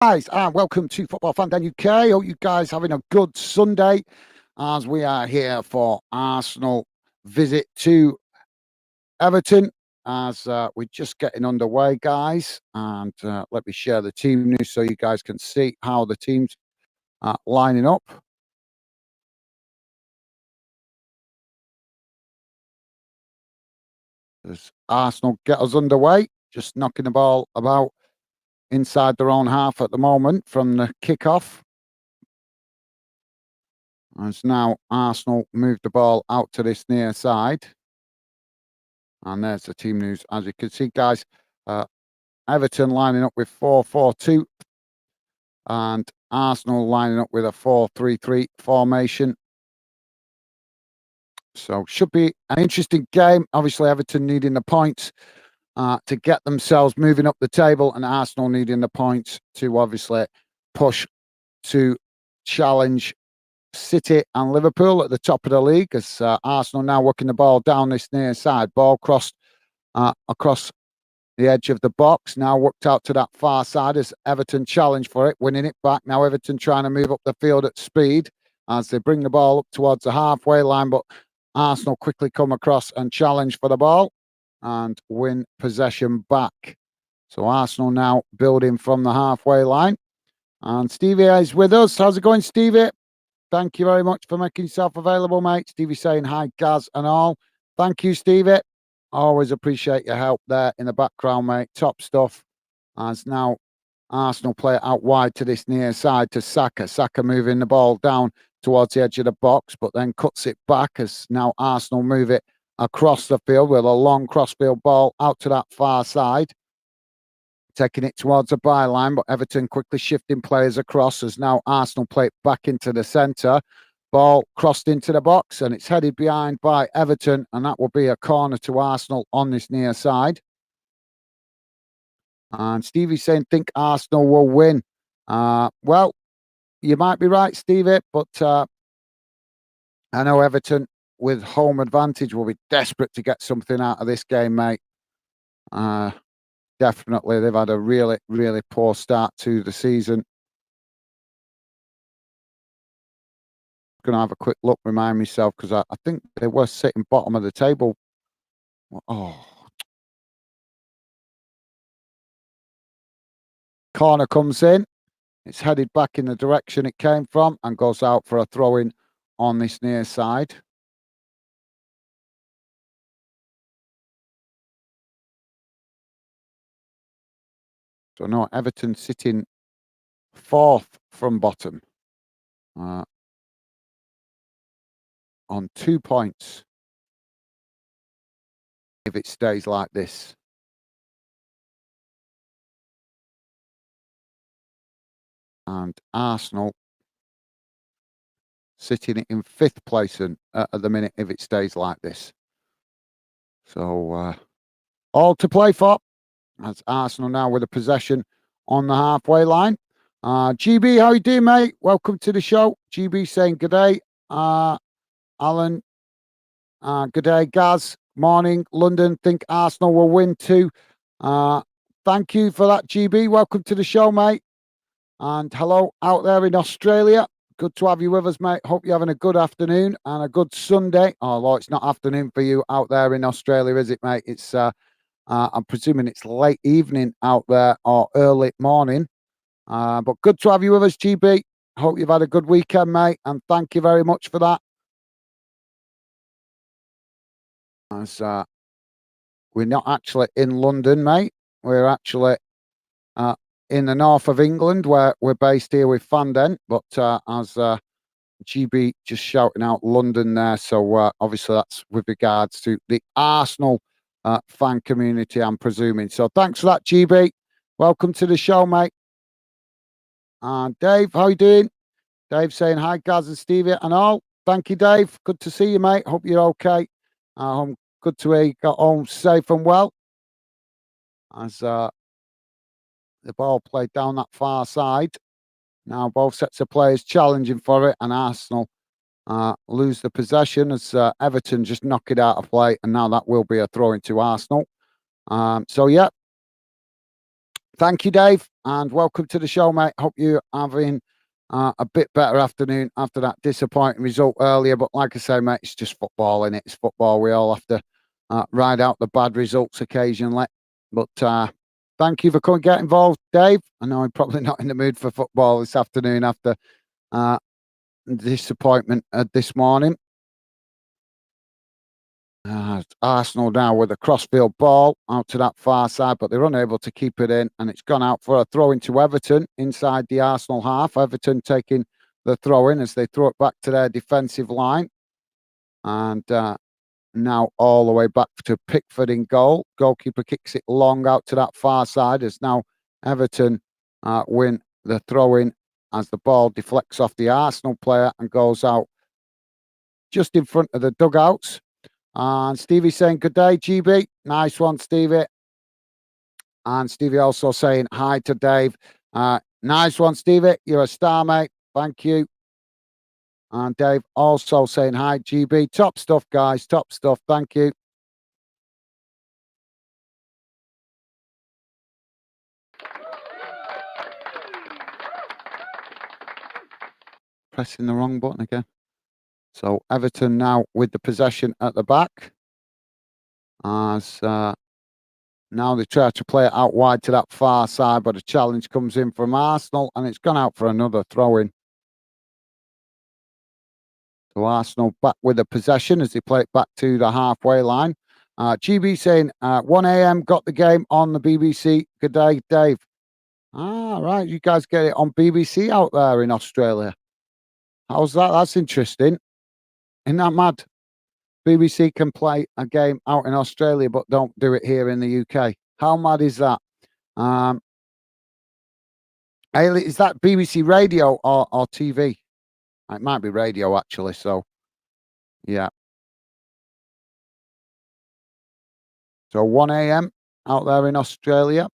Guys, and welcome to Football Fan Den UK. Hope you guys having a good Sunday as we are here for Arsenal visit to Everton as we're just getting underway, guys. And let me share the team news so you guys can see how the teams are lining up. As Arsenal get us underway, just knocking the ball about inside their own half at the moment from the kickoff. As now Arsenal move the ball out to this near side. And there's the team news. As you can see, guys, Everton lining up with 4-4-2 and Arsenal lining up with a 4-3-3 formation. So should be an interesting game. Obviously, Everton needing the points to get themselves moving up the table, and Arsenal needing the points to obviously push to challenge City and Liverpool at the top of the league. As Arsenal now working the ball down this near side, ball crossed across the edge of the box, now worked out to that far side as Everton challenge for it, winning it back. Now Everton trying to move up the field at speed as they bring the ball up towards the halfway line, but Arsenal quickly come across and challenge for the ball and win possession back. So Arsenal now building from the halfway line. And Stevie is with us. How's it going, Stevie? Thank you very much for making yourself available, mate. Stevie saying hi, Gaz and all. Thank you, Stevie. Always appreciate your help there in the background, mate. Top stuff. As now Arsenal play it out wide to this near side to Saka. Saka moving the ball down towards the edge of the box, but then cuts it back as now Arsenal move it across the field with a long crossfield ball out to that far side. Taking it towards the byline, but Everton quickly shifting players across as now Arsenal play it back into the centre. Ball crossed into the box and it's headed behind by Everton, and that will be a corner to Arsenal on this near side. And Stevie's saying, think Arsenal will win. Well, you might be right, Stevie, but I know Everton with home advantage will be desperate to get something out of this game, mate. Definitely, they've had a really, really poor start to the season. Going to have a quick look, remind myself, because I think they were sitting bottom of the table. Oh. Corner comes in. It's headed back in the direction it came from and goes out for a throw-in on this near side. So no, Everton sitting fourth from bottom on 2 points if it stays like this. And Arsenal sitting in fifth place at the minute if it stays like this. So all to play for. As Arsenal now with a possession on the halfway line. GB, how you doing, mate? Welcome to the show. GB saying good day. Alan, good day. Gaz, morning. London, think Arsenal will win too. Thank you for that, GB. Welcome to the show, mate. And hello out there in Australia. Good to have you with us, mate. Hope you're having a good afternoon and a good Sunday. Although it's not afternoon for you out there in Australia, is it, mate? It's I'm presuming it's late evening out there or early morning. But good to have you with us, GB. Hope you've had a good weekend, mate. And thank you very much for that. As we're not actually in London, mate. We're actually in the north of England, where we're based here with Fanden. But as GB just shouting out London there. So obviously that's with regards to the Arsenal fan community, I'm presuming. So thanks for that, GB. Welcome to the show, mate. Dave, how you doing? Dave saying hi, Gaz and Stevie and all. Thank you, Dave. Good to see you, mate. Hope you're okay. Good to hear you got home safe and well. As the ball played down that far side. Now both sets of players challenging for it, and Arsenal lose the possession as Everton just knock it out of play, and now that will be a throw into Arsenal. So yeah, Thank you, Dave, and welcome to the show, mate. Hope you're having a bit better afternoon after that disappointing result earlier. But like I say, mate, it's just football, and it's football. We all have to ride out the bad results occasionally. But thank you for coming, get involved, Dave. I know I'm probably not in the mood for football this afternoon after disappointment this morning. Arsenal now with a crossfield ball out to that far side, but they're unable to keep it in, and it's gone out for a throw into Everton inside the Arsenal half. Everton taking the throw in as they throw it back to their defensive line, and now all the way back to Pickford in goal. Goalkeeper kicks it long out to that far side as now Everton win the throw in as the ball deflects off the Arsenal player and goes out just in front of the dugouts. And Stevie saying, good day, GB. Nice one, Stevie. And Stevie also saying hi to Dave. Nice one, Stevie. You're a star, mate. Thank you. And Dave also saying hi, GB. Top stuff, guys. Top stuff. Thank you. Pressing the wrong button again. So Everton now with the possession at the back. As now they try to play it out wide to that far side, but a challenge comes in from Arsenal, and it's gone out for another throw-in. So Arsenal back with the possession as they play it back to the halfway line. GB saying 1 a.m. got the game on the BBC. Good day, Dave. Right. You guys get it on BBC out there in Australia. How's that? That's interesting. Isn't that mad? BBC can play a game out in Australia, but don't do it here in the UK. How mad is that? Is that BBC radio or TV? It might be radio, actually. So, yeah. So 1 a.m. out there in Australia.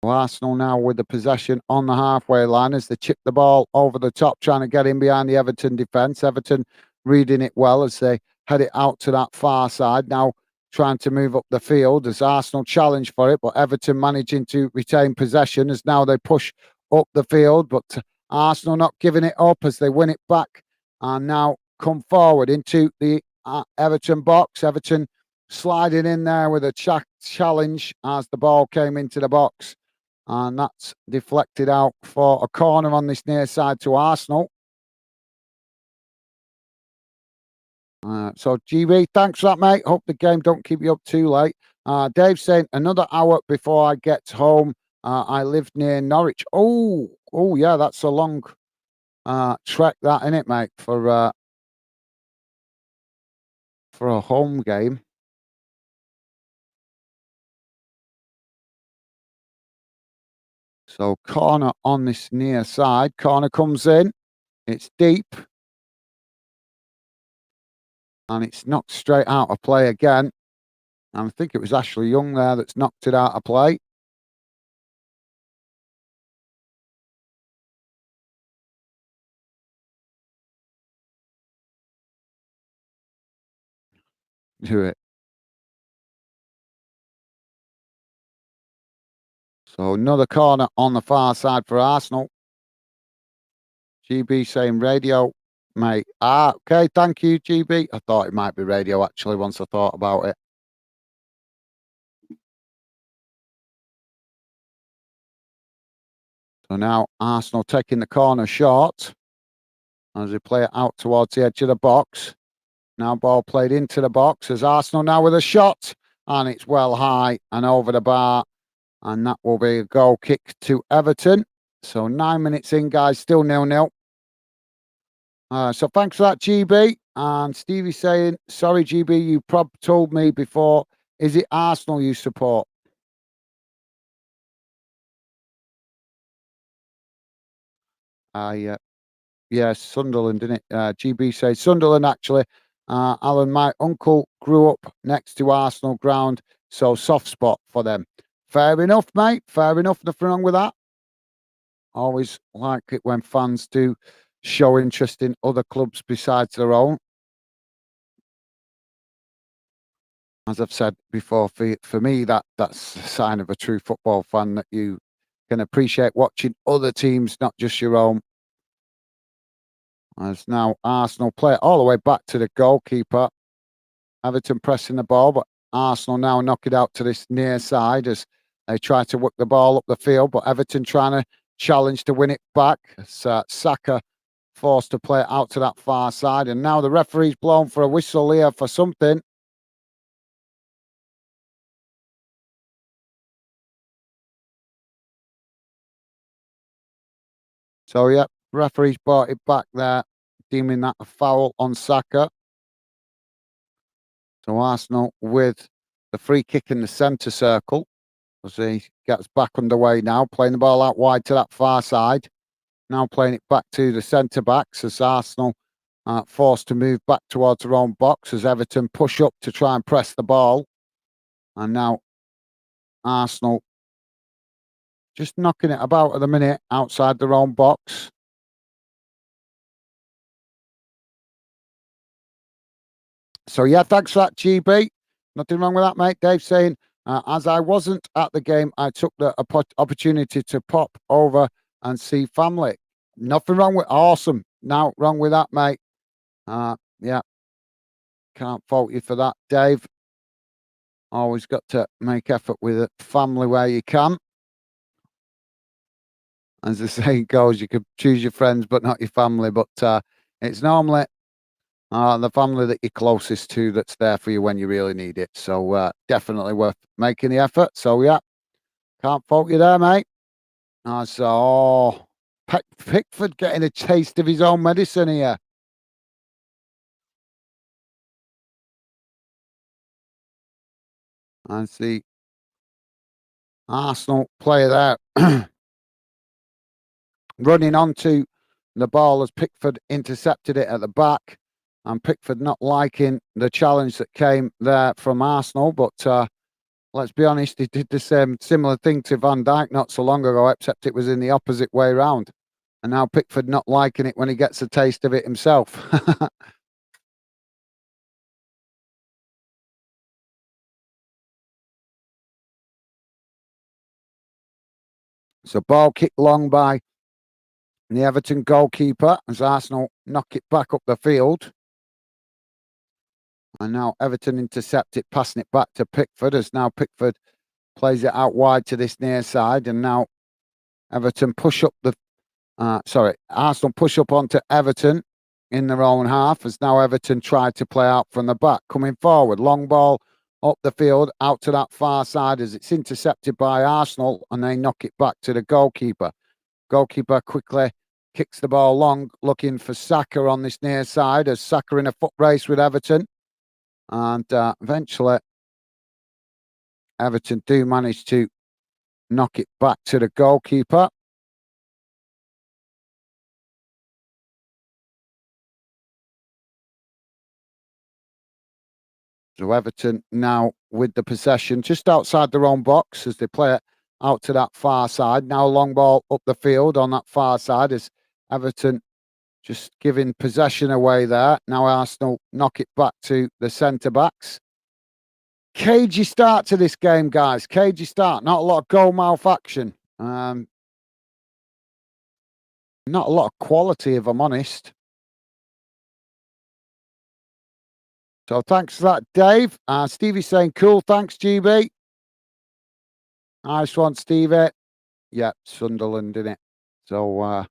Arsenal now with the possession on the halfway line as they chip the ball over the top, trying to get in behind the Everton defence. Everton reading it well as they head it out to that far side. Now trying to move up the field as Arsenal challenge for it, but Everton managing to retain possession as now they push up the field, but Arsenal not giving it up as they win it back and now come forward into the Everton box. Everton sliding in there with a challenge as the ball came into the box. And that's deflected out for a corner on this near side to Arsenal. So, GB, thanks for that, mate. Hope the game don't keep you up too late. Dave saying, another hour before I get home. I live near Norwich. Oh, yeah, that's a long trek, that, isn't it, mate, for a home game. So corner on this near side. Corner comes in. It's deep. And it's knocked straight out of play again. And I think it was Ashley Young there that's knocked it out of play. Do it. So another corner on the far side for Arsenal. GB saying radio, mate. Okay, thank you, GB. I thought it might be radio actually once I thought about it. So now Arsenal taking the corner short as they play it out towards the edge of the box. Now ball played into the box as Arsenal now with a shot, and it's well high and over the bar, and that will be a goal kick to Everton. So 9 minutes in, guys, still 0-0. So thanks for that, GB. And Stevie saying, sorry, GB, you told me before. Is it Arsenal you support? Yes, Sunderland, didn't it? GB says Sunderland, actually. Alan, my uncle grew up next to Arsenal ground, so soft spot for them. Fair enough, mate. Fair enough. Nothing wrong with that. Always like it when fans do show interest in other clubs besides their own. As I've said before, for me, that's a sign of a true football fan, that you can appreciate watching other teams, not just your own. As now Arsenal play it all the way back to the goalkeeper. Everton pressing the ball, but Arsenal now knock it out to this near side as they try to work the ball up the field, but Everton trying to challenge to win it back. It's, Saka forced to play it out to that far side, and now the referee's blown for a whistle here for something. So, yeah, referee's brought it back there, deeming that a foul on Saka. So Arsenal with the free kick in the centre circle as he gets back underway now, playing the ball out wide to that far side. Now playing it back to the centre backs as Arsenal forced to move back towards their own box as Everton push up to try and press the ball. And now Arsenal just knocking it about at the minute outside their own box. So, yeah, thanks for that, GB. Nothing wrong with that, mate. Dave saying, as I wasn't at the game, I took the opportunity to pop over and see family. Nothing wrong with awesome. No wrong with that, mate. Yeah, can't fault you for that, Dave. Always got to make effort with family where you can. As the saying goes, you could choose your friends, but not your family. But it's normally the family that you're closest to that's there for you when you really need it. So definitely worth making the effort. So yeah, can't fault you there, mate. So Pickford getting a taste of his own medicine here. And the Arsenal player there running onto the ball as Pickford intercepted it at the back. And Pickford not liking the challenge that came there from Arsenal. But let's be honest, he did the similar thing to Van Dijk not so long ago, except it was in the opposite way round. And now Pickford not liking it when he gets a taste of it himself. So ball kicked long by the Everton goalkeeper as Arsenal knock it back up the field. And now Everton intercept it, passing it back to Pickford as now Pickford plays it out wide to this near side. And now Everton push up the, Arsenal push up onto Everton in their own half as now Everton tried to play out from the back, coming forward. Long ball up the field, out to that far side as it's intercepted by Arsenal and they knock it back to the goalkeeper. Goalkeeper quickly kicks the ball long, looking for Saka on this near side as Saka in a foot race with Everton. And eventually, Everton do manage to knock it back to the goalkeeper. So Everton now with the possession just outside their own box as they play it out to that far side. Now long ball up the field on that far side as Everton just giving possession away there. Now Arsenal knock it back to the centre backs. Cagey start to this game, guys. Cagey start. Not a lot of goal mouth action. Not a lot of quality, if I'm honest. So thanks for that, Dave. Stevie's saying, cool, thanks, GB. Nice one, Stevie. Yeah, Sunderland, in it. So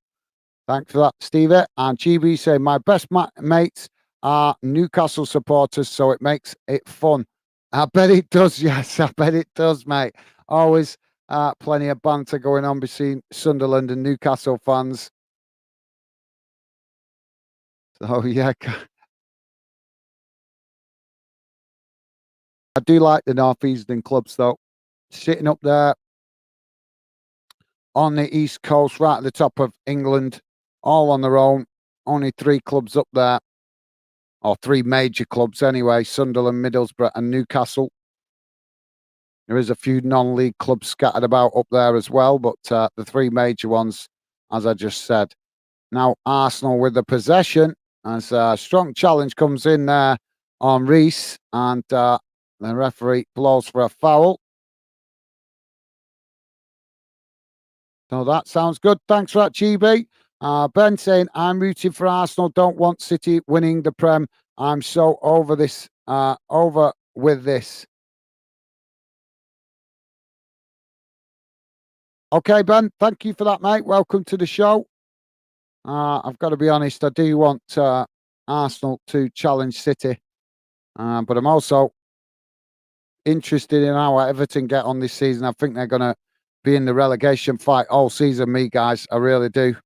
thanks for that, Stevie. And GB saying, my best mates are Newcastle supporters, so it makes it fun. I bet it does, yes. I bet it does, mate. Always plenty of banter going on between Sunderland and Newcastle fans. So, yeah. I do like the North Eastern clubs, though. Sitting up there on the East Coast, right at the top of England, all on their own. Only three clubs up there, or three major clubs anyway, Sunderland, Middlesbrough and Newcastle. There is a few non-league clubs scattered about up there as well, but the three major ones, as I just said. Now Arsenal with the possession as a strong challenge comes in there on Reece, and The referee blows for a foul. So that sounds good. Thanks for that, GB. Ben saying, I'm rooting for Arsenal. Don't want City winning the Prem. I'm so over this. Over with this. Okay, Ben. Thank you for that, mate. Welcome to the show. I've got to be honest. I do want Arsenal to challenge City, but I'm also interested in how Everton get on this season. I think they're going to be in the relegation fight all season. Me, guys, I really do.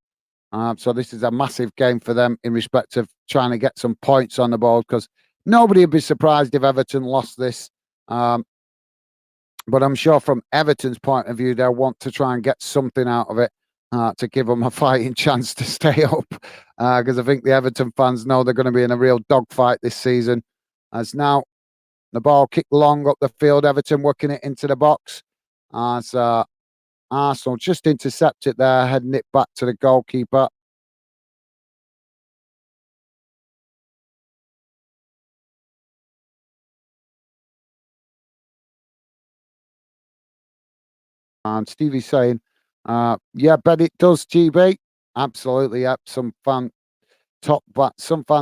So this is a massive game for them in respect of trying to get some points on the board, because nobody would be surprised if Everton lost this. But I'm sure from Everton's point of view, they'll want to try and get something out of it to give them a fighting chance to stay up. Because I think the Everton fans know they're going to be in a real dogfight this season. As now the ball kicked long up the field, Everton working it into the box. As Arsenal just intercept it there, heading it back to the goalkeeper. And Stevie's saying, yeah, bet it does, GB. Absolutely, yep. Some fans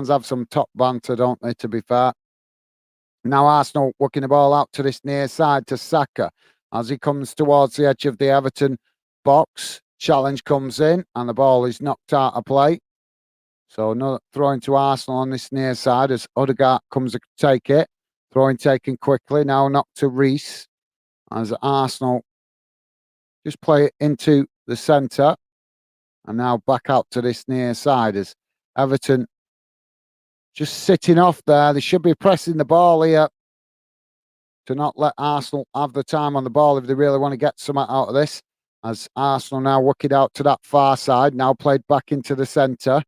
have some top banter, don't they, to be fair. Now Arsenal working the ball out to this near side to Saka as he comes towards the edge of the Everton box. Challenge comes in and the ball is knocked out of play. So another throwing to Arsenal on this near side as Odegaard comes to take it. Throwing taken quickly. Now knocked to Reece as Arsenal just play it into the centre. And now back out to this near side as Everton just sitting off there. They should be pressing the ball here to not let Arsenal have the time on the ball if they really want to get something out of this. As Arsenal now work it out to that far side, now played back into the centre.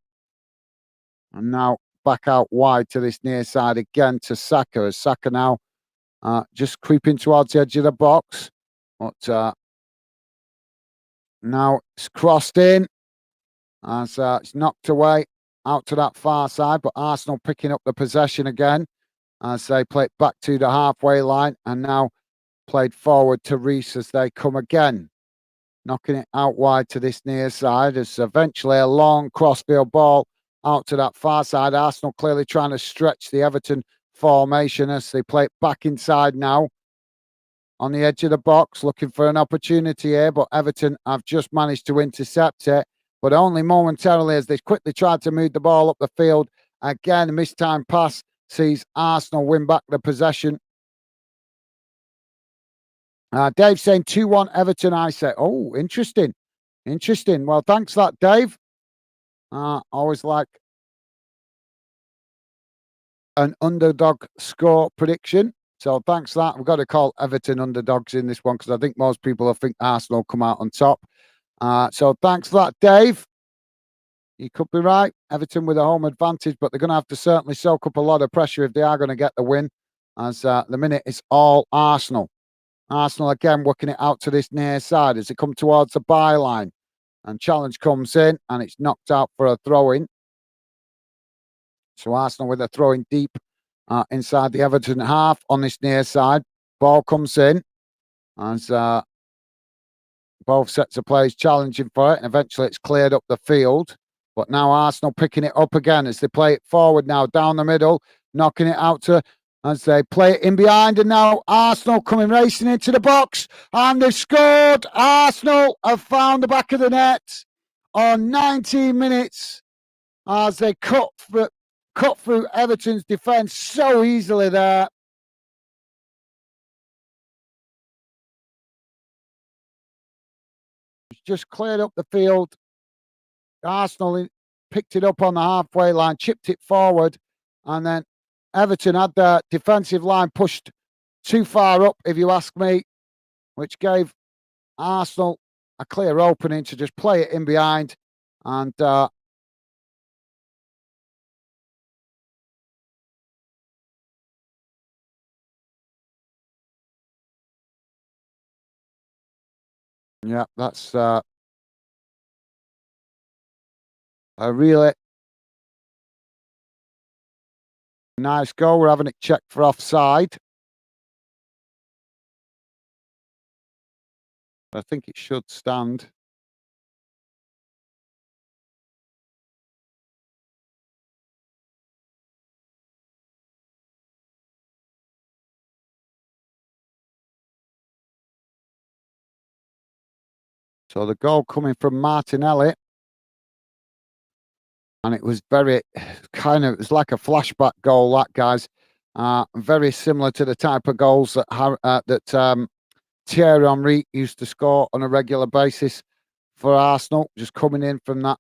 And now back out wide to this near side again to Saka. As Saka now just creeping towards the edge of the box. But now it's crossed in. As it's knocked away out to that far side. But Arsenal picking up the possession again as they play it back to the halfway line. And now played forward to Reece as they come again. Knocking it out wide to this near side. As eventually a long crossfield ball out to that far side. Arsenal clearly trying to stretch the Everton formation as they play it back inside now on the edge of the box, looking for an opportunity here, but Everton have just managed to intercept it, but only momentarily as they quickly tried to move the ball up the field. Again, a mistimed pass sees Arsenal win back the possession. Dave saying 2-1 Everton. I say, oh, interesting. Interesting. Well, thanks for that, Dave. Always like an underdog score prediction. So thanks for that. We've got to call Everton underdogs in this one because I think most people will think Arsenal come out on top. So thanks for that, Dave. You could be right. Everton with a home advantage, but they're going to have to certainly soak up a lot of pressure if they are going to get the win. As the minute it's all Arsenal. Arsenal again working it out to this near side as they come towards the byline. And challenge comes in and it's knocked out for a throw-in. So Arsenal with a throw-in deep inside the Everton half on this near side. Ball comes in as both sets of players challenging for it. And eventually it's cleared up the field. But now Arsenal picking it up again as they play it forward now down the middle, knocking it out to as they play it in behind. And now Arsenal coming racing into the box. And they've scored. Arsenal have found the back of the net on 19 minutes as they cut through Everton's defence so easily there. Just cleared up the field. Arsenal picked it up on the halfway line, chipped it forward, and then Everton had their defensive line pushed too far up, if you ask me, which gave Arsenal a clear opening to just play it in behind. And yeah, that's a really nice goal. We're having it checked for offside. I think it should stand. So the goal coming from Martinelli, and it was very it was like a flashback goal, that, guys. Very similar to the type of goals that Thierry Henry used to score on a regular basis for Arsenal, just coming in from that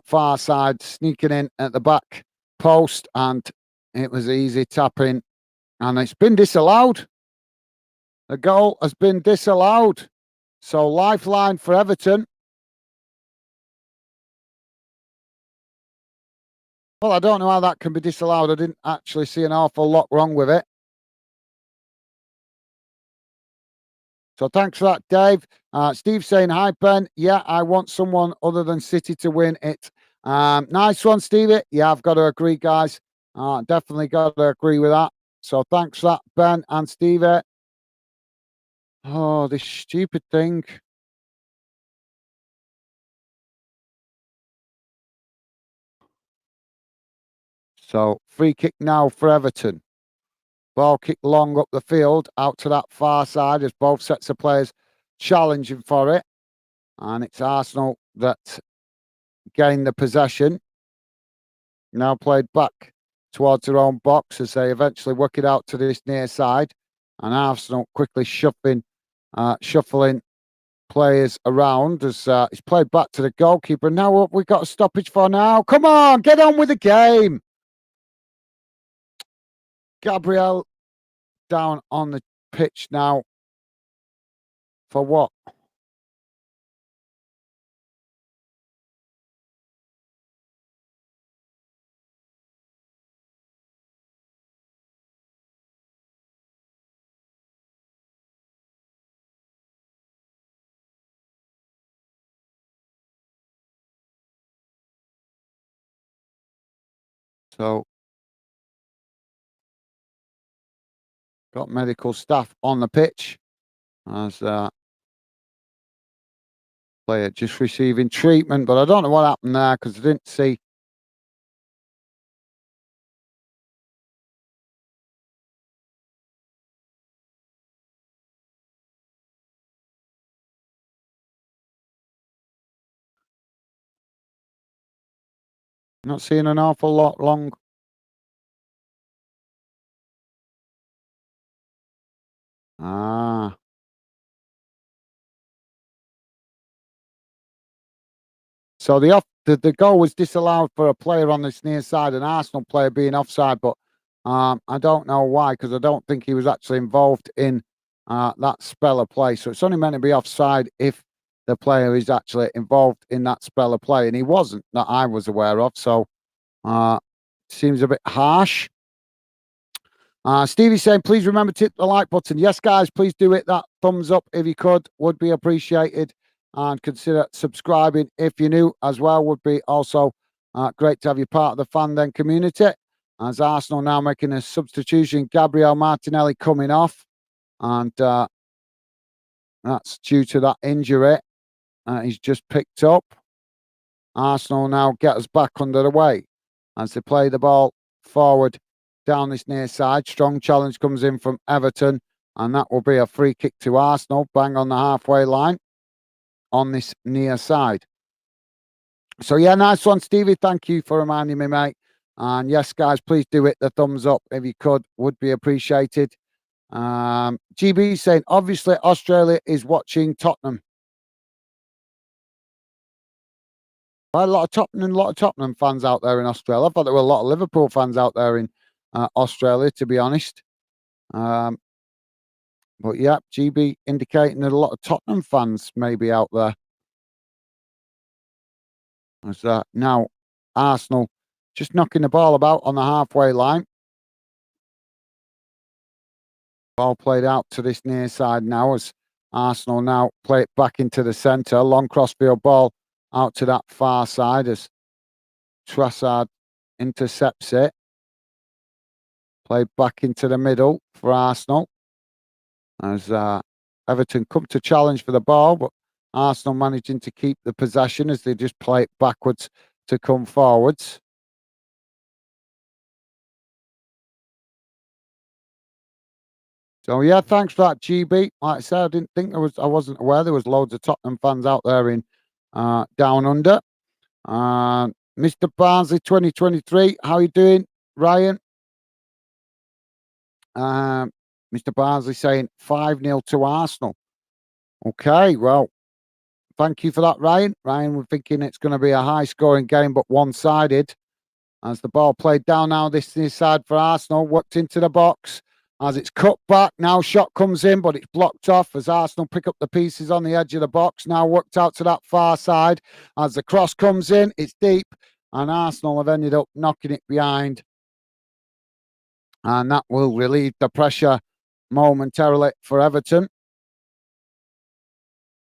far side, sneaking in at the back post, and it was easy tapping, and it's been disallowed. The goal has been disallowed. So lifeline for Everton. Well, I don't know how that can be disallowed. I didn't actually see an awful lot wrong with it. So thanks for that, Dave. Steve saying, hi, Ben. Yeah, I want someone other than City to win it. Nice one, Stevie. Yeah, I've got to agree, guys. Definitely got to agree with that. So thanks for that, Ben and Stevie. Oh, this stupid thing. So free kick now for Everton. Ball kick long up the field, out to that far side as both sets of players challenging for it. And it's Arsenal that gain the possession. Now played back towards their own box as they eventually work it out to this near side. And Arsenal quickly shuffling players around as it's played back to the goalkeeper. Now what we got a stoppage for now? Come on, get on with the game. Gabriel down on the pitch now. For what? So got medical staff on the pitch as player just receiving treatment, but I don't know what happened there because I didn't see. Not seeing an awful lot long. Ah, so the goal was disallowed for a player on this near side, an Arsenal player being offside, but I don't know why because I don't think he was actually involved in that spell of play. So it's only meant to be offside if the player is actually involved in that spell of play, and he wasn't that I was aware of. So uh, seems a bit harsh. Stevie saying, please remember to hit the like button. Yes, guys, please do it. That thumbs up if you could would be appreciated. And consider subscribing if you're new as well would be also great to have you part of the fan then community. As Arsenal now making a substitution, Gabriel Martinelli coming off. And that's due to that injury he's just picked up. Arsenal now get us back under the way as they play the ball forward down this near side. Strong challenge comes in from Everton, and that will be a free kick to Arsenal, bang on the halfway line on this near side. So, yeah, nice one, Stevie. Thank you for reminding me, mate. And yes, guys, please do it. The thumbs up if you could would be appreciated. GB saying, obviously, Australia is watching Tottenham. A lot of Tottenham fans out there in Australia. I thought there were a lot of Liverpool fans out there in Australia, to be honest. But yeah, GB indicating that a lot of Tottenham fans may be out there. As now Arsenal just knocking the ball about on the halfway line. Ball played out to this near side now as Arsenal now play it back into the centre. Long crossfield ball out to that far side as Trossard intercepts it. Played back into the middle for Arsenal as Everton come to challenge for the ball, but Arsenal managing to keep the possession as they just play it backwards to come forwards. So yeah, thanks for that, GB. Like I said, I wasn't aware there was loads of Tottenham fans out there in down under. Mr. Barnsley 2023, how you doing, Ryan? Mr. Barnsley saying 5-0 to Arsenal. Okay, well, thank you for that, Ryan. Ryan, we're thinking it's going to be a high scoring game, but one sided. As the ball played down now, this side for Arsenal, worked into the box. As it's cut back, now shot comes in, but it's blocked off as Arsenal pick up the pieces on the edge of the box. Now worked out to that far side. As the cross comes in, it's deep, and Arsenal have ended up knocking it behind. And that will relieve the pressure momentarily for Everton.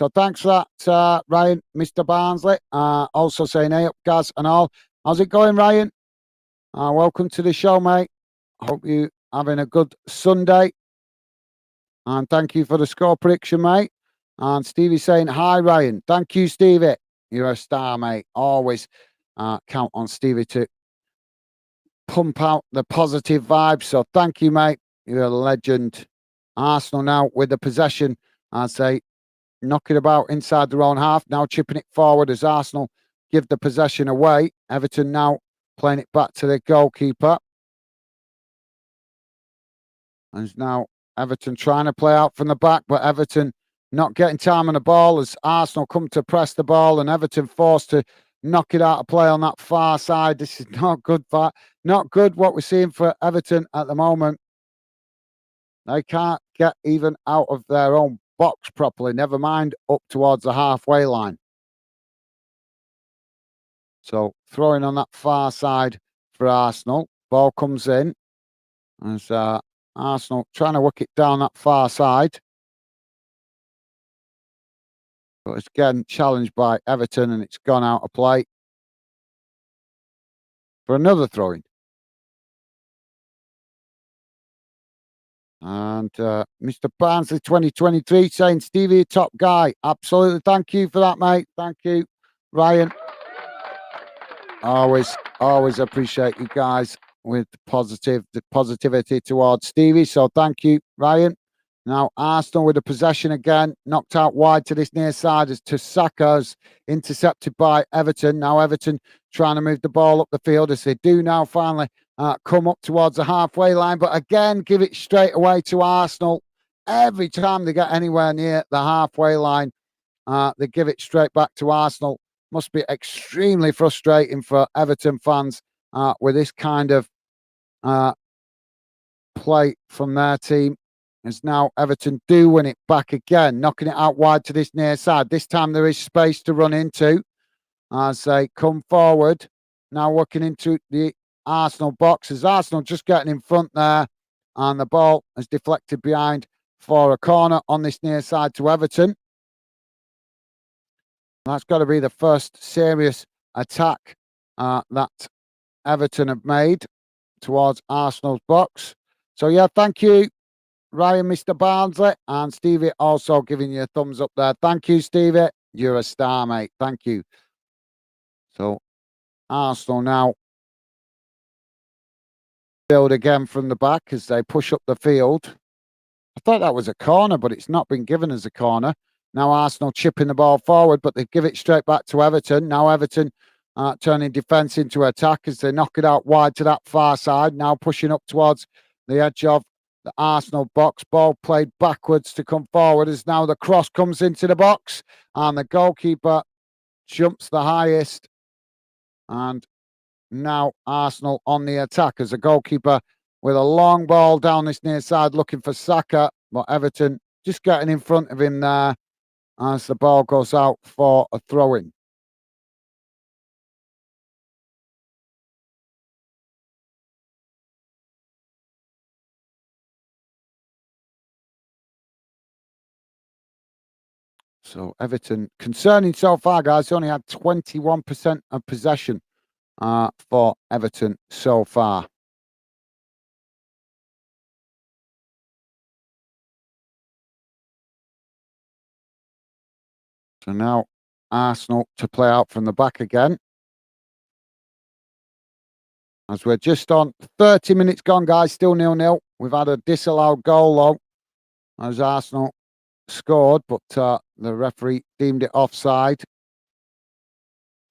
So thanks for that, Ryan, Mr. Barnsley. Also saying, hey up, Gaz and all. How's it going, Ryan? Welcome to the show, mate. Hope you having a good Sunday. And thank you for the score prediction, mate. And Stevie saying, hi, Ryan. Thank you, Stevie. You're a star, mate. Always count on Stevie to pump out the positive vibes. So thank you, mate. You're a legend. Arsenal now with the possession, I'd say, knocking about inside their own half. Now chipping it forward as Arsenal give the possession away. Everton now playing it back to the goalkeeper. And now Everton trying to play out from the back, but Everton not getting time on the ball as Arsenal come to press the ball and Everton forced to knock it out of play on that far side. This is not good. Not good what we're seeing for Everton at the moment. They can't get even out of their own box properly, never mind up towards the halfway line. So throwing on that far side for Arsenal. Ball comes in. As Arsenal trying to work it down that far side. But it's again challenged by Everton and it's gone out of play for another throw-in. And Mr. Barnsley 2023 saying, Stevie, top guy. Absolutely. Thank you for that, mate. Thank you, Ryan. Always appreciate you guys with the positivity towards Stevie. So thank you, Ryan. Now Arsenal with the possession again, knocked out wide to this near side as to Saka's intercepted by Everton. Now Everton trying to move the ball up the field as they do now finally come up towards the halfway line. But again, give it straight away to Arsenal. Every time they get anywhere near the halfway line, they give it straight back to Arsenal. Must be extremely frustrating for Everton fans with this kind of play from their team. As now Everton do win it back again, knocking it out wide to this near side. This time there is space to run into as they come forward. Now working into the Arsenal box as Arsenal just getting in front there. And the ball is deflected behind for a corner on this near side to Everton. That's got to be the first serious attack that Everton have made towards Arsenal's box. So yeah, thank you, Ryan, Mr. Barnsley, and Stevie also giving you a thumbs up there. Thank you, Stevie. You're a star, mate. Thank you. So Arsenal now build again from the back as they push up the field. I thought that was a corner, but it's not been given as a corner. Now Arsenal chipping the ball forward, but they give it straight back to Everton. Now Everton turning defence into attack as they knock it out wide to that far side. Now pushing up towards the edge of the Arsenal box. Ball played backwards to come forward as now the cross comes into the box and the goalkeeper jumps the highest. And now Arsenal on the attack as the goalkeeper with a long ball down this near side looking for Saka. But Everton just getting in front of him there as the ball goes out for a throw-in. So Everton, concerning so far, guys, only had 21% of possession for Everton so far. So now Arsenal to play out from the back again. As we're just on 30 minutes gone, guys, still 0-0. We've had a disallowed goal, though, as Arsenal scored, but the referee deemed it offside.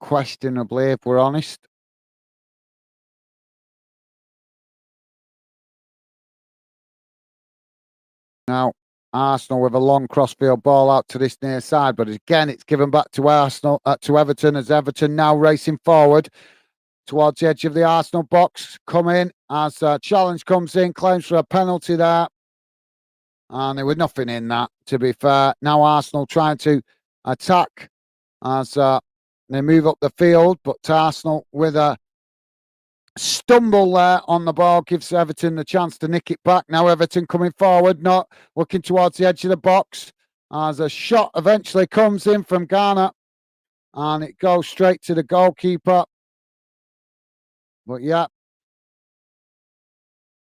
Questionably, if we're honest. Now, Arsenal with a long crossfield ball out to this near side, but again, it's given back to Arsenal, to Everton, as Everton now racing forward towards the edge of the Arsenal box. Come in as a challenge comes in, claims for a penalty there. And there was nothing in that, to be fair. Now Arsenal trying to attack as they move up the field, but Arsenal with a stumble there on the ball gives Everton the chance to nick it back. Now Everton coming forward, not looking towards the edge of the box, as a shot eventually comes in from Ghana and it goes straight to the goalkeeper. But yeah,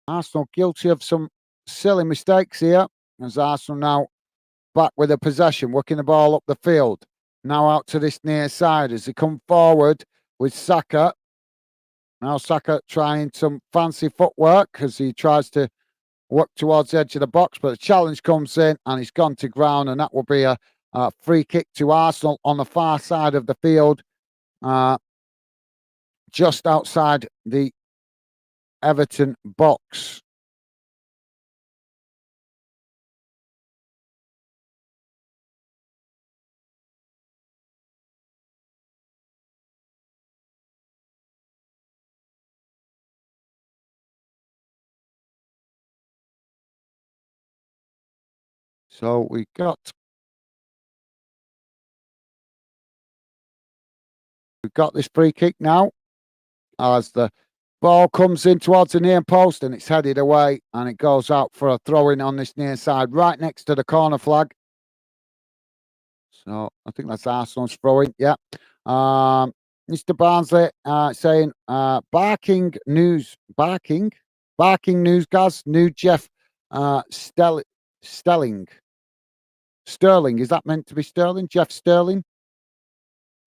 Arsenal guilty of some silly mistakes here, as Arsenal now back with the possession, working the ball up the field. Now out to this near side as they come forward with Saka. Now Saka trying some fancy footwork as he tries to work towards the edge of the box, but the challenge comes in and he's gone to ground, and that will be a free kick to Arsenal on the far side of the field, just outside the Everton box. So we've got this free kick now as the ball comes in towards the near post and it's headed away and it goes out for a throw in on this near side right next to the corner flag. So I think that's Arsenal's throw in. Yeah. Mr. Barnsley saying barking news, guys. New Jeff Sterling. Sterling, is that meant to be Sterling? Jeff Sterling?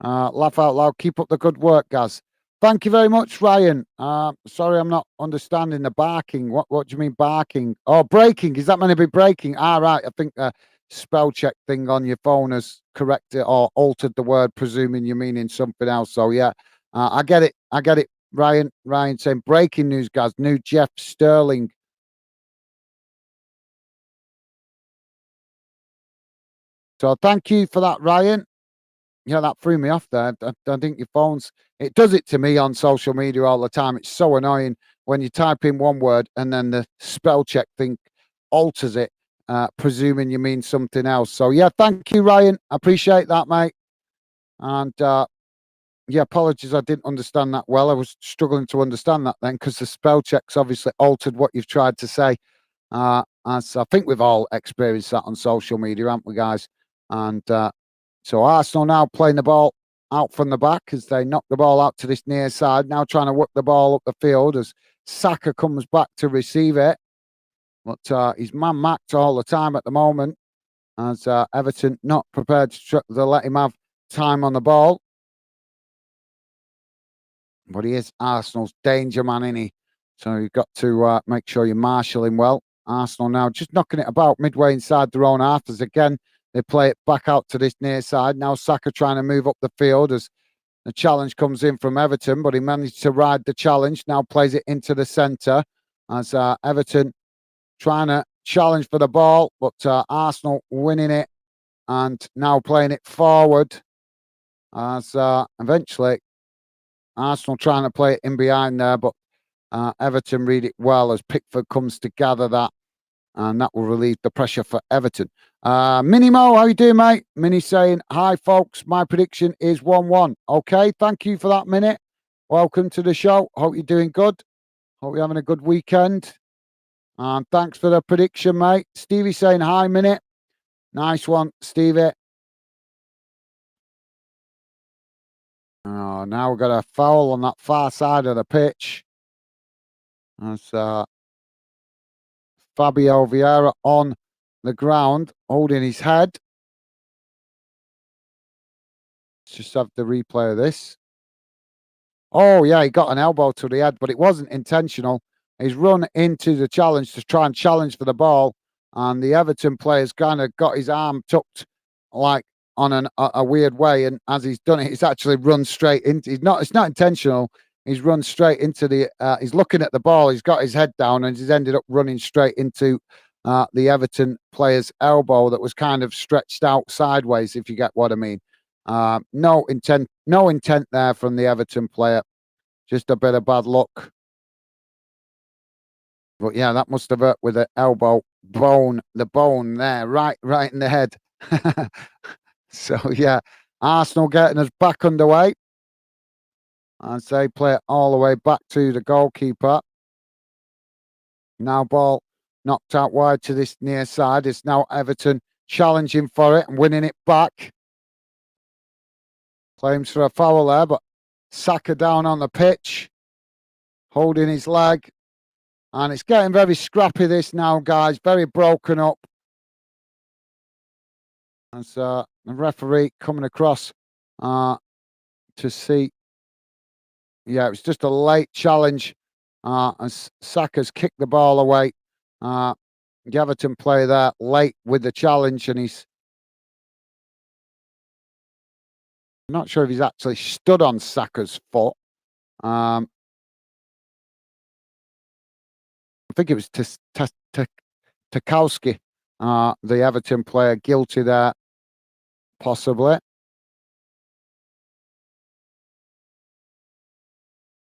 Laugh out loud. Keep up the good work, guys. Thank you very much, Ryan. Sorry, I'm not understanding the barking. What do you mean barking? Oh, breaking. Is that meant to be breaking? Right. I think the spell check thing on your phone has corrected or altered the word, presuming you're meaning something else. So yeah, I get it. I get it. Ryan saying breaking news, guys. New Jeff Sterling. So thank you for that, Ryan. Yeah, that threw me off there. I think your phone's, it does it to me on social media all the time. It's so annoying when you type in one word and then the spell check thing alters it, presuming you mean something else. So yeah, thank you, Ryan. I appreciate that, mate. And yeah, apologies, I didn't understand that well. I was struggling to understand that then because the spell check's obviously altered what you've tried to say. As I think we've all experienced that on social media, haven't we, guys? And so Arsenal now playing the ball out from the back as they knock the ball out to this near side. Now trying to work the ball up the field as Saka comes back to receive it. But he's man-marked all the time at the moment as Everton not prepared to let him have time on the ball. But he is Arsenal's danger man, isn't he? So you've got to make sure you marshal him well. Arsenal now just knocking it about midway inside their own half as again they play it back out to this near side. Now Saka trying to move up the field as the challenge comes in from Everton, but he managed to ride the challenge. Now plays it into the centre as Everton trying to challenge for the ball, but Arsenal winning it and now playing it forward as eventually Arsenal trying to play it in behind there, but Everton read it well as Pickford comes to gather that, and that will relieve the pressure for Everton. Mini Mo, how you doing, mate? Mini saying, hi, folks. My prediction is 1-1. Okay, thank you for that, Mini. Welcome to the show. Hope you're doing good. Hope you're having a good weekend. And thanks for the prediction, mate. Stevie saying, hi, Mini. Nice one, Stevie. Oh, now we've got a foul on that far side of the pitch. That's Fabio Vieira on the ground, holding his head. just have the replay of this. Oh, yeah, he got an elbow to the head, but it wasn't intentional. He's run into the challenge to try and challenge for the ball, and the Everton player's kind of got his arm tucked like on a weird way, and as he's done it, he's actually run straight into. It's not intentional. He's run straight into the. He's looking at the ball. He's got his head down, and he's ended up running straight into the Everton player's elbow that was kind of stretched out sideways, if you get what I mean. No intent there from the Everton player. Just a bit of bad luck. But yeah, that must have hurt with the elbow bone, the bone there, right in the head. So yeah, Arsenal getting us back underway. As they play it all the way back to the goalkeeper. Now ball knocked out wide to this near side. It's now Everton challenging for it and winning it back. Claims for a foul there, but Saka down on the pitch, holding his leg. And it's getting very scrappy this now, guys. Very broken up. As the referee coming across to see. Yeah, it was just a late challenge. As Saka's kicked the ball away. The Everton player there late with the challenge, and he's not sure if he's actually stood on Saka's foot. I think it was Tarkowski, the Everton player, guilty there, possibly.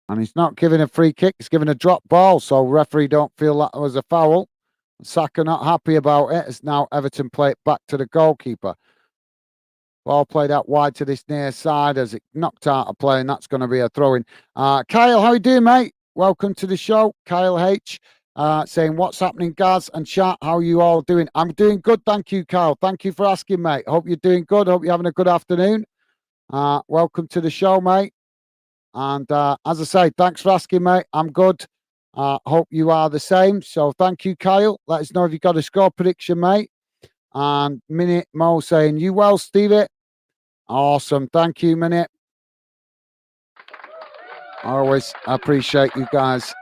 And he's not giving a free kick, he's giving a drop ball, so referee don't feel that was a foul. Saka not happy about it, as now Everton play it back to the goalkeeper. Ball played out wide to this near side as it knocked out a play, and that's going to be a throw-in. Kyle, how you doing, mate? Welcome to the show. Kyle H. Saying, what's happening, Gaz and chat? How are you all doing? I'm doing good, thank you, Kyle. Thank you for asking, mate. Hope you're doing good. Hope you're having a good afternoon. Welcome to the show, mate. And as I say, thanks for asking, mate. I'm good. Hope you are the same. So thank you, Kyle. Let us know if you got a score prediction, mate. And Minute Mo saying, you well, Stevie? Awesome. Thank you, Minute. I always appreciate you guys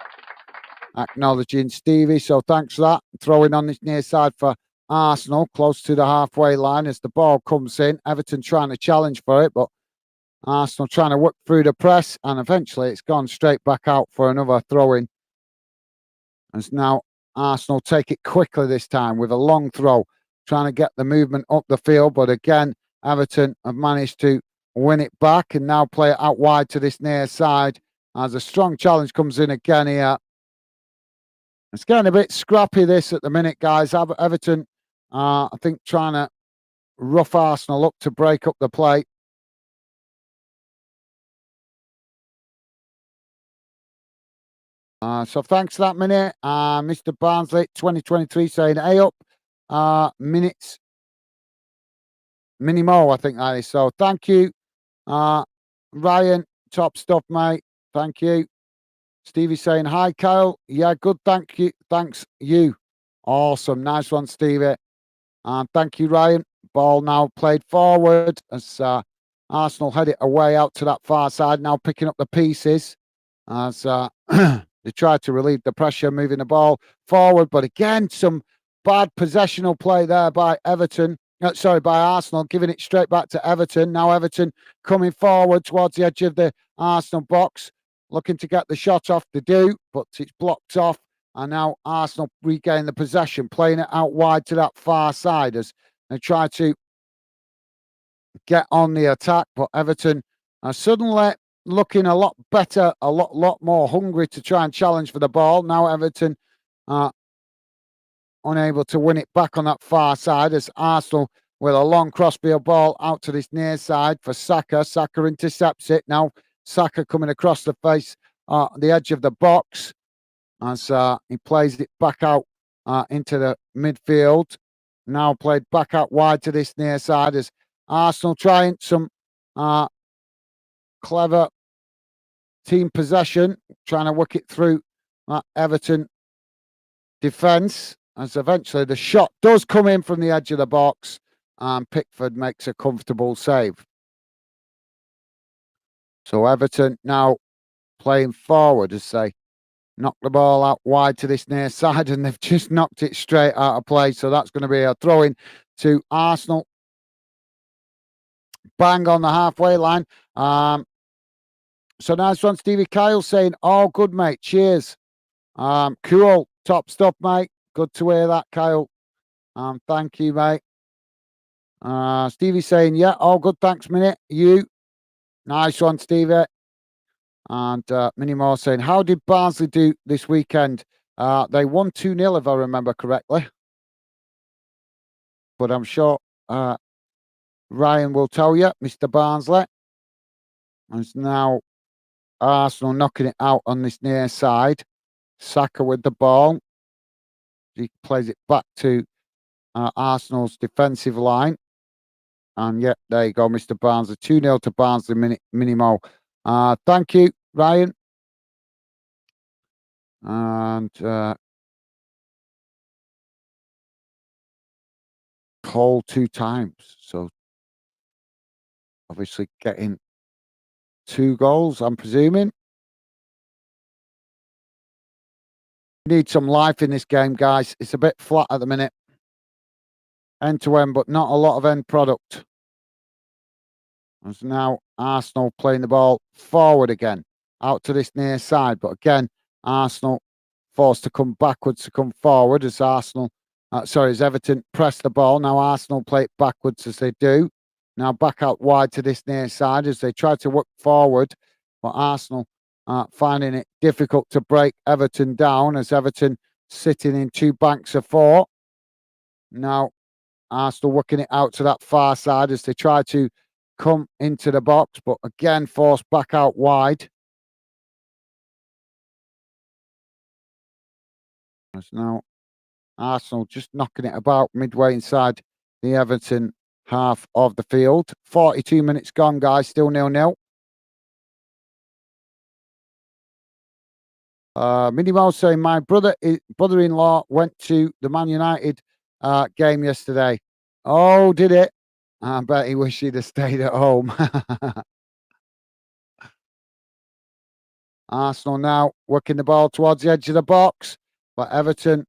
acknowledging Stevie. So thanks for that. Throwing on this near side for Arsenal, close to the halfway line as the ball comes in. Everton trying to challenge for it, but Arsenal trying to work through the press, and eventually it's gone straight back out for another throw-in. As now Arsenal take it quickly this time with a long throw, trying to get the movement up the field. But again, Everton have managed to win it back and now play it out wide to this near side as a strong challenge comes in again here. It's getting a bit scrappy this at the minute, guys. Everton, I think, trying to rough Arsenal up to break up the play. So thanks for that, Minute. Mr. Barnsley, 2023, saying, hey up, minutes. Minimo, I think that is. So thank you. Ryan, top stuff, mate. Thank you. Stevie saying, hi, Kyle. Yeah, good. Thank you. Thanks, you. Awesome. Nice one, Stevie. And thank you, Ryan. Ball now played forward as Arsenal head it away out to that far side. Now picking up the pieces as they try to relieve the pressure, moving the ball forward. But again, some bad possessional play there by Everton. By Arsenal, giving it straight back to Everton. Now Everton coming forward towards the edge of the Arsenal box, looking to get the shot off. They do, but it's blocked off. And now Arsenal regain the possession, playing it out wide to that far side as they try to get on the attack. But Everton are suddenly looking a lot better, a lot more hungry to try and challenge for the ball. Now Everton are unable to win it back on that far side as Arsenal with a long crossfield ball out to this near side for Saka. Saka intercepts it. Now Saka coming across the face, the edge of the box as he plays it back out into the midfield. Now played back out wide to this near side as Arsenal trying some clever team possession, trying to work it through Everton defence. As eventually the shot does come in from the edge of the box and Pickford makes a comfortable save. So Everton now playing forward as they knock the ball out wide to this near side, and they've just knocked it straight out of play. So that's going to be a throw in to Arsenal. Bang on the halfway line. So nice one, Stevie Kyle saying, "All good, mate. Cheers. Cool, top stuff, mate. Good to hear that, Kyle. Thank you, mate. Stevie saying, yeah, all good. Thanks, minute. You, nice one, Stevie. And Minnie Moore saying, how did Barnsley do this weekend? They won 2-0, if I remember correctly. But I'm sure Ryan will tell you, Mr. Barnsley. It's now Arsenal knocking it out on this near side. Saka with the ball. He plays it back to Arsenal's defensive line. And yeah, there you go, Mr. Barnsley. 2-0 to Barnsley, Minimo. Thank you, Ryan. And Cole 2 times. So obviously getting 2 goals, I'm presuming. Need some life in this game, guys. It's a bit flat at the minute. End to end, but not a lot of end product. As now Arsenal playing the ball forward again, out to this near side. But again, Arsenal forced to come backwards to come forward as as Everton press the ball. Now Arsenal play it backwards as they do. Now back out wide to this near side as they try to work forward. But Arsenal finding it difficult to break Everton down as Everton sitting in 2 banks of 4. Now Arsenal working it out to that far side as they try to come into the box, but again forced back out wide. As now Arsenal just knocking it about midway inside the Everton half of the field. 42 minutes gone, guys. Still 0-0. Minnie Mouse saying, my brother-in-law went to the Man United game yesterday. Oh, did it? I bet he wished he'd have stayed at home. Arsenal now working the ball towards the edge of the box, but Everton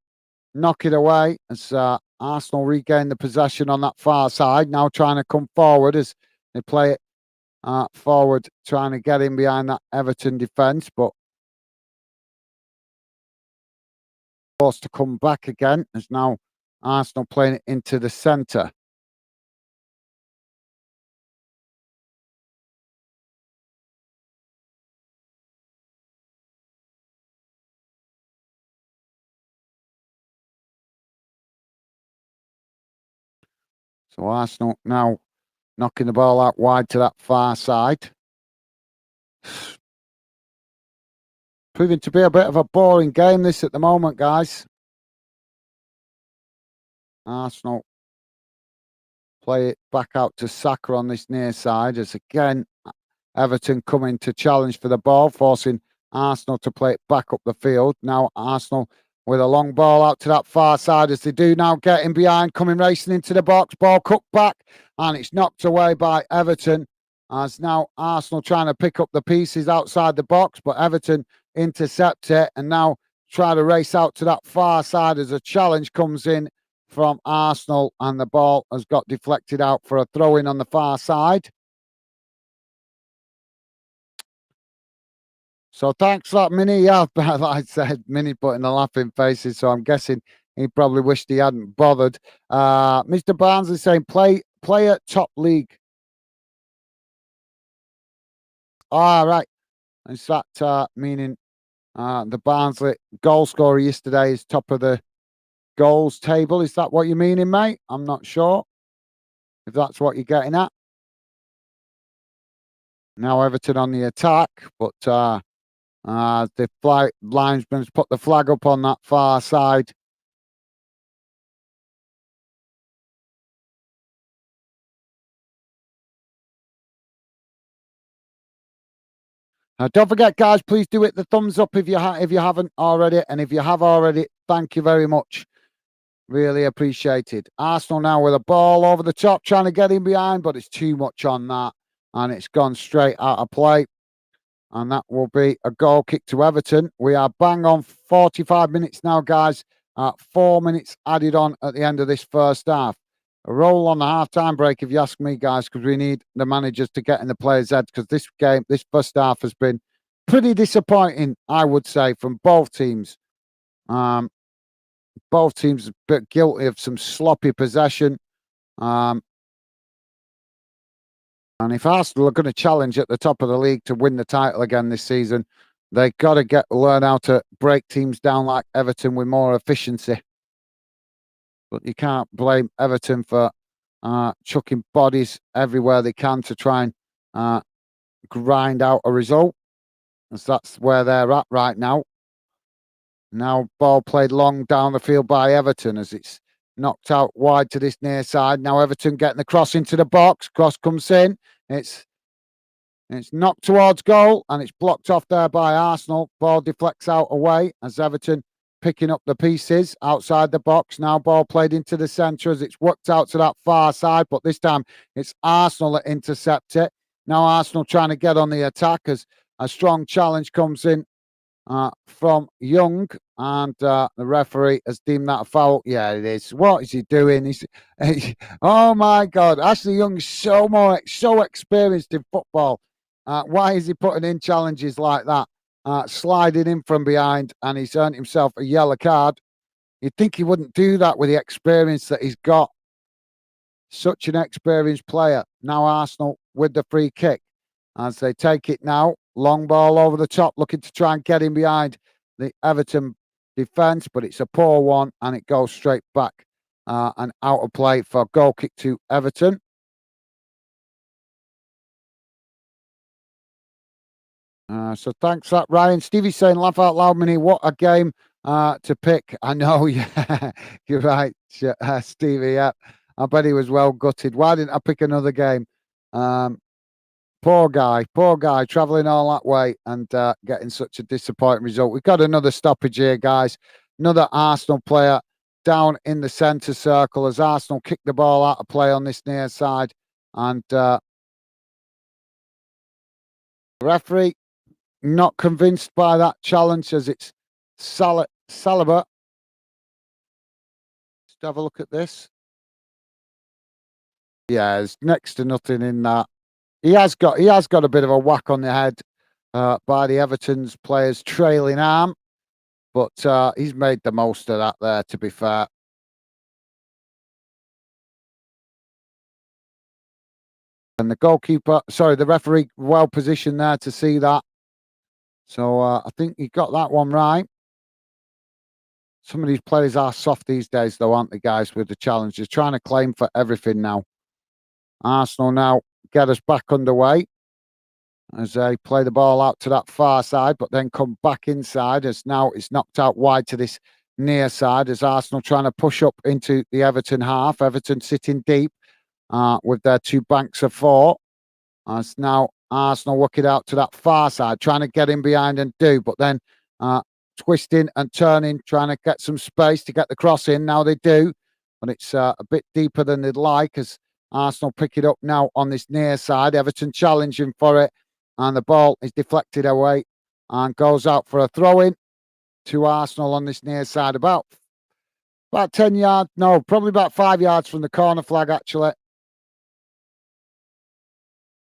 knock it away as Arsenal regain the possession on that far side. Now trying to come forward as they play it forward, trying to get in behind that Everton defence, but forced to come back again as now Arsenal playing it into the centre. So Arsenal now knocking the ball out wide to that far side. Proving to be a bit of a boring game this at the moment, guys. Arsenal play it back out to Saka on this near side as again Everton coming to challenge for the ball, forcing Arsenal to play it back up the field. Now Arsenal with a long ball out to that far side as they do now getting behind, coming racing into the box, ball cut back and it's knocked away by Everton as now Arsenal trying to pick up the pieces outside the box, but Everton intercept it and now try to race out to that far side as a challenge comes in from Arsenal and the ball has got deflected out for a throw-in on the far side. So thanks for that, Minnie. Yeah, like I said, Minnie putting the laughing faces, so I'm guessing he probably wished he hadn't bothered. Mr. Barnes is saying, play at top league. All right. Is that meaning the Barnsley goal scorer yesterday is top of the goals table? Is that what you're meaning, mate? I'm not sure if that's what you're getting at. Now Everton on the attack, but the linesman's put the flag up on that far side. Don't forget, guys, please do hit the thumbs up if you haven't already, and if you have already, thank you very much. Really appreciated. Arsenal now with a ball over the top, trying to get in behind, but it's too much on that, and it's gone straight out of play. and that will be a goal kick to Everton. We are bang on 45 minutes now, guys. 4 minutes added on at the end of this first half. A roll on the half-time break, if you ask me, guys, because we need the managers to get in the players' heads, because this first half has been pretty disappointing, I would say, from both teams. Both teams a bit guilty of some sloppy possession. And if Arsenal are going to challenge at the top of the league to win the title again this season, they've got to learn how to break teams down like Everton with more efficiency. But you can't blame Everton for chucking bodies everywhere they can to try and grind out a result, as that's where they're at right now. Now, ball played long down the field by Everton as it's knocked out wide to this near side. Now Everton getting the cross into the box. Cross comes in. It's knocked towards goal and it's blocked off there by Arsenal. Ball deflects out away as Everton picking up the pieces outside the box. Now ball played into the centre as it's worked out to that far side, but this time it's Arsenal that intercept it. Now Arsenal trying to get on the attack as a strong challenge comes in from Young, and the referee has deemed that a foul. Yeah, it is. What is he doing? Oh my God! Ashley Young's so experienced in football. Why is he putting in challenges like that? Sliding in from behind, and he's earned himself a yellow card. You'd think he wouldn't do that with the experience that he's got. Such an experienced player. Now Arsenal with the free kick as they take it now. Long ball over the top, looking to try and get in behind the Everton defence, but it's a poor one and it goes straight back and out of play for a goal kick to Everton. So thanks for that, Ryan. Stevie's saying, laugh out loud, Minnie. What a game to pick. I know, yeah, you're right, Stevie. Yeah, I bet he was well gutted. Why didn't I pick another game? Poor guy, travelling all that way and getting such a disappointing result. We've got another stoppage here, guys. Another Arsenal player down in the centre circle as Arsenal kick the ball out of play on this near side. And the referee not convinced by that challenge as it's Saliba. Let's have a look at this. Yeah, there's next to nothing in that. He has got a bit of a whack on the head by the Everton's player's trailing arm, but he's made the most of that there, to be fair. And the referee, well positioned there to see that. So I think he got that one right. Some of these players are soft these days, though, aren't they, guys, with the challenges? Trying to claim for everything now. Arsenal now get us back underway as they play the ball out to that far side, but then come back inside as now it's knocked out wide to this near side as Arsenal trying to push up into the Everton half. Everton sitting deep with their two banks of four. As now Arsenal work it out to that far side, trying to get in behind and but then twisting and turning, trying to get some space to get the cross in. Now they do, but it's a bit deeper than they'd like as Arsenal pick it up now on this near side. Everton challenging for it, and the ball is deflected away and goes out for a throw-in to Arsenal on this near side. About 10 yards, no, probably about 5 yards from the corner flag, actually.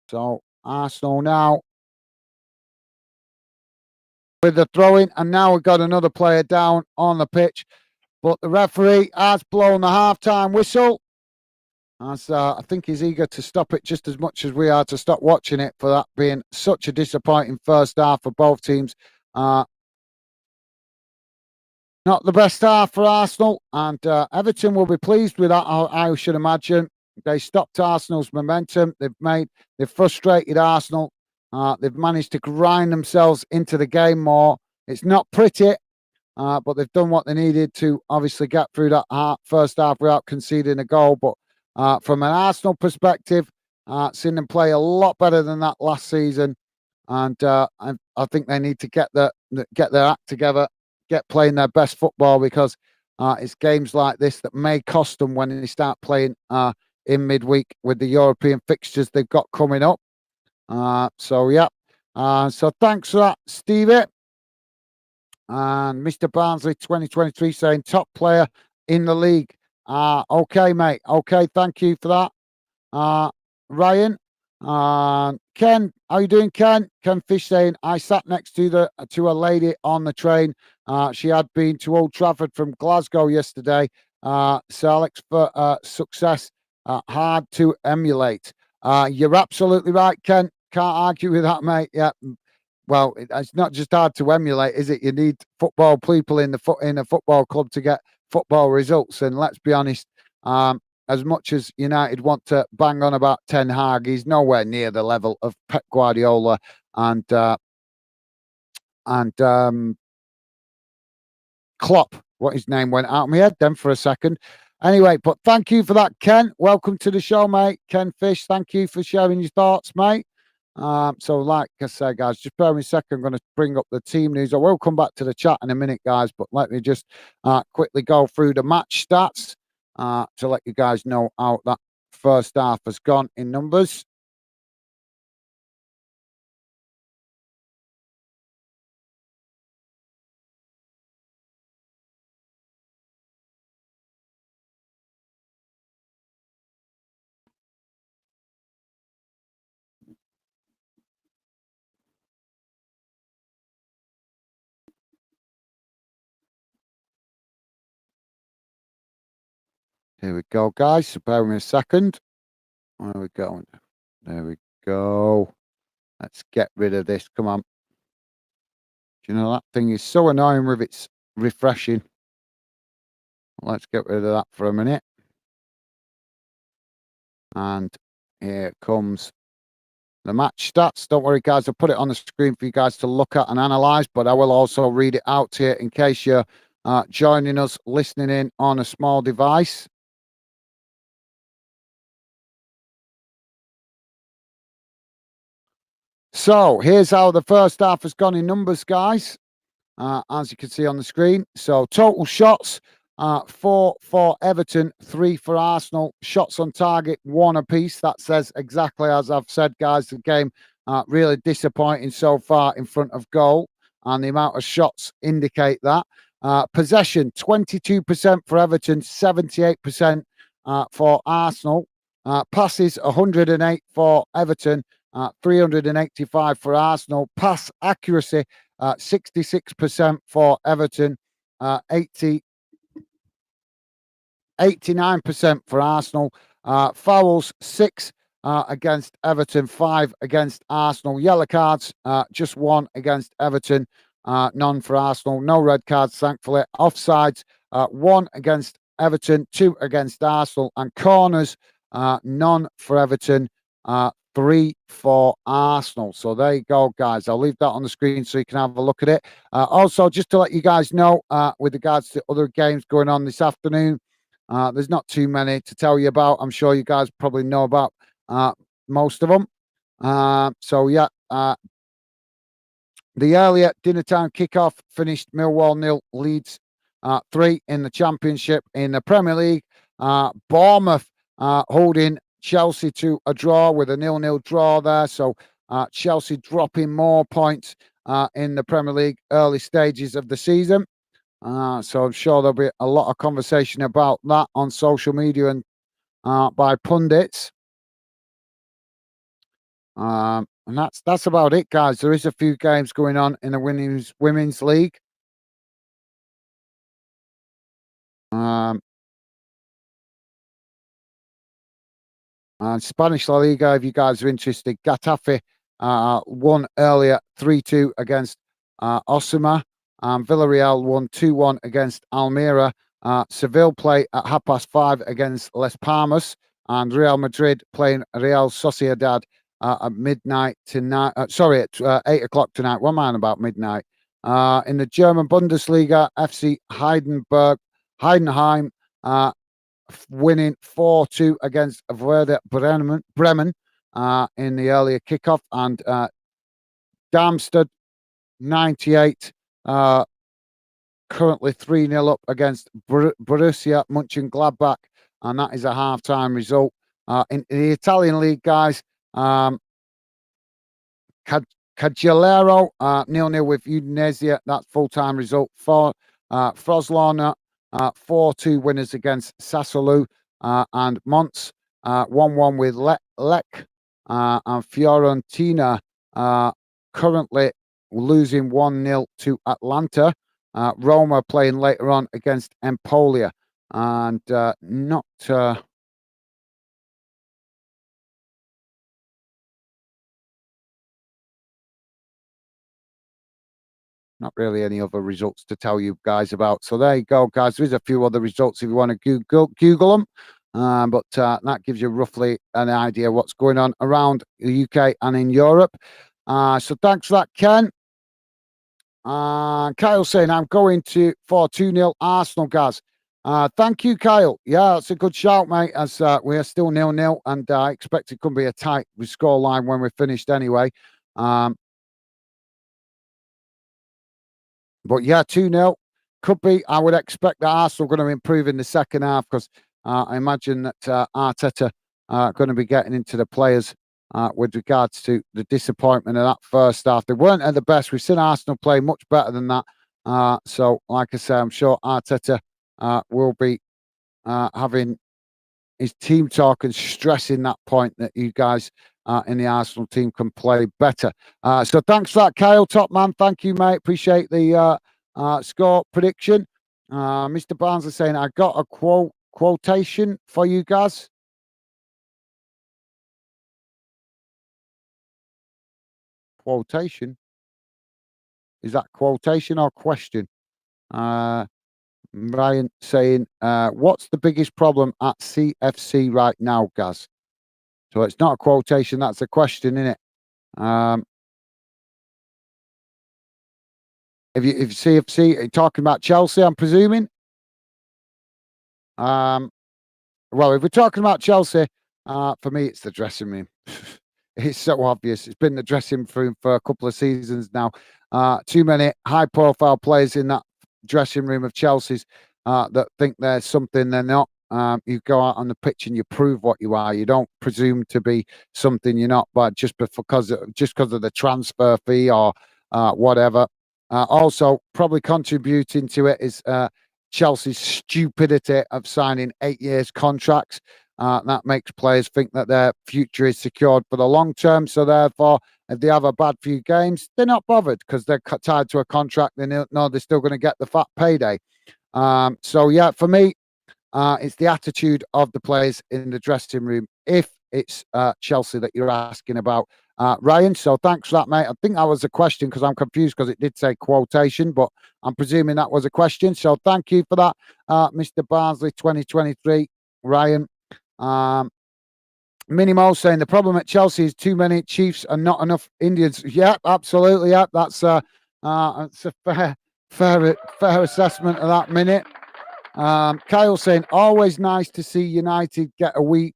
So Arsenal now with the throw-in, and now we've got another player down on the pitch, but the referee has blown the half-time whistle. As I think he's eager to stop it just as much as we are to stop watching it, for that being such a disappointing first half for both teams. Not the best half for Arsenal, and Everton will be pleased with that, I should imagine. They stopped Arsenal's momentum. They've frustrated Arsenal. They've managed to grind themselves into the game more. It's not pretty, but they've done what they needed to obviously get through that first half without conceding a goal. But from an Arsenal perspective, seen them play a lot better than that last season, and I think they need to get their act together, get playing their best football, because it's games like this that may cost them when they start playing in midweek with the European fixtures they've got coming up. So yeah, So thanks for that, Stevie. And Mr. Barnsley 2023 saying top player in the league. Okay, mate. Okay, thank you for that. Ryan. Ken, how you doing, Ken? Ken Fish saying I sat next to a lady on the train. She had been to Old Trafford from Glasgow yesterday. So Alex for success, hard to emulate. You're absolutely right, Ken. Can't argue with that, mate. Yeah. Well, it's not just hard to emulate, is it? You need football people in a football club to get football results. And let's be honest, as much as United want to bang on about Ten Hag, he's nowhere near the level of Pep Guardiola and Klopp. What his name went out of my head then for a second. Anyway, but thank you for that, Ken. Welcome to the show, mate. Ken Fish, thank you for sharing your thoughts, mate. So like I said, guys, just bear with me a second. I'm going to bring up the team news. I will come back to the chat in a minute, guys, but let me just quickly go through the match stats to let you guys know how that first half has gone in numbers. Here we go, guys. So bear with me a second. Where are we going? There we go. Let's get rid of this. Come on. Do you know that thing is so annoying with its refreshing? Let's get rid of that for a minute. And here comes the match stats. Don't worry, guys. I'll put it on the screen for you guys to look at and analyze, but I will also read it out here in case you're joining us listening in on a small device. So here's how the first half has gone in numbers, guys. As you can see on the screen. So total shots, 4 for Everton, 3 for Arsenal. Shots on target, 1 apiece. That says exactly as I've said, guys. The game really disappointing so far in front of goal, and the amount of shots indicate that. Possession, 22% for Everton, 78% for Arsenal. Passes, 108 for Everton, 385 for Arsenal. Pass accuracy, 66% for Everton, 89% for Arsenal. Fouls, 6 against Everton, 5 against Arsenal. Yellow cards, just 1 against Everton, none for Arsenal. No red cards, thankfully. Offsides, 1 against Everton, 2 against Arsenal. And corners, none for Everton, 3 for Arsenal. So there you go, guys. I'll leave that on the screen so you can have a look at it. Also, just to let you guys know, with regards to other games going on this afternoon, there's not too many to tell you about. I'm sure you guys probably know about most of them. So, yeah, the earlier dinner time kickoff finished Millwall 0, Leeds 3 in the Championship. In the Premier League, Bournemouth holding Chelsea to a draw with a 0-0 draw there. So Chelsea dropping more points in the Premier League early stages of the season. So I'm sure there'll be a lot of conversation about that on social media and by pundits. And that's about it, guys. There is a few games going on in the women's league. And Spanish La Liga, if you guys are interested, Getafe won earlier 3-2 against Osima. Villarreal won 2-1 against Almeria. Seville play at 5:30 against Les Palmas. And Real Madrid playing Real Sociedad at midnight tonight. Sorry, at 8 o'clock tonight. What am I on about midnight? In the German Bundesliga, FC Heidenheim winning 4-2 against Werder Bremen in the earlier kickoff, and Darmstadt 98 currently 3-0 up against Borussia Mönchengladbach, and that is a half-time result. In the Italian league, guys, Caggiolero 0-0 with Udinese. That's full-time result for Froslana. 4-2 winners against Sassuolo and Mons. 1-1 with Lech and Fiorentina. Currently losing 1-0 to Atlanta. Roma playing later on against Empolia. And not really any other results to tell you guys about. So there you go, guys. There's a few other results if you want to Google them. But that gives you roughly an idea what's going on around the UK and in Europe. So thanks for that, Ken. Kyle saying, I'm going for 2-0 Arsenal, guys. Thank you, Kyle. Yeah, that's a good shout, mate, as we are still 0-0, and I expect it could be a tight scoreline when we're finished anyway. But yeah, 2-0 could be. I would expect that Arsenal are going to improve in the second half because I imagine that Arteta going to be getting into the players with regards to the disappointment of that first half. They weren't at the best. We've seen Arsenal play much better than that. So, like I say, I'm sure Arteta will be having his team talk and stressing that point that you guys in the Arsenal team can play better. So thanks for that, Kyle, top man. Thank you, mate. Appreciate the score prediction. Mr. Barnes is saying, I got a quotation for you guys. Quotation? Is that quotation or question? Ryan saying, what's the biggest problem at CFC right now, Gaz? So it's not a quotation, that's a question, isn't it? If you CFC, are you talking about Chelsea, I'm presuming? Well, if we're talking about Chelsea, for me, it's the dressing room. It's so obvious. It's been the dressing room for a couple of seasons now. Too many high-profile players in that dressing room of Chelsea's that think they're something they're not. You go out on the pitch and you prove what you are. You don't presume to be something you're not, but just because of the transfer fee or whatever. Also, probably contributing to it is Chelsea's stupidity of signing 8 years contracts. That makes players think that their future is secured for the long term. So therefore, if they have a bad few games, they're not bothered because they're tied to a contract. They know they're still going to get the fat payday. So yeah, for me, it's the attitude of the players in the dressing room. If it's Chelsea that you're asking about, Ryan. So thanks for that, mate. I think that was a question because I'm confused because it did say quotation, but I'm presuming that was a question. So thank you for that, Mr. Barnsley 2023, Ryan. Minimo saying the problem at Chelsea is too many Chiefs and not enough Indians. Yep, absolutely. Yep, that's a fair assessment of that minute. Kyle saying always nice to see United get a wee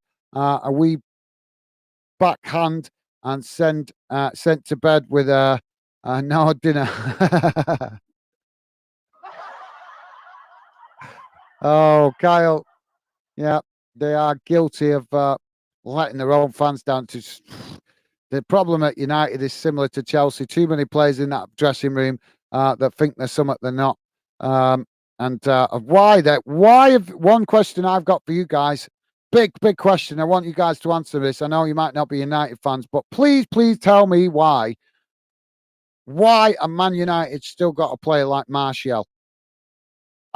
backhand and sent to bed with a no dinner. Oh, Kyle, yeah, they are guilty of letting their own fans down. The problem at United is similar to Chelsea. Too many players in that dressing room that think they're something they're not. And one question I've got for you guys, big question. I want you guys to answer this. I know you might not be United fans, but please tell me why a Man United still got a player like Martial.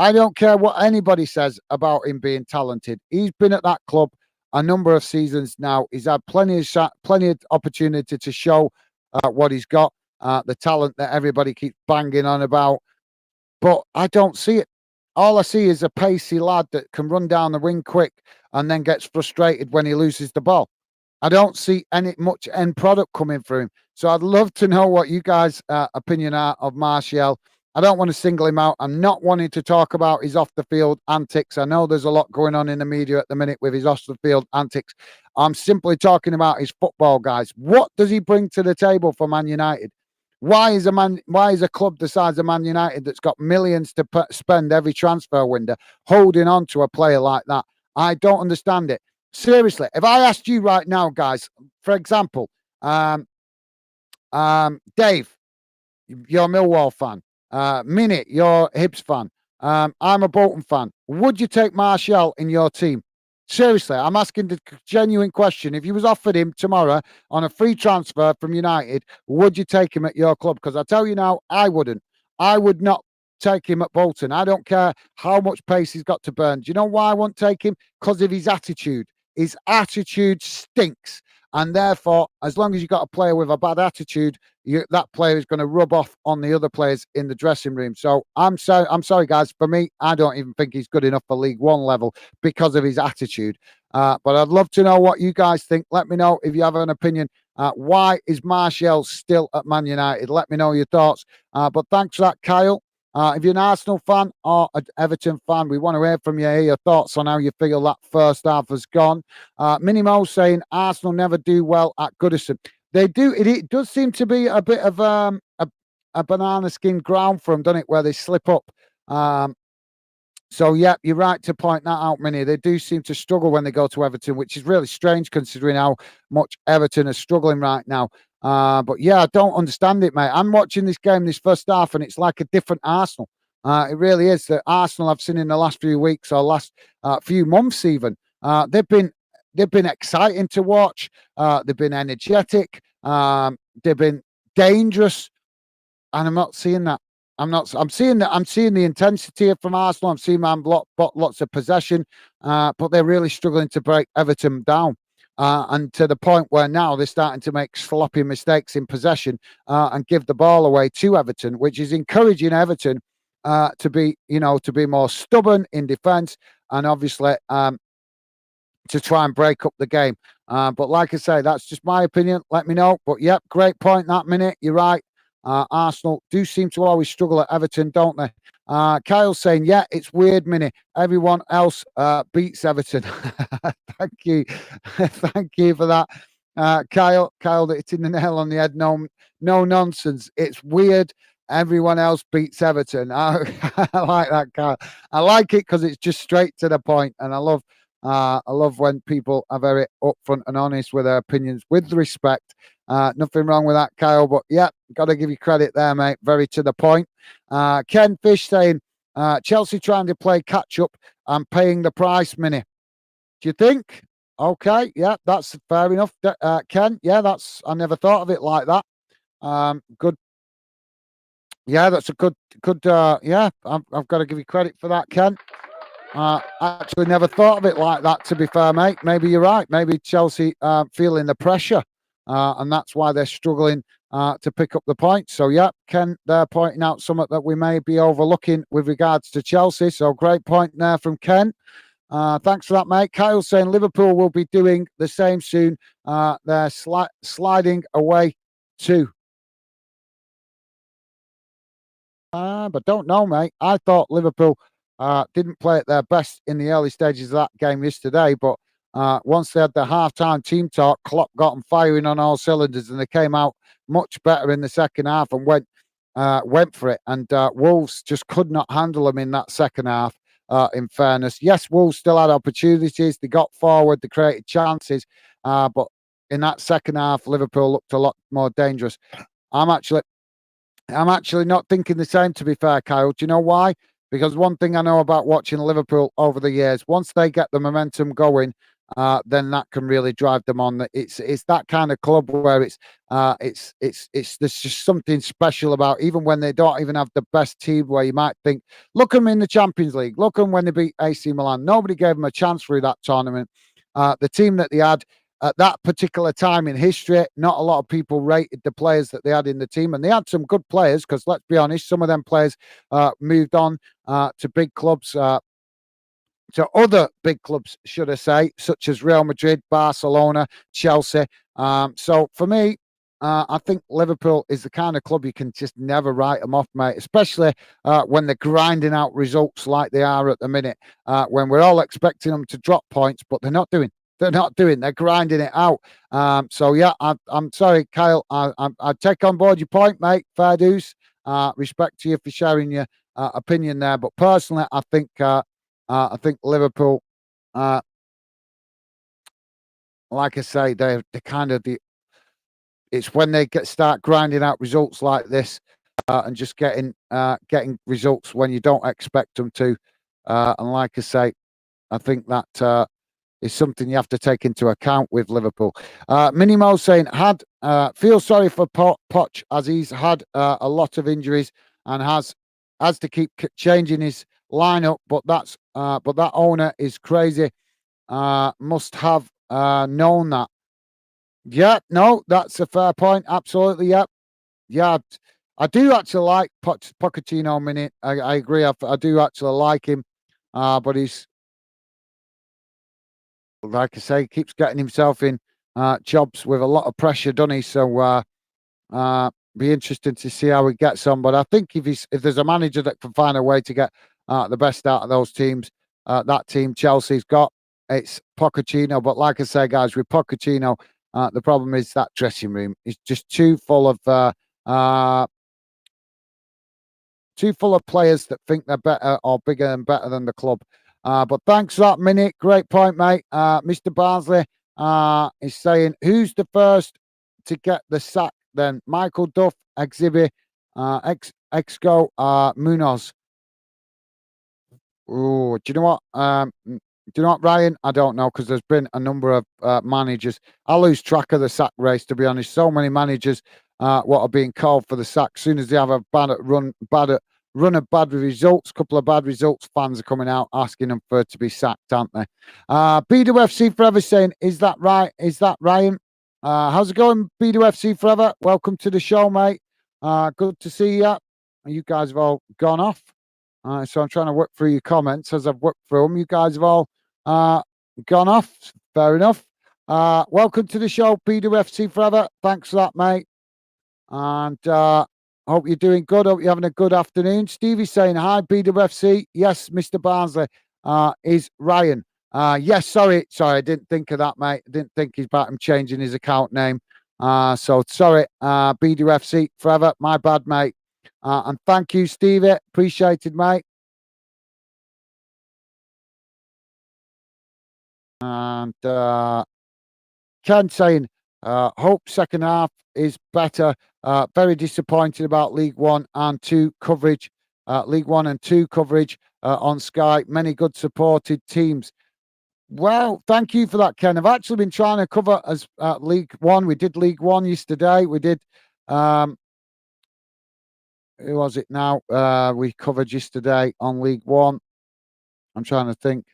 I don't care what anybody says about him being talented. He's been at that club a number of seasons now. He's had plenty of opportunity to show what he's got, the talent that everybody keeps banging on about. But I don't see it. All I see is a pacey lad that can run down the wing quick and then gets frustrated when he loses the ball. I don't see much end product coming through him. So I'd love to know what you guys' opinion are of Martial. I don't want to single him out. I'm not wanting to talk about his off the field antics. I know there's a lot going on in the media at the minute with his off the field antics. I'm simply talking about his football, guys. What does he bring to the table for Man United? Why is a club the size of Man United that's got millions to spend every transfer window holding on to a player like that? I don't understand it. Seriously, if I asked you right now, guys, for example, Dave, you're a Millwall fan. Minnie, you're a Hibs fan. I'm a Bolton fan. Would you take Martial in your team? Seriously, I'm asking the genuine question. If you was offered him tomorrow on a free transfer from United, would you take him at your club? Because I tell you now, I wouldn't. I would not take him at Bolton. I don't care how much pace he's got to burn. Do you know why I won't take him? Because of his attitude. His attitude stinks. And therefore, as long as you've got a player with a bad attitude, that player is going to rub off on the other players in the dressing room. So I'm sorry, guys. For me, I don't even think he's good enough for League One level because of his attitude. But I'd love to know what you guys think. Let me know if you have an opinion. Why is Martial still at Man United? Let me know your thoughts. But thanks for that, Kyle. If you're an Arsenal fan or an Everton fan, we want to hear from you, hear your thoughts on how you feel that first half has gone. Minimo saying Arsenal never do well at Goodison. They do. It does seem to be a bit of a banana skin ground for them, doesn't it, where they slip up. So, yeah, you're right to point that out, Minnie. They do seem to struggle when they go to Everton, which is really strange considering how much Everton are struggling right now. But, yeah, I don't understand it, mate. I'm watching this game, this first half, and it's like a different Arsenal. It really is. The Arsenal I've seen in the last few weeks or last few months even, they've been exciting to watch. They've been energetic. They've been dangerous. And I'm not seeing that. I'm seeing that. I'm seeing the intensity from Arsenal. I'm seeing man lots of possession, but they're really struggling to break Everton down. And to the point where now they're starting to make sloppy mistakes in possession and give the ball away to Everton, which is encouraging Everton to be more stubborn in defence and obviously to try and break up the game. But like I say, that's just my opinion. Let me know. But yep, great point that minute. You're right. Arsenal do seem to always struggle at Everton, don't they? Kyle's saying, yeah, it's weird, Minnie. Everyone else beats Everton. Thank you. Thank you for that. Kyle, hitting the nail on the head. No nonsense. It's weird. Everyone else beats Everton. I like that, Kyle. I like it because it's just straight to the point, and I love when people are very upfront and honest with their opinions, with respect. Nothing wrong with that, Kyle. But yeah, got to give you credit there, mate. Very to the point. Ken Fish saying Chelsea trying to play catch up and paying the price, Minnie. Do you think? Okay, yeah, that's fair enough, Ken. Yeah, I never thought of it like that. Good. Yeah, that's a good. Yeah, I've got to give you credit for that, Ken. Actually never thought of it like that, to be fair, mate. Maybe you're right. Maybe Chelsea feeling the pressure, and that's why they're struggling to pick up the points. So, yeah, Ken, they're pointing out something that we may be overlooking with regards to Chelsea. So, great point there from Ken. Thanks for that, mate. Kyle saying Liverpool will be doing the same soon. They're sliding away too. But don't know, mate. I thought Liverpool didn't play at their best in the early stages of that game yesterday, but once they had the half-time team talk, Klopp got them firing on all cylinders, and they came out much better in the second half and went for it. And Wolves just could not handle them in that second half. In fairness, yes, Wolves still had opportunities. They got forward, they created chances, but in that second half, Liverpool looked a lot more dangerous. I'm actually not thinking the same, to be fair, Kyle. Do you know why? Because one thing I know about watching Liverpool over the years, once they get the momentum going, then that can really drive them on. It's that kind of club where there's just something special about, even when they don't even have the best team, where you might think, look them in the Champions League, look them when they beat AC Milan. Nobody gave them a chance through that tournament. The team that they had at that particular time in history, not a lot of people rated the players that they had in the team, and they had some good players, because let's be honest, some of them players moved on to big clubs, to other big clubs, should I say, such as Real Madrid, Barcelona, Chelsea. So for me, I think Liverpool is the kind of club you can just never write them off, mate, especially when they're grinding out results like they are at the minute, when we're all expecting them to drop points, but they're not doing. They're grinding it out. So, yeah, I'm sorry, Kyle. I take on board your point, mate. Fair dues. Respect to you for sharing your opinion there. But personally, I think Liverpool, like I say, they're kind of it's when they start grinding out results like this and just getting results when you don't expect them to. And like I say, I think that is something you have to take into account with Liverpool. Minimo saying, feel sorry for Poch as he's had a lot of injuries and has to keep changing his lineup, but that owner is crazy. Must have known that. Yeah, no, that's a fair point. Absolutely, yeah. Yeah, I do actually like Pochettino. Minute, I agree. I do actually like him, but he's, like I say, keeps getting himself in jobs with a lot of pressure, doesn't he? So be interesting to see how he gets on. But I think if there's a manager that can find a way to get the best out of those teams, that team Chelsea's got, it's Pochettino. But like I say, guys, with Pochettino, the problem is that dressing room is just uh, too full of players that think they're better or bigger and better than the club. But thanks for that, Minute. Great point, mate. Mr. Barnsley is saying, who's the first to get the sack then? Michael Duff, Exhibit, Exco, Munoz. Oh, do you know what? Do you know what, Ryan? I don't know because there's been a number of managers. I lose track of the sack race, to be honest. So many managers what are being called for the sack. As soon as they have a run of bad results, couple of bad results, fans are coming out asking them for to be sacked, aren't they? BWFC Forever saying, is that right? Is that Ryan? How's it going, BWFC Forever? Welcome to the show, mate. Good to see you. You guys have all gone off. So I'm trying to work through your comments as I've worked through them. You guys have all gone off. Fair enough. Welcome to the show, PWFC Forever. Thanks for that, mate. And hope you're doing good. Hope you're having a good afternoon. Stevie's saying, hi, BWFC. Yes, Mr. Barnsley is Ryan. Yes, sorry. I didn't think of that, mate. I didn't think he's about him changing his account name. So sorry, BWFC Forever. My bad, mate. And thank you, Stevie. Appreciated, mate. And Ken saying, hope second half is better. Very disappointed about League One and Two coverage. League One and Two coverage on Sky. Many good supported teams. Well, thank you for that, Ken. I've actually been trying to cover as League One. We did League One yesterday. We did. Who was it now? We covered yesterday on League One. I'm trying to think.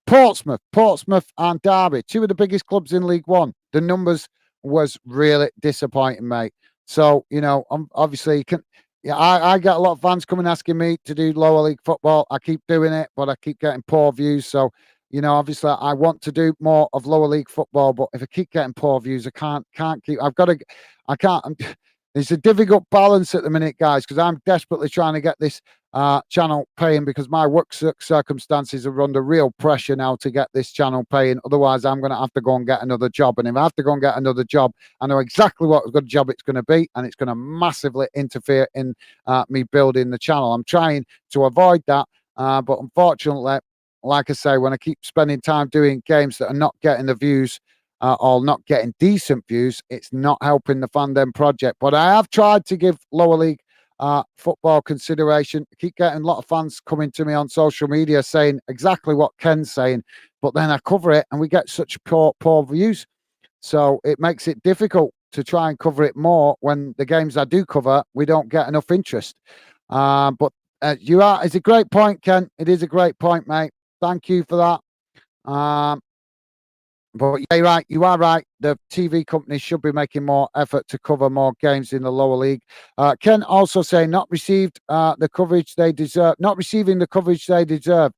Portsmouth and Derby, two of the biggest clubs in League One. The numbers was really disappointing, mate. So, obviously, you can. Yeah, I get a lot of fans coming asking me to do lower league football. I keep doing it, but I keep getting poor views. So, obviously, I want to do more of lower league football. But if I keep getting poor views, I can't keep. I can't. It's a difficult balance at the minute, guys, because I'm desperately trying to get this channel paying because my work circumstances are under real pressure now to get this channel paying. Otherwise, I'm going to have to go and get another job. And if I have to go and get another job, I know exactly what good job it's going to be, and it's going to massively interfere in me building the channel. I'm trying to avoid that, but unfortunately, like I say, when I keep spending time doing games that are not getting the views or not getting decent views, it's not helping the Fandom project. But I have tried to give lower league football consideration. I keep getting a lot of fans coming to me on social media saying exactly what Ken's saying, but then I cover it and we get such poor views. So it makes it difficult to try and cover it more when the games I do cover, we don't get enough interest. But it's a great point, Ken. It is a great point, mate. Thank you for that. But yeah, you're right. You are right. The TV companies should be making more effort to cover more games in the lower league. Ken also saying not received the coverage they deserve. Not receiving the coverage they deserve.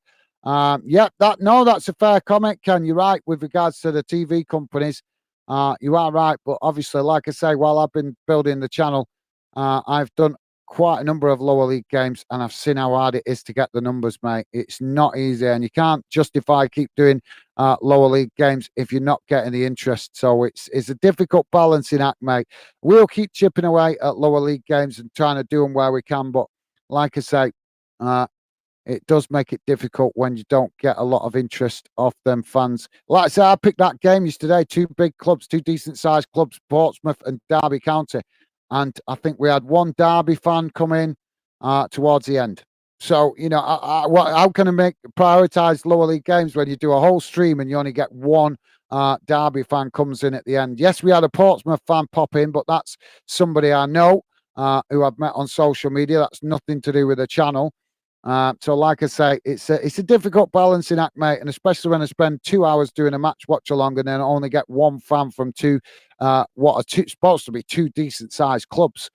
That's a fair comment, Ken. You're right with regards to the TV companies. You are right, but obviously, like I say, while I've been building the channel, I've done quite a number of lower league games, and I've seen how hard it is to get the numbers, mate. It's not easy, and you can't justify keep doing lower league games if you're not getting the interest. So it's a difficult balancing act, mate. We'll keep chipping away at lower league games and trying to do them where we can, but like I say, it does make it difficult when you don't get a lot of interest off them fans. Like I said, I picked that game yesterday. Two big clubs, two decent sized clubs, Portsmouth and Derby County. And I think we had one Derby fan come in towards the end. So, how can I prioritize lower league games when you do a whole stream and you only get one Derby fan comes in at the end? Yes, we had a Portsmouth fan pop in, but that's somebody I know who I've met on social media. That's nothing to do with the channel. So, like I say, it's a difficult balancing act, mate, and especially when I spend 2 hours doing a match watch along and then only get one fan from two, supposed to be two decent sized clubs.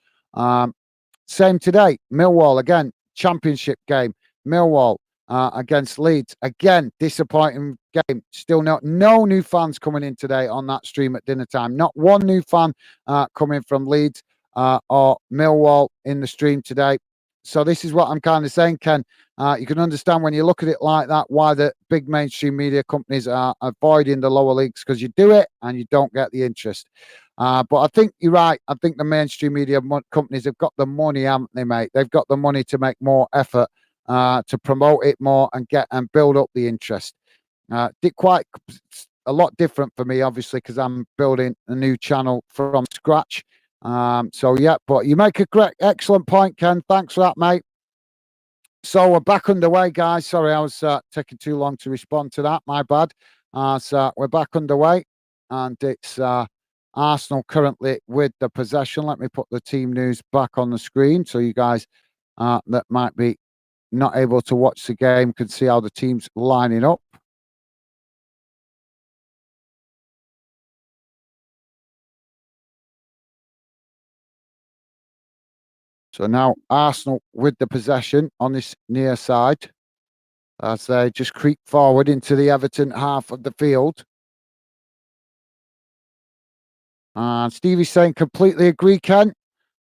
Same today, Millwall again, championship game. Millwall against Leeds again, disappointing game. Still no new fans coming in today on that stream at dinner time. Not one new fan coming from Leeds or Millwall in the stream today. So this is what I'm kind of saying, Ken. You can understand when you look at it like that why the big mainstream media companies are avoiding the lower leagues, because you do it and you don't get the interest. But I think you're right. I think the mainstream media companies have got the money, haven't they, mate? They've got the money to make more effort to promote it more and build up the interest. Did quite a lot different for me, obviously, because I'm building a new channel from scratch. So yeah, but you make a excellent point, Ken. Thanks for that, mate. So we're back underway, guys. Sorry, I was taking too long to respond to that. My bad. So we're back underway, and it's Arsenal currently with the possession. Let me put the team news back on the screen so you guys that might be not able to watch the game can see how the team's lining up. So now Arsenal with the possession on this near side as they just creep forward into the Everton half of the field. Stevie's saying completely agree, Ken.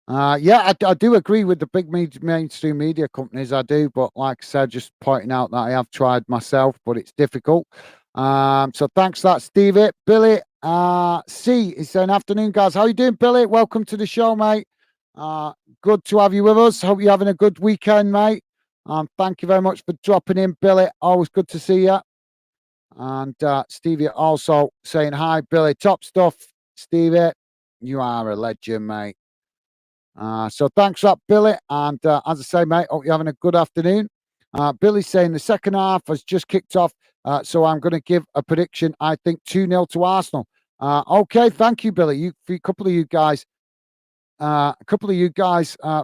Yeah, I do agree with the big mainstream media companies. I do, but like I said, just pointing out that I have tried myself, but it's difficult. So thanks for that, Stevie. Billy C is saying, afternoon, guys. How you doing, Billy? Welcome to the show, mate. Good to have you with us. Hope you're having a good weekend, mate. Thank you very much for dropping in, Billy. Always good to see you. And Stevie also saying, hi, Billy. Top stuff, Stevie. You are a legend, mate. So thanks for that, Billy. And as I say, mate, hope you're having a good afternoon. Billy's saying the second half has just kicked off. So I'm going to give a prediction. I think 2-0 to Arsenal. Okay, thank you, Billy. A couple of you guys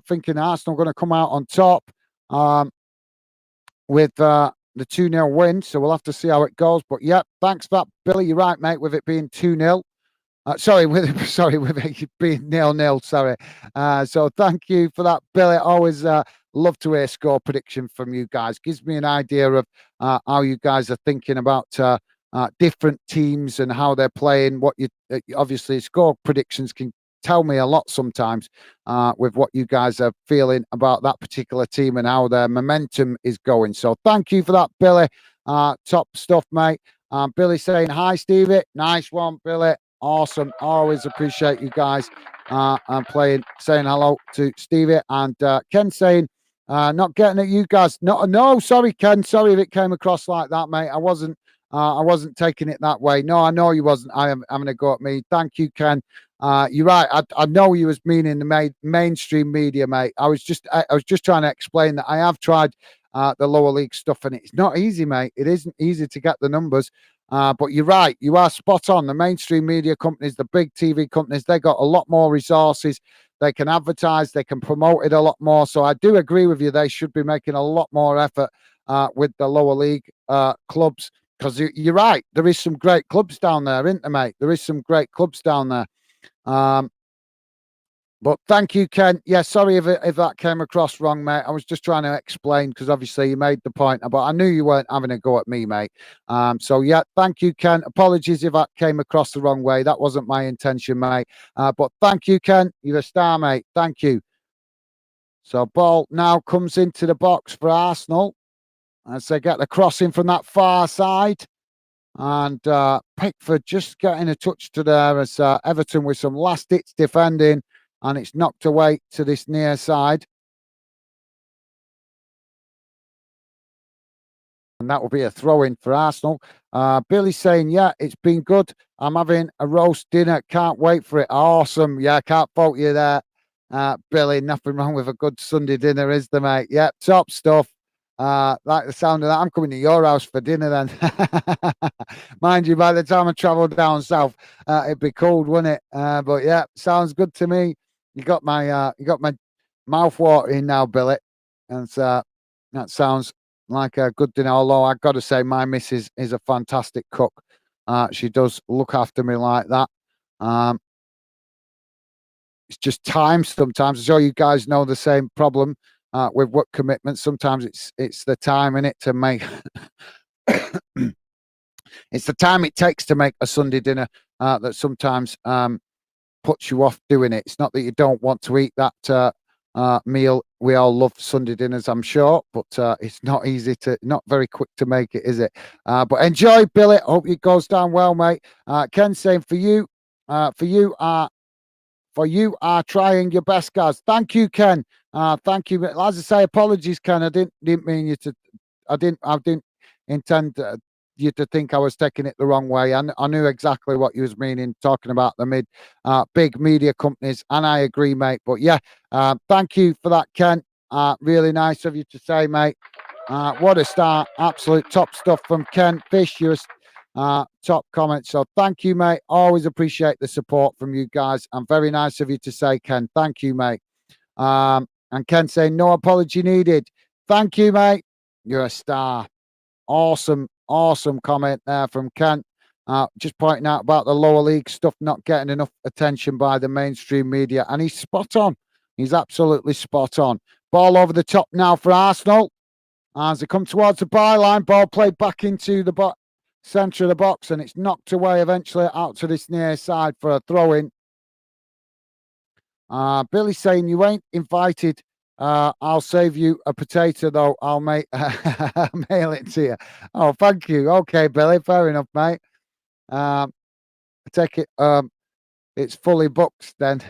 thinking Arsenal going to come out on top with the 2-0 win. So we'll have to see how it goes. But yeah, thanks for that, Billy. You're right, mate, with it being 2-0. Sorry, with it being 0-0. Sorry. So thank you for that, Billy. Always love to hear score prediction from you guys. Gives me an idea of how you guys are thinking about different teams and how they're playing. What you obviously score predictions can tell me a lot sometimes with what you guys are feeling about that particular team and how their momentum is going. So thank you for that, Billy. Top stuff, mate. Billy saying hi, Stevie. Nice one, Billy. Awesome. Always appreciate you guys and saying hello to Stevie. And Ken saying, not getting at you guys. No, sorry, Ken. Sorry if it came across like that, mate. I wasn't taking it that way. No, I know you wasn't. I am having a go at me. Thank you, Ken. You're right. I know you was meaning the mainstream media, mate. I was just trying to explain that I have tried the lower league stuff, and it's not easy, mate. It isn't easy to get the numbers. But you're right. You are spot on. The mainstream media companies, the big TV companies, they got a lot more resources. They can advertise. They can promote it a lot more. So I do agree with you. They should be making a lot more effort with the lower league clubs, because you're right. There is some great clubs down there, isn't there, mate? There is some great clubs down there. But thank you, Ken. Yeah, sorry if that came across wrong, mate. I was just trying to explain because obviously you made the point, but I knew you weren't having a go at me, mate. So yeah, thank you, Ken. Apologies if that came across the wrong way. That wasn't my intention, mate. But thank you, Ken. You're a star, mate. Thank you. So ball now comes into the box for Arsenal as they get the crossing from that far side. And Pickford just getting a touch to there as Everton with some last-ditch defending. And it's knocked away to this near side. and that will be a throw-in for Arsenal. Billy's saying, yeah, it's been good. I'm having a roast dinner. Can't wait for it. Awesome. Yeah, can't fault you there, Billy. Nothing wrong with a good Sunday dinner, is there, mate? Yep, top stuff. Like the sound of that. I'm coming to your house for dinner then. Mind you, by the time I travel down south, it'd be cold, wouldn't it? But yeah, sounds good to me. You got my mouth watering now, Billy. And that sounds like a good dinner. Although I've got to say, my missus is a fantastic cook. She does look after me like that. Um, it's just time sometimes. So you guys know the same problem with work commitments. Sometimes it's the time in it to make. It's the time it takes to make a Sunday dinner that sometimes puts you off doing it. It's not that you don't want to eat that meal. We all love Sunday dinners, I'm sure, but it's not very quick to make it, is it? But enjoy, Billy. Hope it goes down well, mate. Ken saying for you are trying your best, guys. Thank you, Ken. Thank you. As I say, apologies, Ken. I didn't mean you to. I didn't intend you to think I was taking it the wrong way. I knew exactly what you was meaning, talking about the big media companies, and I agree, mate. But yeah, thank you for that, Ken. Really nice of you to say, mate. What a start. Absolute top stuff from Ken Fish. You're top comment. So thank you, mate. Always appreciate the support from you guys. And very nice of you to say, Ken. Thank you, mate. And Ken saying, no apology needed. Thank you, mate. You're a star. Awesome comment there from Ken. Just pointing out about the lower league stuff not getting enough attention by the mainstream media. And he's spot on. He's absolutely spot on. Ball over the top now for Arsenal. As they come towards the byline, ball played back into the centre of the box, and it's knocked away eventually out to this near side for a throw-in. Billy saying, you ain't invited. I'll save you a potato, though. I'll mail it to you. Oh, thank you. Okay, Billy. Fair enough, mate. I take it. It's fully booked then.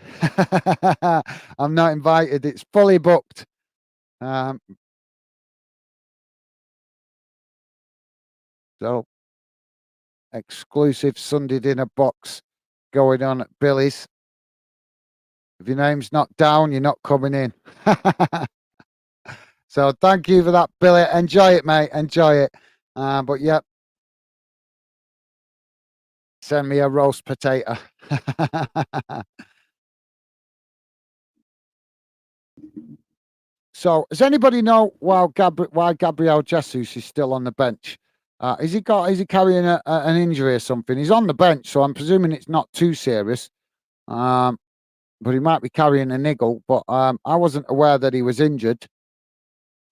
I'm not invited. It's fully booked. So, exclusive Sunday dinner box going on at Billy's. If your name's not down, you're not coming in. So thank you for that, Billy. Enjoy it, mate. Enjoy it. But yeah, send me a roast potato. So does anybody know why Gabriel Jesus is still on the bench? Is he carrying an injury or something? He's on the bench, so I'm presuming it's not too serious. But he might be carrying a niggle. But I wasn't aware that he was injured.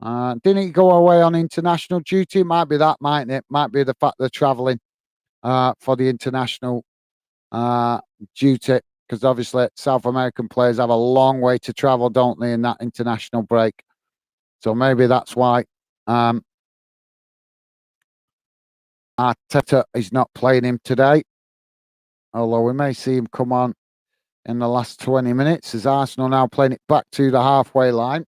Didn't he go away on international duty? It might be that, mightn't it? Might be the fact they're travelling for the international duty, because obviously South American players have a long way to travel, don't they, in that international break? So maybe that's why Arteta is not playing him today. Although we may see him come on in the last 20 minutes, as Arsenal now playing it back to the halfway line.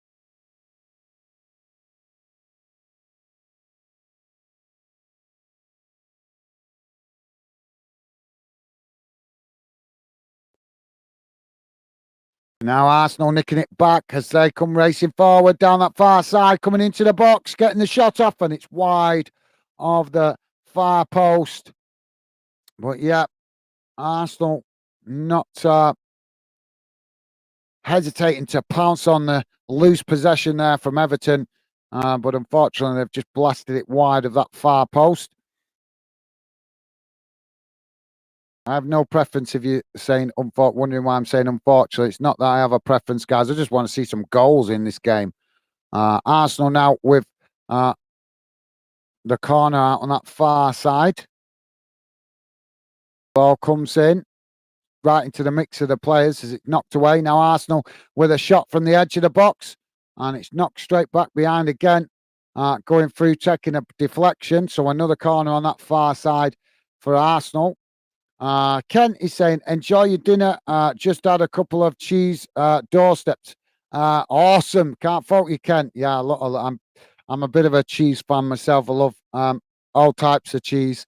Now Arsenal nicking it back as they come racing forward down that far side, coming into the box, getting the shot off, and it's wide of the far post. But yeah, Arsenal not hesitating to pounce on the loose possession there from Everton. But unfortunately, they've just blasted it wide of that far post. I have no preference if you're saying wondering why I'm saying unfortunately. It's not that I have a preference, guys. I just want to see some goals in this game. Arsenal now with the corner out on that far side. Ball comes in right into the mix of the players as it's knocked away. Now Arsenal with a shot from the edge of the box, and it's knocked straight back behind again. Going through, taking a deflection. So another corner on that far side for Arsenal. Ken is saying, enjoy your dinner. Just had a couple of cheese doorsteps. Awesome. Can't fault you, Ken. Yeah, I'm a bit of a cheese fan myself. I love all types of cheese.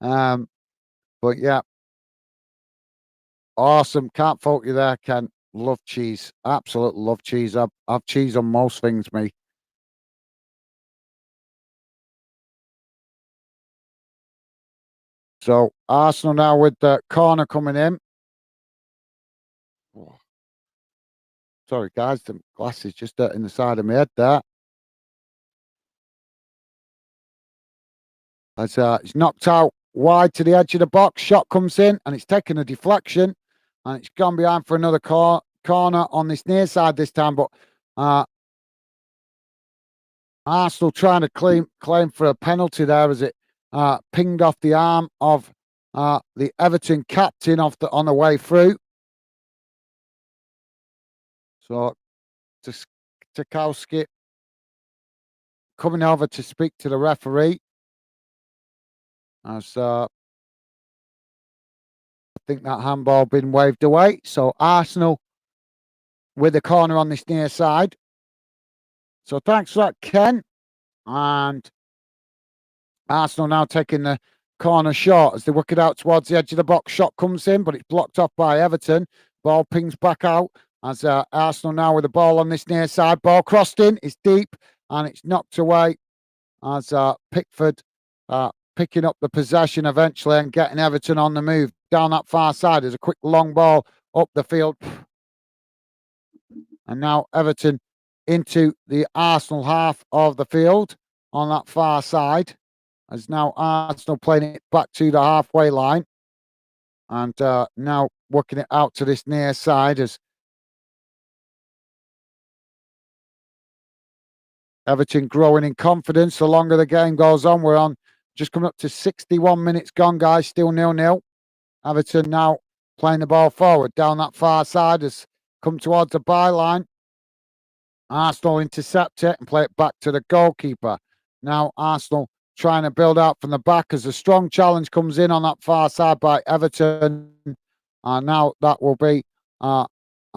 um, but yeah, awesome. Can't fault you there, Ken. Love cheese. Absolutely love cheese. I've cheese on most things, me. So Arsenal now with the corner coming in. Oh, sorry, guys, the glasses just in the side of my head there. As it's knocked out wide to the edge of the box. Shot comes in and it's taken a deflection and it's gone behind for another corner on this near side this time. But uh, Arsenal trying to claim for a penalty there as it pinged off the arm of the Everton captain on the way through. So Tarkowski coming over to speak to the referee as I think that handball been waved away. So Arsenal with the corner on this near side. So thanks for that, Ken. And Arsenal now taking the corner shot as they work it out towards the edge of the box. Shot comes in, but it's blocked off by Everton. Ball pings back out as Arsenal now with the ball on this near side. Ball crossed in, it's deep, and it's knocked away as Pickford picking up the possession eventually and getting Everton on the move. Down that far side, there's a quick long ball up the field. And now Everton into the Arsenal half of the field on that far side. As now Arsenal playing it back to the halfway line. And now working it out to this near side as Everton growing in confidence the longer the game goes on. We're on just coming up to 61 minutes gone, guys. Still 0-0. Everton now playing the ball forward down that far side has come towards the byline. Arsenal intercept it and play it back to the goalkeeper. Now Arsenal trying to build out from the back as a strong challenge comes in on that far side by Everton. And now that will be, I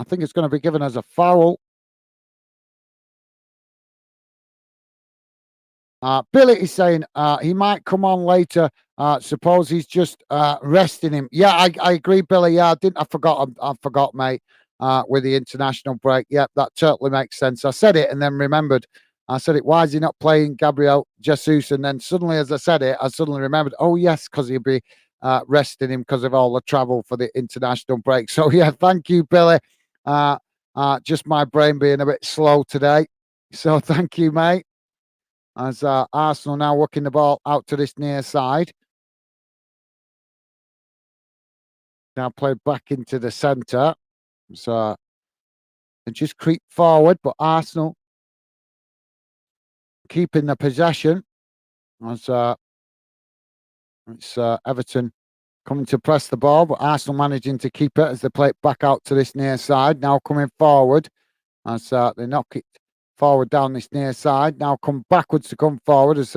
think it's going to be given as a foul. Billy is saying he might come on later. Suppose he's just resting him. Yeah, I agree, Billy. Yeah, I forgot. I forgot, mate. With the international break. Yeah, that totally makes sense. I said it and then remembered. I said it. Why is he not playing Gabriel Jesus? And then suddenly, as I said it, I suddenly remembered. Oh yes, because he'll be resting him because of all the travel for the international break. So yeah, thank you, Billy. Just my brain being a bit slow today. So thank you, mate. As Arsenal now working the ball out to this near side. Now played back into the centre. So they just creep forward, but Arsenal keeping the possession. As it's Everton coming to press the ball, but Arsenal managing to keep it as they play it back out to this near side. Now coming forward as they knock it forward down this near side. Now come backwards to come forward as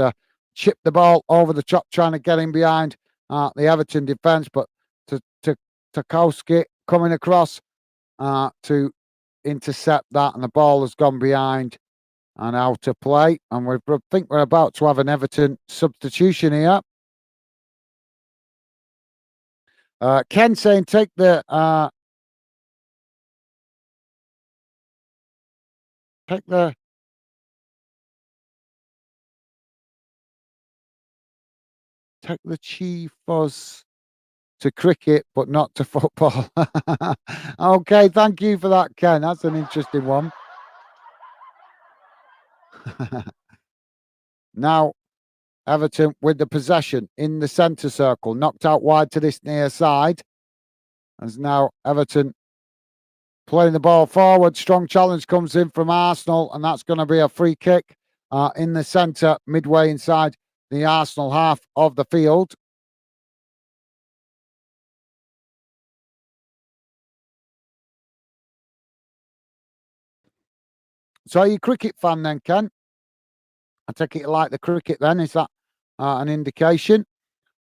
chip the ball over the top, trying to get in behind the Everton defence, but to Tarkowski coming across to intercept that, and the ball has gone behind and out of play. And we think we're about to have an Everton substitution here. Ken saying take the cheap fuzz to cricket, but not to football. Okay, thank you for that, Ken. That's an interesting one. Now, Everton with the possession in the centre circle, knocked out wide to this near side. As now Everton playing the ball forward. Strong challenge comes in from Arsenal, and that's going to be a free kick in the centre, midway inside the Arsenal half of the field. So are you a cricket fan then, Ken? I take it you like the cricket then. Is that an indication?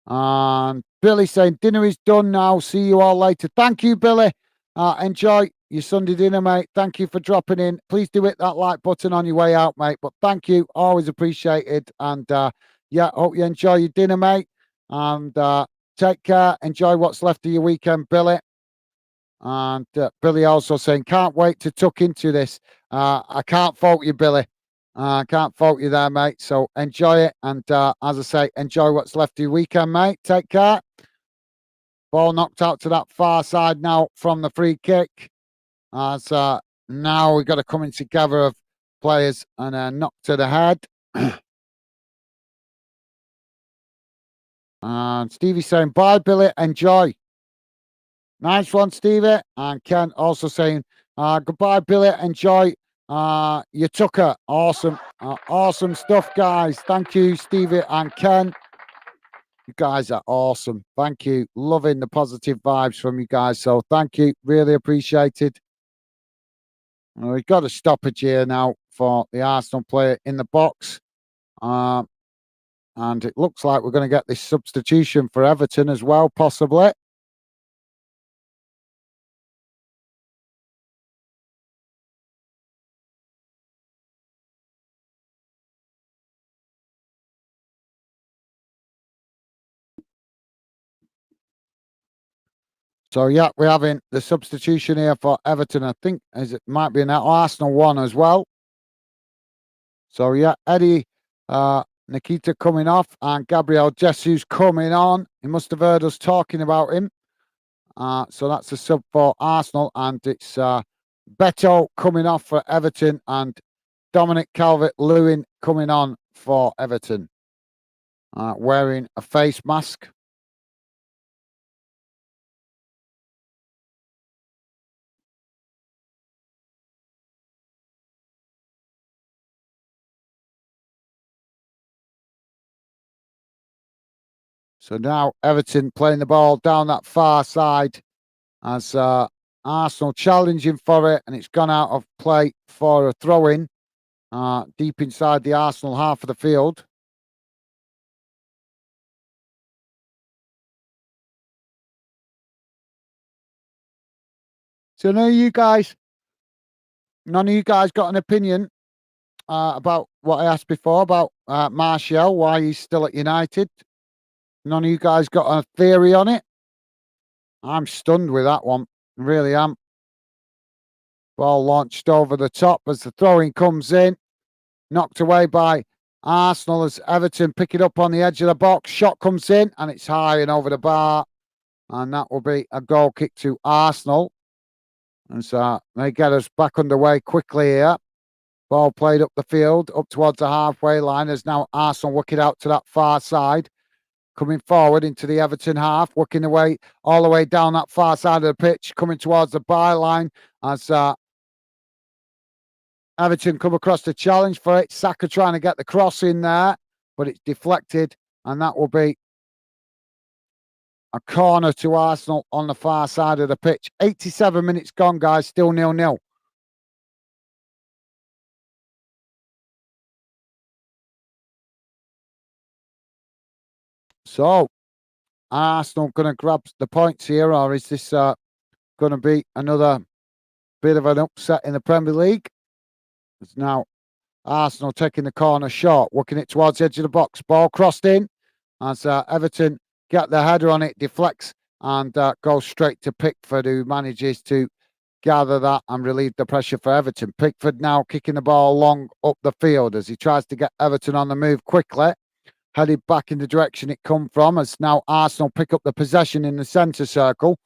And Billy saying, dinner is done now. See you all later. Thank you, Billy. Enjoy your Sunday dinner, mate. Thank you for dropping in. Please do hit that like button on your way out, mate. But thank you, always appreciated. And yeah, hope you enjoy your dinner, mate. And take care. Enjoy what's left of your weekend, Billy. And Billy also saying, can't wait to tuck into this. I can't fault you, Billy. I can't fault you there, mate. So enjoy it. And as I say, enjoy what's left of your weekend, mate. Take care. Ball knocked out to that far side now from the free kick. As now we've got a coming together of players and a knock to the head. And Stevie saying, bye, Billy. Enjoy. Nice one, Stevie. And Ken also saying, goodbye, Billy. Enjoy your tucker. Awesome. Awesome stuff, guys. Thank you, Stevie and Ken. You guys are awesome. Thank you. Loving the positive vibes from you guys. So thank you. Really appreciated. We've got a stoppage here now for the Arsenal player in the box. And it looks like we're going to get this substitution for Everton as well, possibly. So yeah, we're having the substitution here for Everton. I think it might be an Arsenal one as well. So yeah, Eddie Nikita coming off and Gabriel Jesus coming on. He must have heard us talking about him. So that's a sub for Arsenal, and it's Beto coming off for Everton and Dominic Calvert-Lewin coming on for Everton, wearing a face mask. So now Everton playing the ball down that far side as Arsenal challenging for it, and it's gone out of play for a throw-in deep inside the Arsenal half of the field. So none of you guys got an opinion about what I asked before about Martial, why he's still at United. None of you guys got a theory on it. I'm stunned with that one. Really am. Ball launched over the top as the throwing comes in. Knocked away by Arsenal as Everton pick it up on the edge of the box. Shot comes in and it's high and over the bar. And that will be a goal kick to Arsenal. And so they get us back underway quickly here. Ball played up the field, up towards the halfway line. As now Arsenal work it out to that far side. Coming forward into the Everton half, working away all the way down that far side of the pitch, coming towards the byline as Everton come across the challenge for it. Saka trying to get the cross in there, but it's deflected, and that will be a corner to Arsenal on the far side of the pitch. 87 minutes gone, guys, still 0-0. So, Arsenal going to grab the points here, or is this going to be another bit of an upset in the Premier League? It's now Arsenal taking the corner shot, working it towards the edge of the box. Ball crossed in as Everton get the header on it, deflects and goes straight to Pickford, who manages to gather that and relieve the pressure for Everton. Pickford now kicking the ball long up the field as he tries to get Everton on the move quickly. Headed back in the direction it come from as now Arsenal pick up the possession in the centre circle.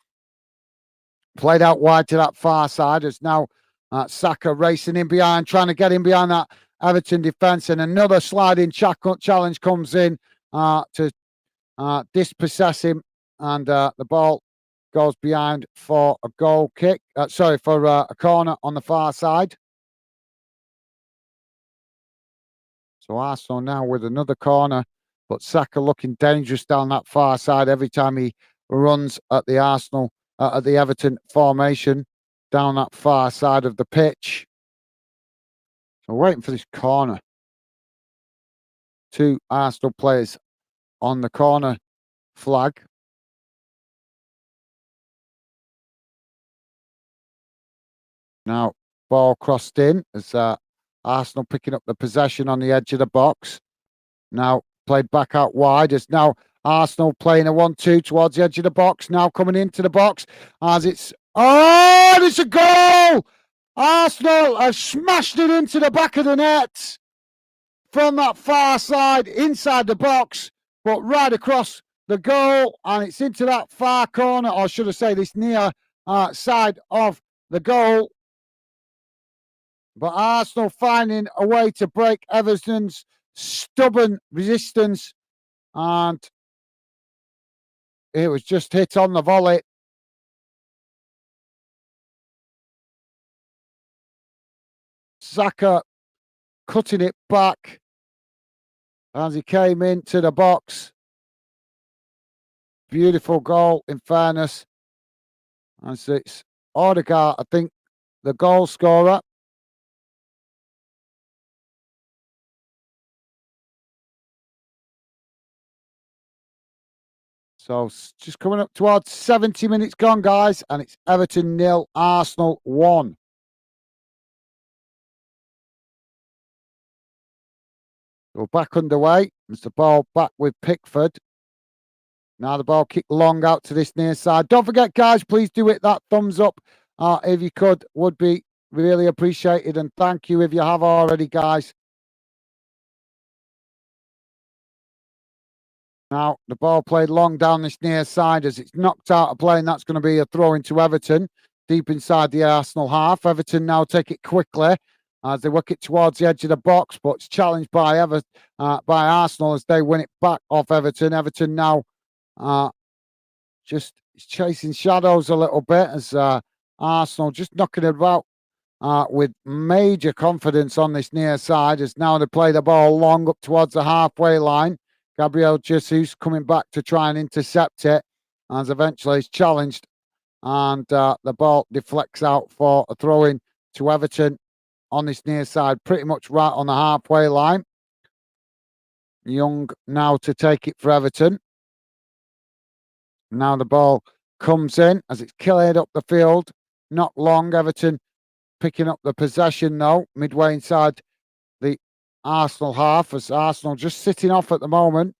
Played out wide to that far side as now Saka racing in behind, trying to get in behind that Everton defence, and another sliding challenge comes in to dispossess him, and the ball goes behind for a goal kick. For a corner on the far side. So Arsenal now with another corner, but Saka looking dangerous down that far side every time he runs at the at the Everton formation down that far side of the pitch. So waiting for this corner. Two Arsenal players on the corner flag. Now, ball crossed in as Arsenal picking up the possession on the edge of the box. Now, played back out wide as now Arsenal playing a 1-2 towards the edge of the box. Now coming into the box as it's. Oh, it's a goal! Arsenal have smashed it into the back of the net from that far side, inside the box, but right across the goal, and it's into that far corner, or should I say, this near side of the goal. But Arsenal finding a way to break Everton's stubborn resistance, and it was just hit on the volley. Saka cutting it back as he came into the box. Beautiful goal, in fairness. As it's Odegaard, I think, the goal scorer. So just coming up towards 70 minutes gone, guys, and it's Everton 0, Arsenal 1. We're back underway. It's the ball back with Pickford. Now the ball kicked long out to this near side. Don't forget, guys, please do hit that thumbs up if you could. Would be really appreciated. And thank you if you have already, guys. Now the ball played long down this near side as it's knocked out of play, and that's going to be a throw into Everton deep inside the Arsenal half. Everton now take it quickly as they work it towards the edge of the box, but it's challenged by Arsenal as they win it back off Everton. Everton now just chasing shadows a little bit as Arsenal just knocking it about with major confidence on this near side as now they play the ball long up towards the halfway line. Gabriel Jesus coming back to try and intercept it as eventually it's challenged and the ball deflects out for a throw-in to Everton on this near side, pretty much right on the halfway line. Young now to take it for Everton. Now the ball comes in as it's cleared up the field. Not long. Everton picking up the possession though, midway inside the Arsenal half, as Arsenal just sitting off at the moment.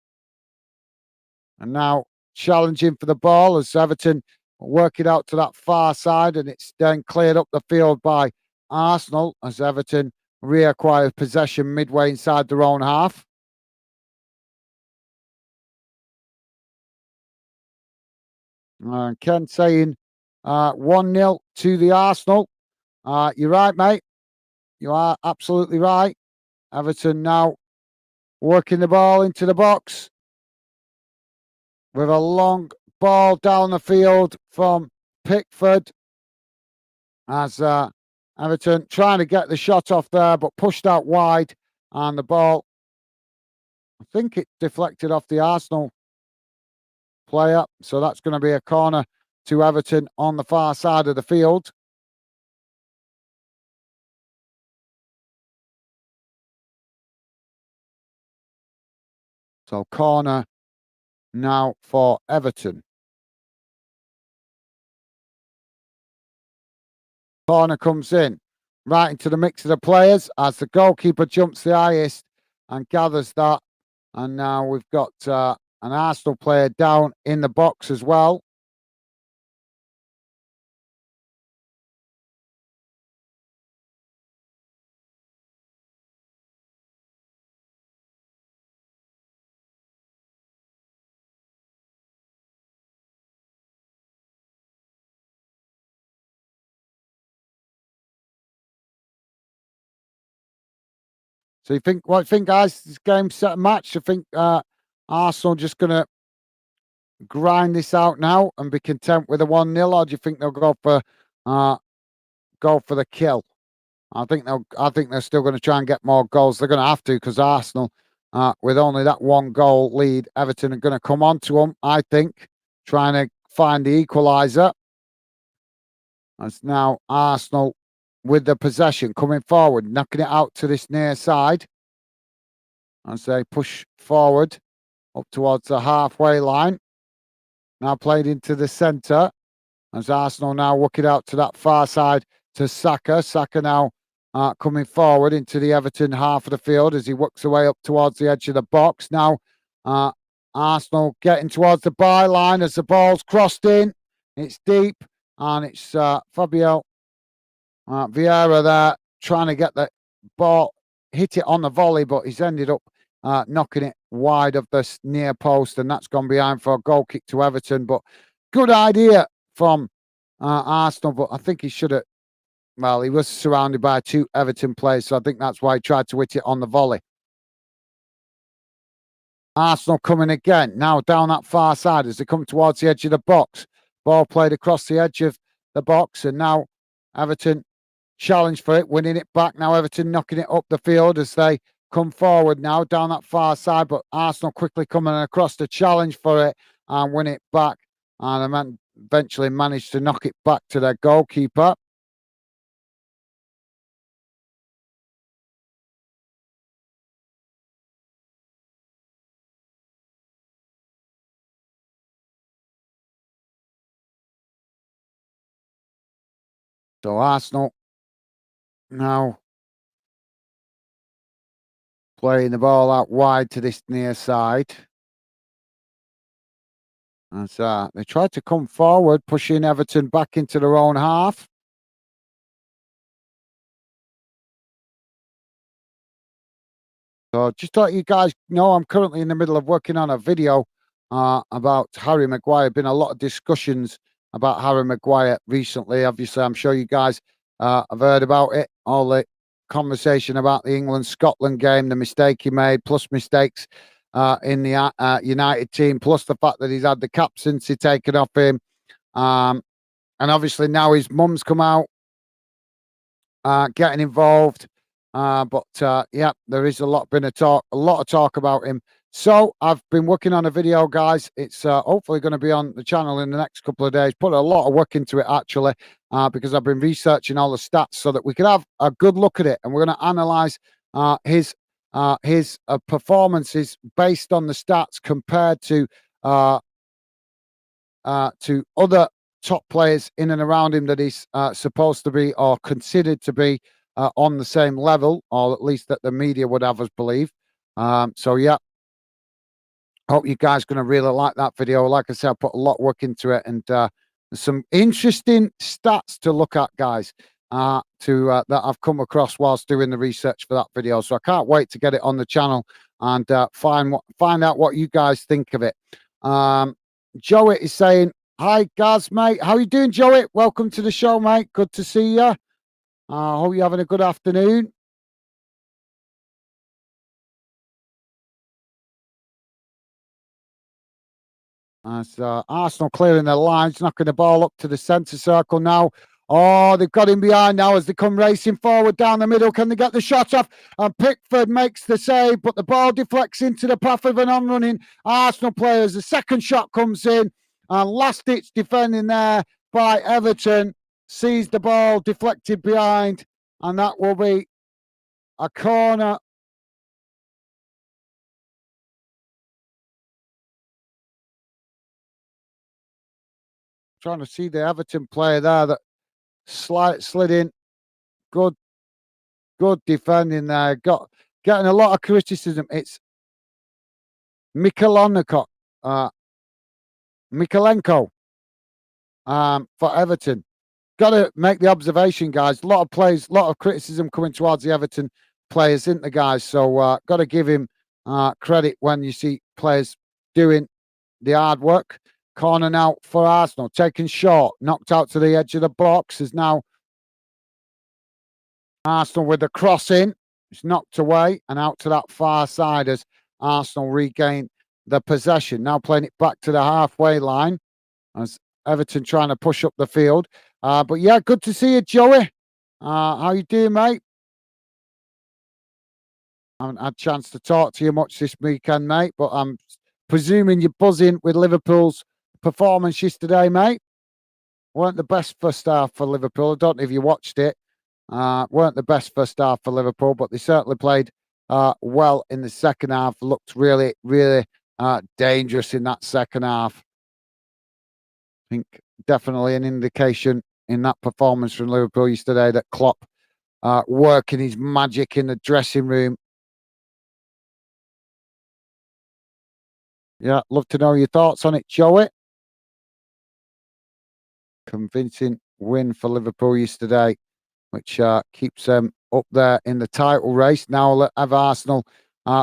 And now challenging for the ball as Everton work it out to that far side, and it's then cleared up the field by Arsenal as Everton reacquire possession midway inside their own half. Ken saying 1-0 to the Arsenal. You're right, mate. You are absolutely right. Everton now working the ball into the box with a long ball down the field from Pickford as Everton trying to get the shot off there, but pushed out wide, and the ball, I think it deflected off the Arsenal player. So that's going to be a corner to Everton on the far side of the field. So corner now for Everton. Corner comes in right into the mix of the players as the goalkeeper jumps the highest and gathers that. And now we've got an Arsenal player down in the box as well. So you think, what do you think, guys? This game's set a match. You think Arsenal just going to grind this out now and be content with a 1-0, or do you think they'll go for the kill? I think they're still going to try and get more goals. They're going to have to, because Arsenal, with only that one goal lead, Everton are going to come on to them, I think, trying to find the equaliser. As now Arsenal with the possession coming forward, knocking it out to this near side as they push forward up towards the halfway line. Now played into the centre as Arsenal now work it out to that far side to Saka. Saka now coming forward into the Everton half of the field as he works away up towards the edge of the box. Now Arsenal getting towards the byline as the ball's crossed in. It's deep, and it's Fabio Vieira there trying to get the ball, hit it on the volley, but he's ended up knocking it wide of the near post, and that's gone behind for a goal kick to Everton. But good idea from Arsenal, but I think he should have. Well, he was surrounded by 2 Everton players, so I think that's why he tried to hit it on the volley. Arsenal coming again, now down that far side as they come towards the edge of the box. Ball played across the edge of the box, and now Everton challenge for it, winning it back. Now Everton knocking it up the field as they come forward now down that far side, but Arsenal quickly coming across the challenge for it and win it back, and eventually managed to knock it back to their goalkeeper. So Arsenal now playing the ball out wide to this near side. As they tried to come forward, pushing Everton back into their own half. So just thought you guys know I'm currently in the middle of working on a video about Harry Maguire. Been a lot of discussions about Harry Maguire recently. Obviously, I'm sure you guys have heard about it. All the conversation about the England-Scotland game, the mistake he made, plus mistakes in the United team, plus the fact that he's had the captaincy taken off him. And obviously now his mum's come out getting involved. But yeah, there is a lot of talk about him. So I've been working on a video, guys. It's hopefully going to be on the channel in the next couple of days. Put a lot of work into it actually, because I've been researching all the stats so that we could have a good look at it, and we're going to analyze his performances based on the stats compared to other top players in and around him that he's supposed to be or considered to be on the same level, or at least that the media would have us believe. So yeah, hope you guys going to really like that video. Like I said, I put a lot of work into it, and there's some interesting stats to look at, guys, that I've come across whilst doing the research for that video. So I can't wait to get it on the channel and find out what you guys think of it. Joey is saying, "Hi, Gaz, mate. How you doing, Joey? Welcome to the show, mate. Good to see you. Hope you're having a good afternoon." As Arsenal clearing their lines, knocking the ball up to the centre circle now. Oh, they've got him behind now as they come racing forward down the middle. Can they get the shot off? And Pickford makes the save, but the ball deflects into the path of an on-running Arsenal players. The second shot comes in, and last-ditch defending there by Everton sees the ball deflected behind, and that will be a corner. Trying to see the Everton player there that slid in. Good defending there. Getting a lot of criticism. It's Mikalenko for Everton. Got to make the observation, guys. A lot of criticism coming towards the Everton players, isn't there, guys? So got to give him credit when you see players doing the hard work. Corner now for Arsenal, taken short, knocked out to the edge of the box. Is now Arsenal with the cross in. It's knocked away and out to that far side as Arsenal regain the possession. Now playing it back to the halfway line as Everton trying to push up the field. But yeah, good to see you, Joey. How you doing, mate? I haven't had a chance to talk to you much this weekend, mate, but I'm presuming you're buzzing with Liverpool's performance yesterday, mate. Weren't the best first half for Liverpool. I don't know if you watched it. Weren't the best first half for Liverpool, but they certainly played well in the second half. Looked really, really dangerous in that second half. I think definitely an indication in that performance from Liverpool yesterday that Klopp working his magic in the dressing room. Yeah, love to know your thoughts on it, Joey. Convincing win for Liverpool yesterday, which keeps them up there in the title race. Now let have Arsenal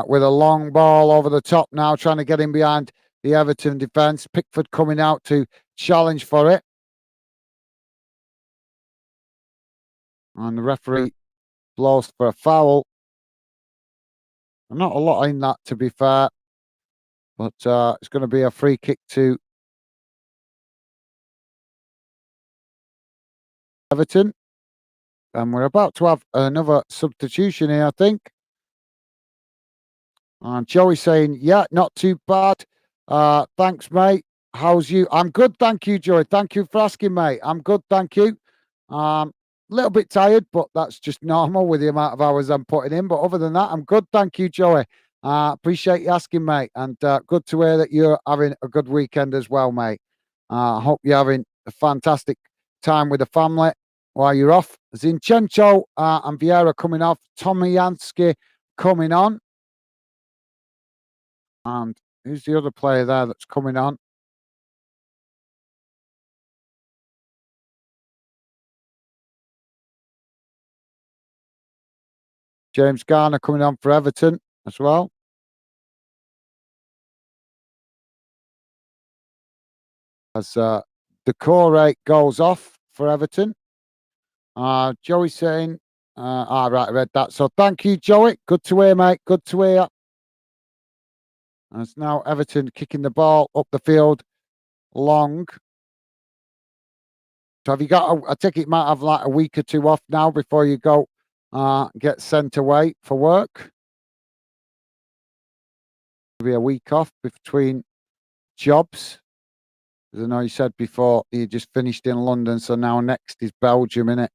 with a long ball over the top now, trying to get in behind the Everton defence. Pickford coming out to challenge for it. And the referee blows for a foul. Not a lot in that, to be fair. But it's going to be a free kick to Everton. And we're about to have another substitution here, I think. And Joey saying, yeah, not too bad. Thanks, mate. How's you? I'm good, thank you, Joey. Thank you for asking, mate. I'm good, thank you. A little bit tired, but that's just normal with the amount of hours I'm putting in. But other than that, I'm good, thank you, Joey. Appreciate you asking, mate. And good to hear that you're having a good weekend as well, mate. I hope you're having a fantastic time with the family while you're off. Zinchenko and Vieira coming off. Tomiyansky coming on. And who's the other player there that's coming on? James Garner coming on for Everton as well. As Decore goes off for Everton. Joey saying, right, I read that. So thank you, Joey. Good to hear, mate. Good to hear. As now Everton kicking the ball up the field long. So have you got, I think it might have like a week or two off now before you go get sent away for work. Maybe a week off between jobs. As I know you said before, you just finished in London, so now next is Belgium, innit?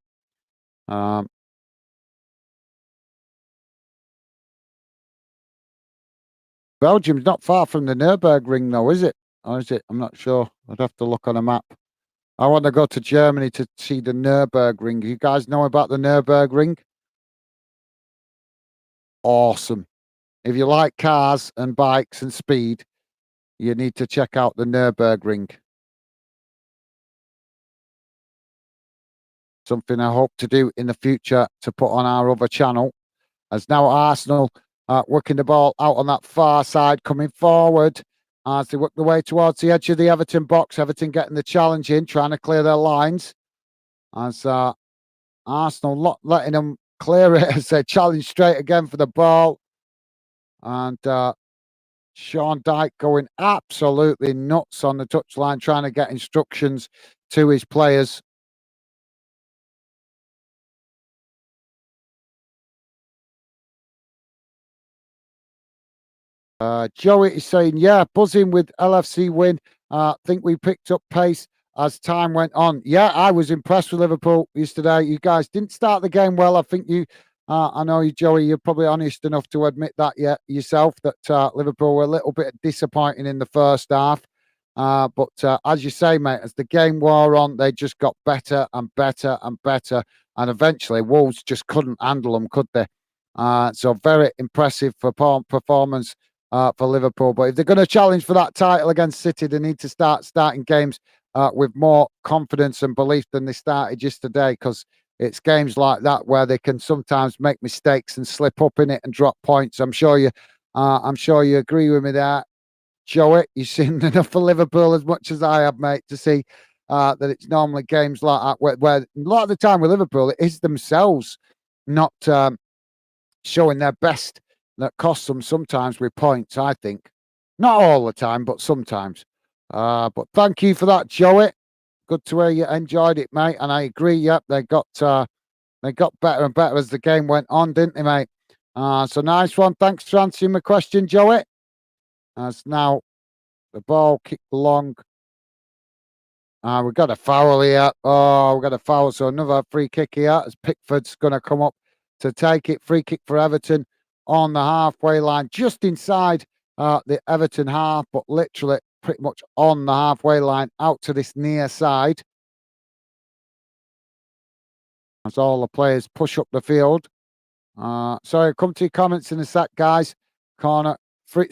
Belgium's not far from the Nurburgring, though, is it? Or is it? I'm not sure. I'd have to look on a map. I want to go to Germany to see the Nurburgring. You guys know about the Nurburgring? Awesome. If you like cars and bikes and speed, you need to check out the Nurburgring. Something I hope to do in the future to put on our other channel. As now Arsenal working the ball out on that far side, coming forward as they work the way towards the edge of the Everton box. Everton getting the challenge in, trying to clear their lines. As Arsenal not letting them clear it as they challenge straight again for the ball. And Sean Dyche going absolutely nuts on the touchline, trying to get instructions to his players. Joey is saying, yeah, buzzing with LFC win. Think we picked up pace as time went on. Yeah, I was impressed with Liverpool yesterday. You guys didn't start the game well. I think you, I know you, Joey, you're probably honest enough to admit that yourself, that Liverpool were a little bit disappointing in the first half. But as you say, mate, as the game wore on, they just got better and better and better. And eventually, Wolves just couldn't handle them, could they? So very impressive performance for Liverpool. But if they're going to challenge for that title against City, they need to starting games with more confidence and belief than they started yesterday, because it's games like that where they can sometimes make mistakes and slip up in it and drop points. I'm sure you agree with me there, Joey. You've seen enough for Liverpool as much as I have, mate, to see that it's normally games like that where a lot of the time with Liverpool, it is themselves not showing their best that costs them sometimes with points, I think. Not all the time, but sometimes. But thank you for that, Joey. Good to hear you enjoyed it, mate. And I agree, yep, they got better and better as the game went on, didn't they, mate? So nice one. Thanks for answering my question, Joey. As now the ball kicked long. We've got a foul here. Oh, we've got a foul. So another free kick here as Pickford's going to come up to take it. Free kick for Everton on the halfway line, just inside the Everton half, but literally pretty much on the halfway line out to this near side. as all the players push up the field. Sorry, come to your comments in a sec, guys. Corner, free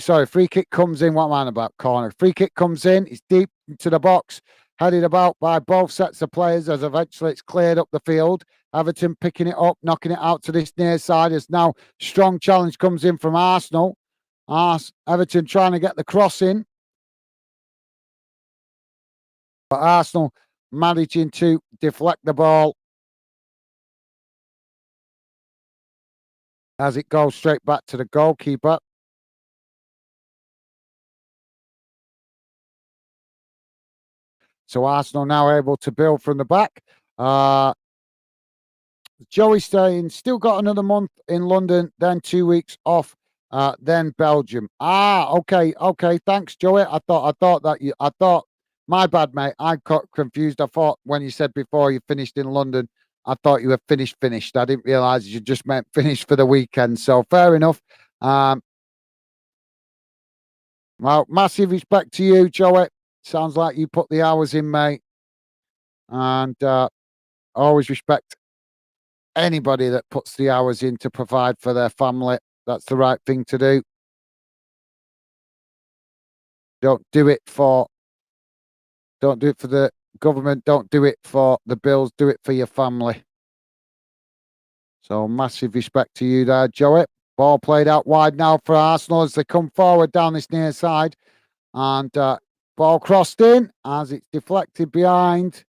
kick comes in. What am I on about? Corner. Free kick comes in. It's deep into the box, headed about by both sets of players as eventually it's cleared up the field. Everton picking it up, knocking it out to this near side as now strong challenge comes in from Arsenal. Everton trying to get the cross in. But Arsenal managing to deflect the ball as it goes straight back to the goalkeeper. So Arsenal now able to build from the back. Joey saying still got another month in London, then 2 weeks off, then Belgium. Okay. Thanks, Joey. I thought my bad, mate. I got confused. I thought when you said before you finished in London, I thought you were finished. I didn't realise you just meant finished for the weekend. So fair enough. Well, massive respect to you, Joey. Sounds like you put the hours in, mate. And always respect anybody that puts the hours in to provide for their family. That's the right thing to do. Don't do it for the government. Don't do it for the bills. Do it for your family. So massive respect to you there, Joey. Ball played out wide now for Arsenal as they come forward down this near side. And ball crossed in as it's deflected behind.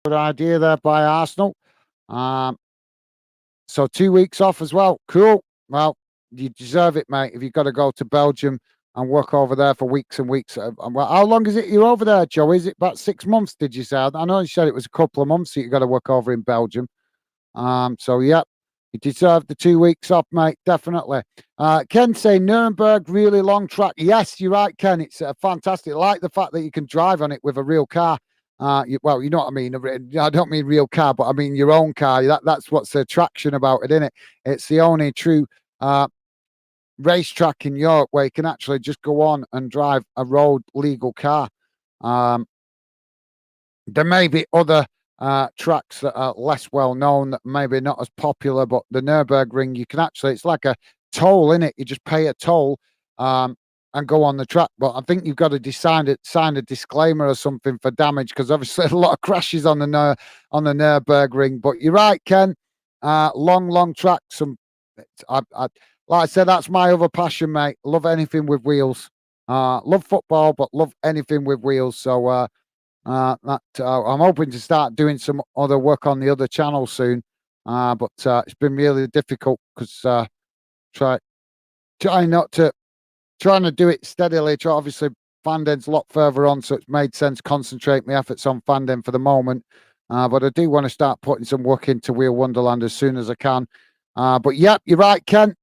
Good idea there by Arsenal. So 2 weeks off as well. Cool. Well, you deserve it, mate. If you've got to go to Belgium and work over there for weeks and weeks. Well, how long is it you're over there, Joe? Is it about 6 months, did you say? I know you said it was a couple of months that you got to work over in Belgium. So, yeah, you deserve the 2 weeks off, mate. Definitely. Ken saying Nuremberg, really long track. Yes, you're right, Ken. It's fantastic. I like the fact that you can drive on it with a real car. Well, you know what I mean. I don't mean real car, but I mean your own car. That's what's the attraction about it, isn't it? It's the only true racetrack in Europe where you can actually just go on and drive a road legal car. There may be other tracks that are less well known, that maybe not as popular, but the Nürburgring, you can actually, it's like a toll in it. You just pay a toll and go on the track. But I think you've got to sign a disclaimer or something for damage, because obviously a lot of crashes on the Nürburgring. But you're right, Ken. Long track. Like I said, that's my other passion, mate. Love anything with wheels. Love football, but love anything with wheels. So I'm hoping to start doing some other work on the other channel soon. But it's been really difficult because trying to do it steadily. Obviously, Fanden's a lot further on, so it's made sense to concentrate my efforts on Fanden for the moment. But I do want to start putting some work into Wheel Wonderland as soon as I can. But yeah, you're right, Ken.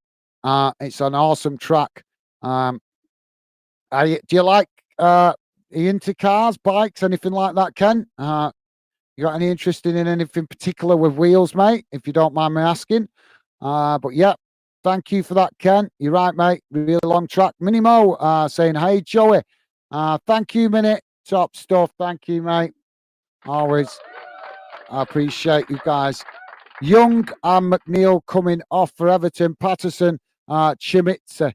It's an awesome track. Do you like are you into cars, bikes, anything like that, Ken? You got any interest in anything particular with wheels, mate? If you don't mind me asking. But yeah, thank you for that, Ken. You're right, mate. Really long track. Minimo saying, hey, Joey. Thank you, Minute. Top stuff. Thank you, mate. Always. I appreciate you guys. Young and McNeil coming off for Everton. Patterson, Chimitza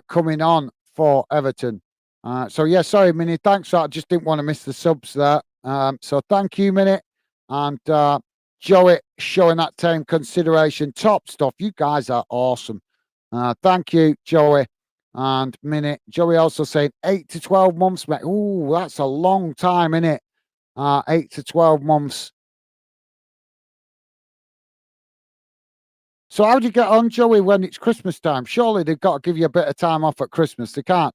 coming on for Everton. So, yeah, sorry, Minnie. Thanks. I just didn't want to miss the subs there. So, thank you, Minnie. And Joey showing that same consideration. Top stuff. You guys are awesome. Thank you, Joey and Minnie. Joey also saying 8 to 12 months, mate. Ooh, that's a long time, innit? 8 to 12 months. So how do you get on, Joey, when it's Christmas time? Surely they've got to give you a bit of time off at Christmas. They can't.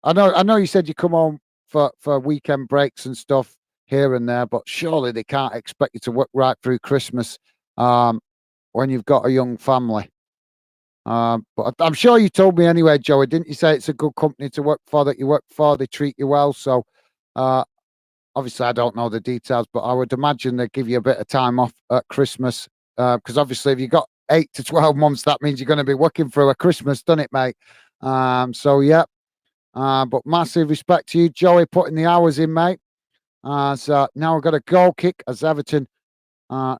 I know you said you come home for weekend breaks and stuff here and there, but surely they can't expect you to work right through Christmas when you've got a young family. But I'm sure you told me anyway, Joey, didn't you say it's a good company to work for, that you work for, they treat you well? So obviously I don't know the details, but I would imagine they give you a bit of time off at Christmas. Because obviously, if you've got 8 to 12 months, that means you're going to be working through a Christmas, doesn't it, mate? So, yeah. But massive respect to you, Joey, putting the hours in, mate. As now we've got a goal kick as Everton uh,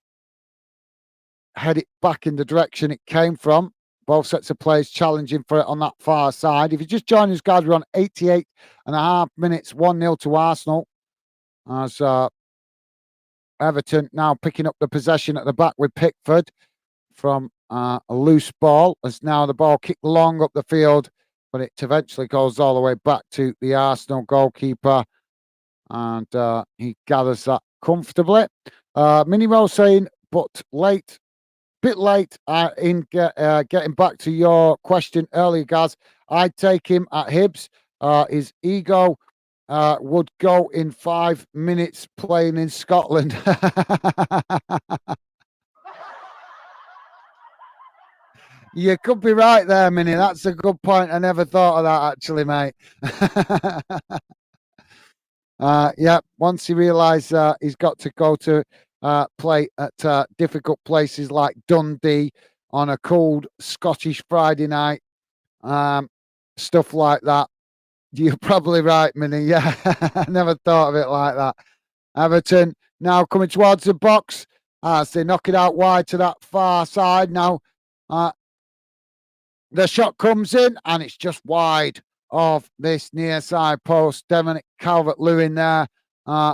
head it back in the direction it came from. Both sets of players challenging for it on that far side. If you just join us, guys, we're on 88 and a half minutes, 1-0 to Arsenal. As Everton now picking up the possession at the back with Pickford from a loose ball. As now the ball kicked long up the field, but it eventually goes all the way back to the Arsenal goalkeeper. And he gathers that comfortably. Mini Rose saying, but late, bit late in getting back to your question earlier, guys. I'd take him at Hibs. His ego would go in 5 minutes playing in Scotland. You could be right there, Minnie. That's a good point. I never thought of that, actually, mate. Yeah, once he realised he's got to go to play at difficult places like Dundee on a cold Scottish Friday night, stuff like that. You're probably right, Minnie. Yeah, I never thought of it like that. Everton now coming towards the box as they knock it out wide to that far side. Now the shot comes in and it's just wide of this near side post. Dominic Calvert-Lewin there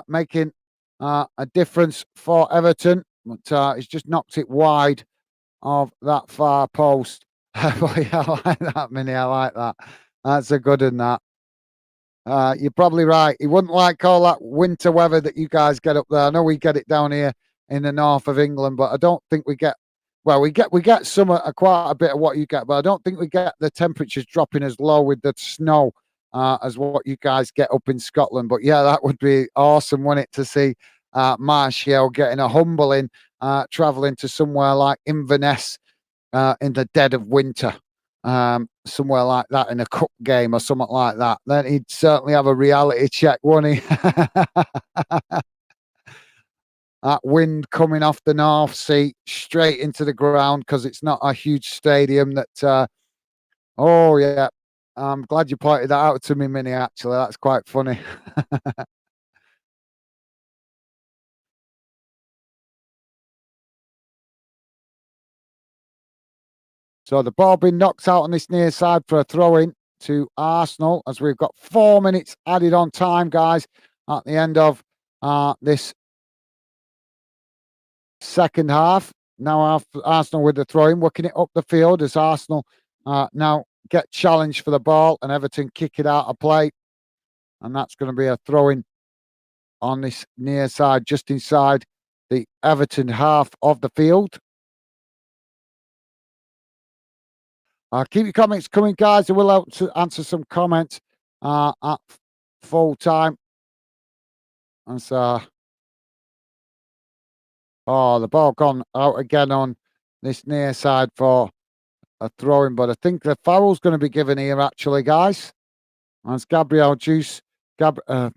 making a difference for Everton, but he's just knocked it wide of that far post. Boy, I like that, Minnie. I like that. That's a good one, that. You're probably right. He wouldn't like all that winter weather that you guys get up there. I know we get it down here in the north of England, but I don't think we get. Well, we get some quite a bit of what you get, but I don't think we get the temperatures dropping as low with the snow as what you guys get up in Scotland. But yeah, that would be awesome, wouldn't it, to see Martial getting a humbling, travelling to somewhere like Inverness in the dead of winter. Somewhere like that in a cup game or something like that, then he'd certainly have a reality check, wouldn't he? That wind coming off the North Sea straight into the ground because it's not a huge stadium that, oh, yeah. I'm glad you pointed that out to me, Minnie, actually. That's quite funny. So the ball being knocked out on this near side for a throw-in to Arsenal as we've got 4 minutes added on time, guys, at the end of this second half. Now Arsenal with the throw-in, working it up the field as Arsenal now get challenged for the ball and Everton kick it out of play. And that's going to be a throw-in on this near side, just inside the Everton half of the field. Keep your comments coming, guys. I will help to answer some comments at full time. And so, oh, the ball gone out again on this near side for a throwing, but I think the foul's going to be given here, actually, guys. As Gabriel Jesus going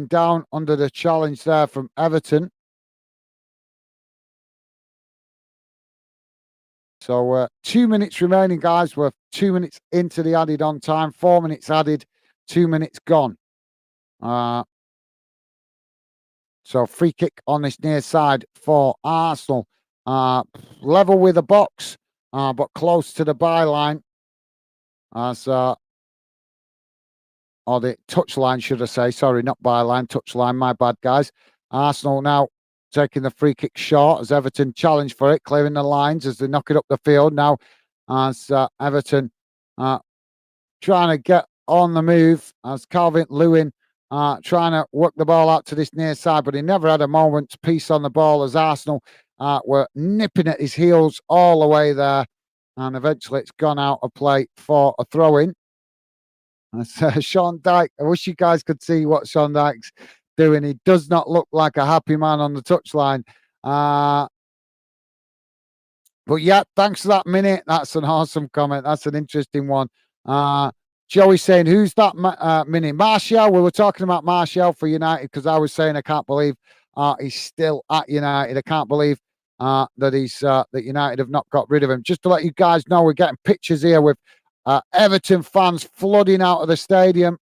down under the challenge there from Everton. So 2 minutes remaining, guys. We're 2 minutes into the added on time. 4 minutes added, 2 minutes gone. So free kick on this near side for Arsenal. Level with the box, but close to the byline. As or the touchline, should I say? Sorry, not byline, touchline. My bad, guys. Arsenal now taking the free kick short as Everton challenge for it, clearing the lines as they knock it up the field. Now, as Everton trying to get on the move, as Calvert-Lewin trying to work the ball out to this near side, but he never had a moment's peace on the ball as Arsenal were nipping at his heels all the way there. And eventually it's gone out of play for a throw-in. Sean Dyche, I wish you guys could see what Sean Dyche's doing. He does not look like a happy man on the touchline. But yeah, thanks for that, Minute. That's an awesome comment. That's an interesting one. Joey saying, who's that Minnie? Martial. We were talking about Martial for United because I was saying I can't believe he's still at United. I can't believe that he's that United have not got rid of him. Just to let you guys know, we're getting pictures here with Everton fans flooding out of the stadium.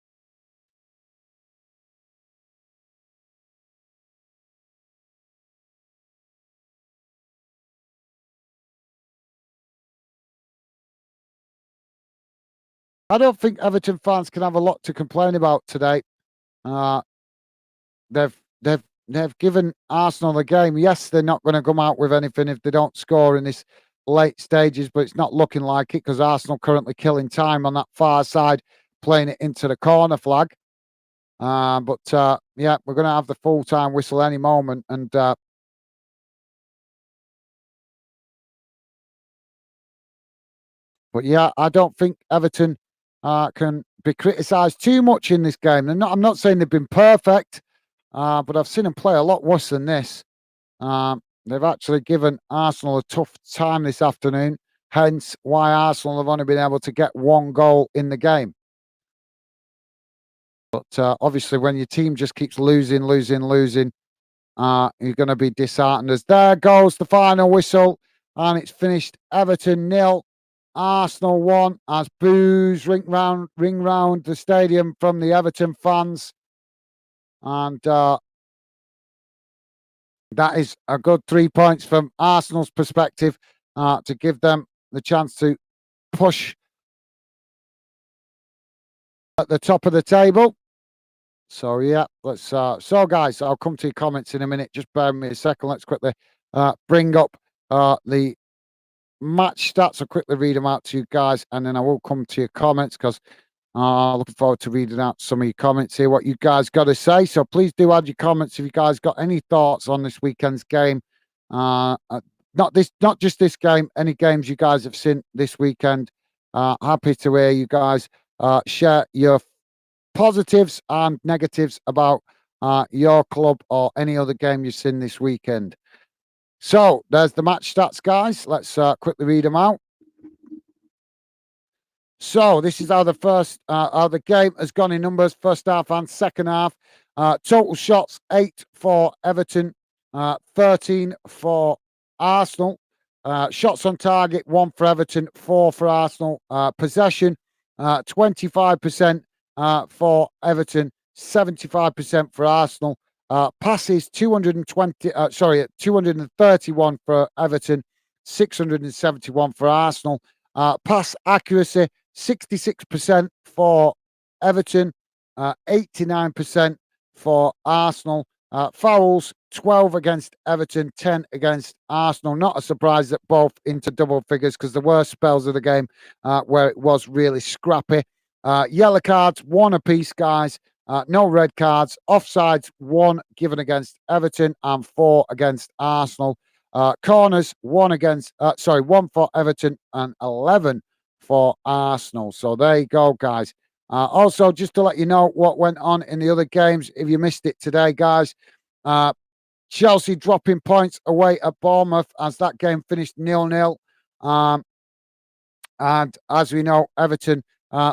I don't think Everton fans can have a lot to complain about today. Uh, they've they've they've given Arsenal the game. Yes, they're not going to come out with anything if they don't score in this late stages, but it's not looking like it because Arsenal currently killing time on that far side, playing it into the corner flag. But yeah, we're going to have the full time whistle any moment, and but yeah, I don't think Everton can be criticised too much in this game. I'm not saying they've been perfect, but I've seen them play a lot worse than this. They've actually given Arsenal a tough time this afternoon, hence why Arsenal have only been able to get one goal in the game. But obviously, when your team just keeps losing, you're going to be disheartened. As there goes the final whistle, and it's finished Everton 0, Arsenal 1. As boos ring round the stadium from the Everton fans, and that is a good 3 points from Arsenal's perspective to give them the chance to push at the top of the table. So yeah, let's. So guys, I'll come to your comments in a minute. Just bear with me a second. Let's quickly bring up the match stats. I'll quickly read them out to you guys, and then I will come to your comments because looking forward to reading out some of your comments here. What you guys got to say. So please do add your comments if you guys got any thoughts on this weekend's game. Not just this game. Any games you guys have seen this weekend. Happy to hear you guys share your positives and negatives about your club or any other game you've seen this weekend. So there's the match stats, guys. Let's quickly read them out. So this is how the game has gone in numbers, first half and second half. Total shots 8 for Everton, 13 for Arsenal. Shots on target 1 for Everton, 4 for Arsenal. Possession 25% for Everton, 75% for Arsenal. Passes 231 for Everton, 671 for Arsenal. Pass accuracy 66% for Everton, 89% for Arsenal. Fouls 12 against Everton, 10 against Arsenal. Not a surprise that both into double figures because there were spells of the game where it was really scrappy. Yellow cards, 1 apiece, guys. No red cards. Offsides, 1 given against Everton and 4 against Arsenal. Corners, 1 for Everton and 11 for Arsenal. So there you go, guys. Also, just to let you know what went on in the other games, if you missed it today, guys, Chelsea dropping points away at Bournemouth as that game finished 0-0. And as we know, Everton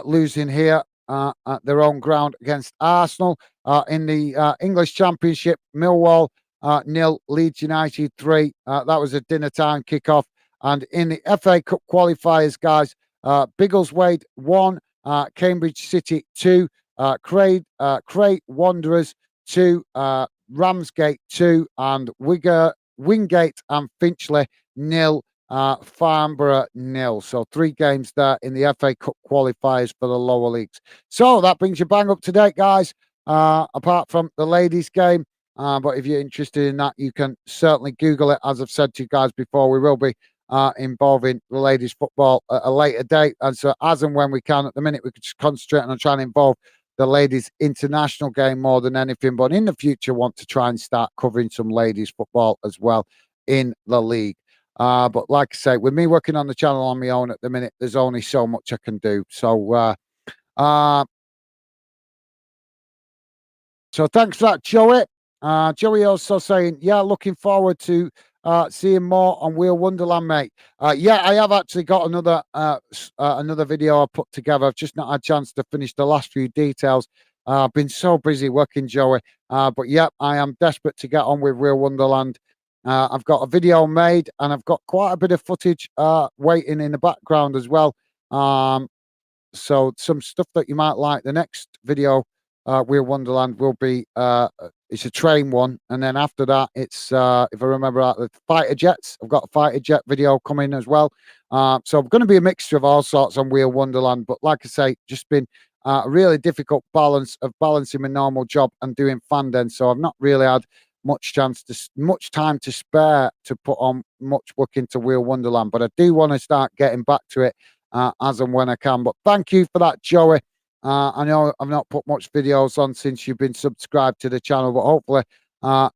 losing here at their own ground against Arsenal. In the English Championship, Millwall 0, Leeds United 3. That was a dinner time kickoff. And in the FA Cup qualifiers, guys, Biggleswade 1, Cambridge City 2, Cray Wanderers 2, Ramsgate 2, and Wingate and Finchley 0. Farnborough 0. So 3 games there in the FA Cup qualifiers for the lower leagues. So that brings you bang up to date, guys. Apart from the ladies' game, but if you're interested in that, you can certainly Google it. As I've said to you guys before, we will be involving the ladies' football at a later date, and so as and when we can. At the minute, we could just concentrate on trying to involve the ladies' international game more than anything. But in the future, want to try and start covering some ladies' football as well in the league. But like I say, with me working on the channel on my own at the minute, there's only so much I can do. So thanks for that, Joey. Joey also saying, yeah, looking forward to seeing more on Wheel Wonderland, mate. Yeah, I have actually got another video I put together. I've just not had a chance to finish the last few details. I've been so busy working, Joey. But yeah, I am desperate to get on with Wheel Wonderland. I've got a video made and I've got quite a bit of footage waiting in the background as well. So some stuff that you might like. The next video, Wheel Wonderland, will be it's a train one, and then after that, it's if I remember right, the fighter jets. I've got a fighter jet video coming as well. So I'm going to be a mixture of all sorts on Wheel Wonderland. But like I say, just been a really difficult balance of balancing my normal job and doing Fanden. So I've not really had much time to spare to put on much work into Wheel Wonderland. But I do want to start getting back to it as and when I can. But thank you for that, Joey. I know I've not put much videos on since you've been subscribed to the channel, but hopefully I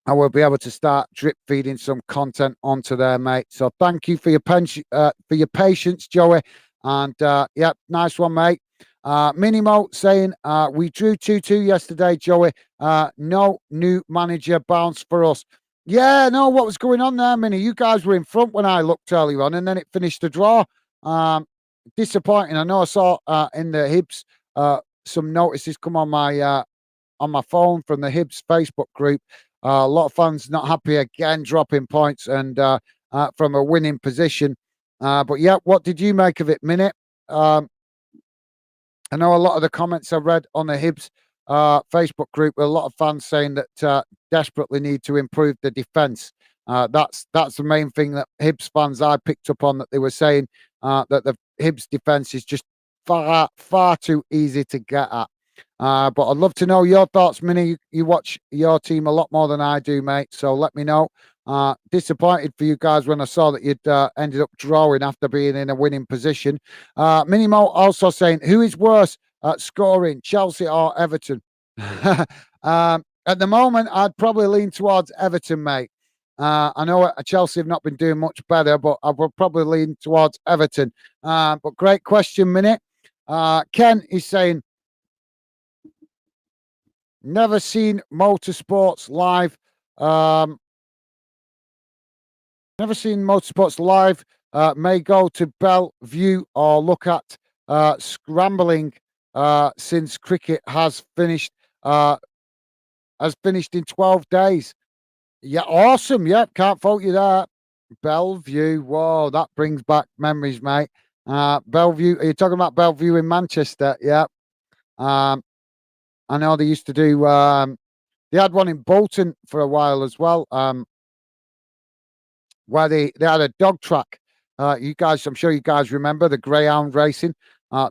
will be able to start drip feeding some content onto there, mate. So thank you for your patience, Joey. And yeah, nice one, mate. Minimo saying we drew 2-2 yesterday, Joey. No new manager bounce for us. Yeah, no, what was going on there, Mini? You guys were in front when I looked earlier on, and then it finished a draw. Disappointing. I know I saw in the Hibs some notices come on my phone from the Hibs Facebook group. A lot of fans not happy again, dropping points and from a winning position. But yeah, what did you make of it, Minute? I know a lot of the comments I read on the Hibs Facebook group, a lot of fans saying that desperately need to improve the defence. That's the main thing that Hibs fans I picked up on, that they were saying that the Hibs defence is just far too easy to get at. But I'd love to know your thoughts, Minnie. You watch your team a lot more than I do, mate. So let me know. Disappointed for you guys when I saw that you'd ended up drawing after being in a winning position. Minimo also saying, who is worse at scoring, Chelsea or Everton? At the moment, I'd probably lean towards Everton, mate. I know Chelsea have not been doing much better, but I would probably lean towards Everton. But great question, Minute. Ken is saying, never seen motorsports live. Never seen motorsports live. May go to Bellevue or look at scrambling since cricket has finished in 12 days. Yeah, awesome. Yeah, can't fault you there. Bellevue. Whoa, that brings back memories, mate. Bellevue. Are you talking about Bellevue in Manchester? Yeah. I know they used to do. They had one in Bolton for a while as well. Where they had a dog track. You guys, I'm sure you guys remember the greyhound racing.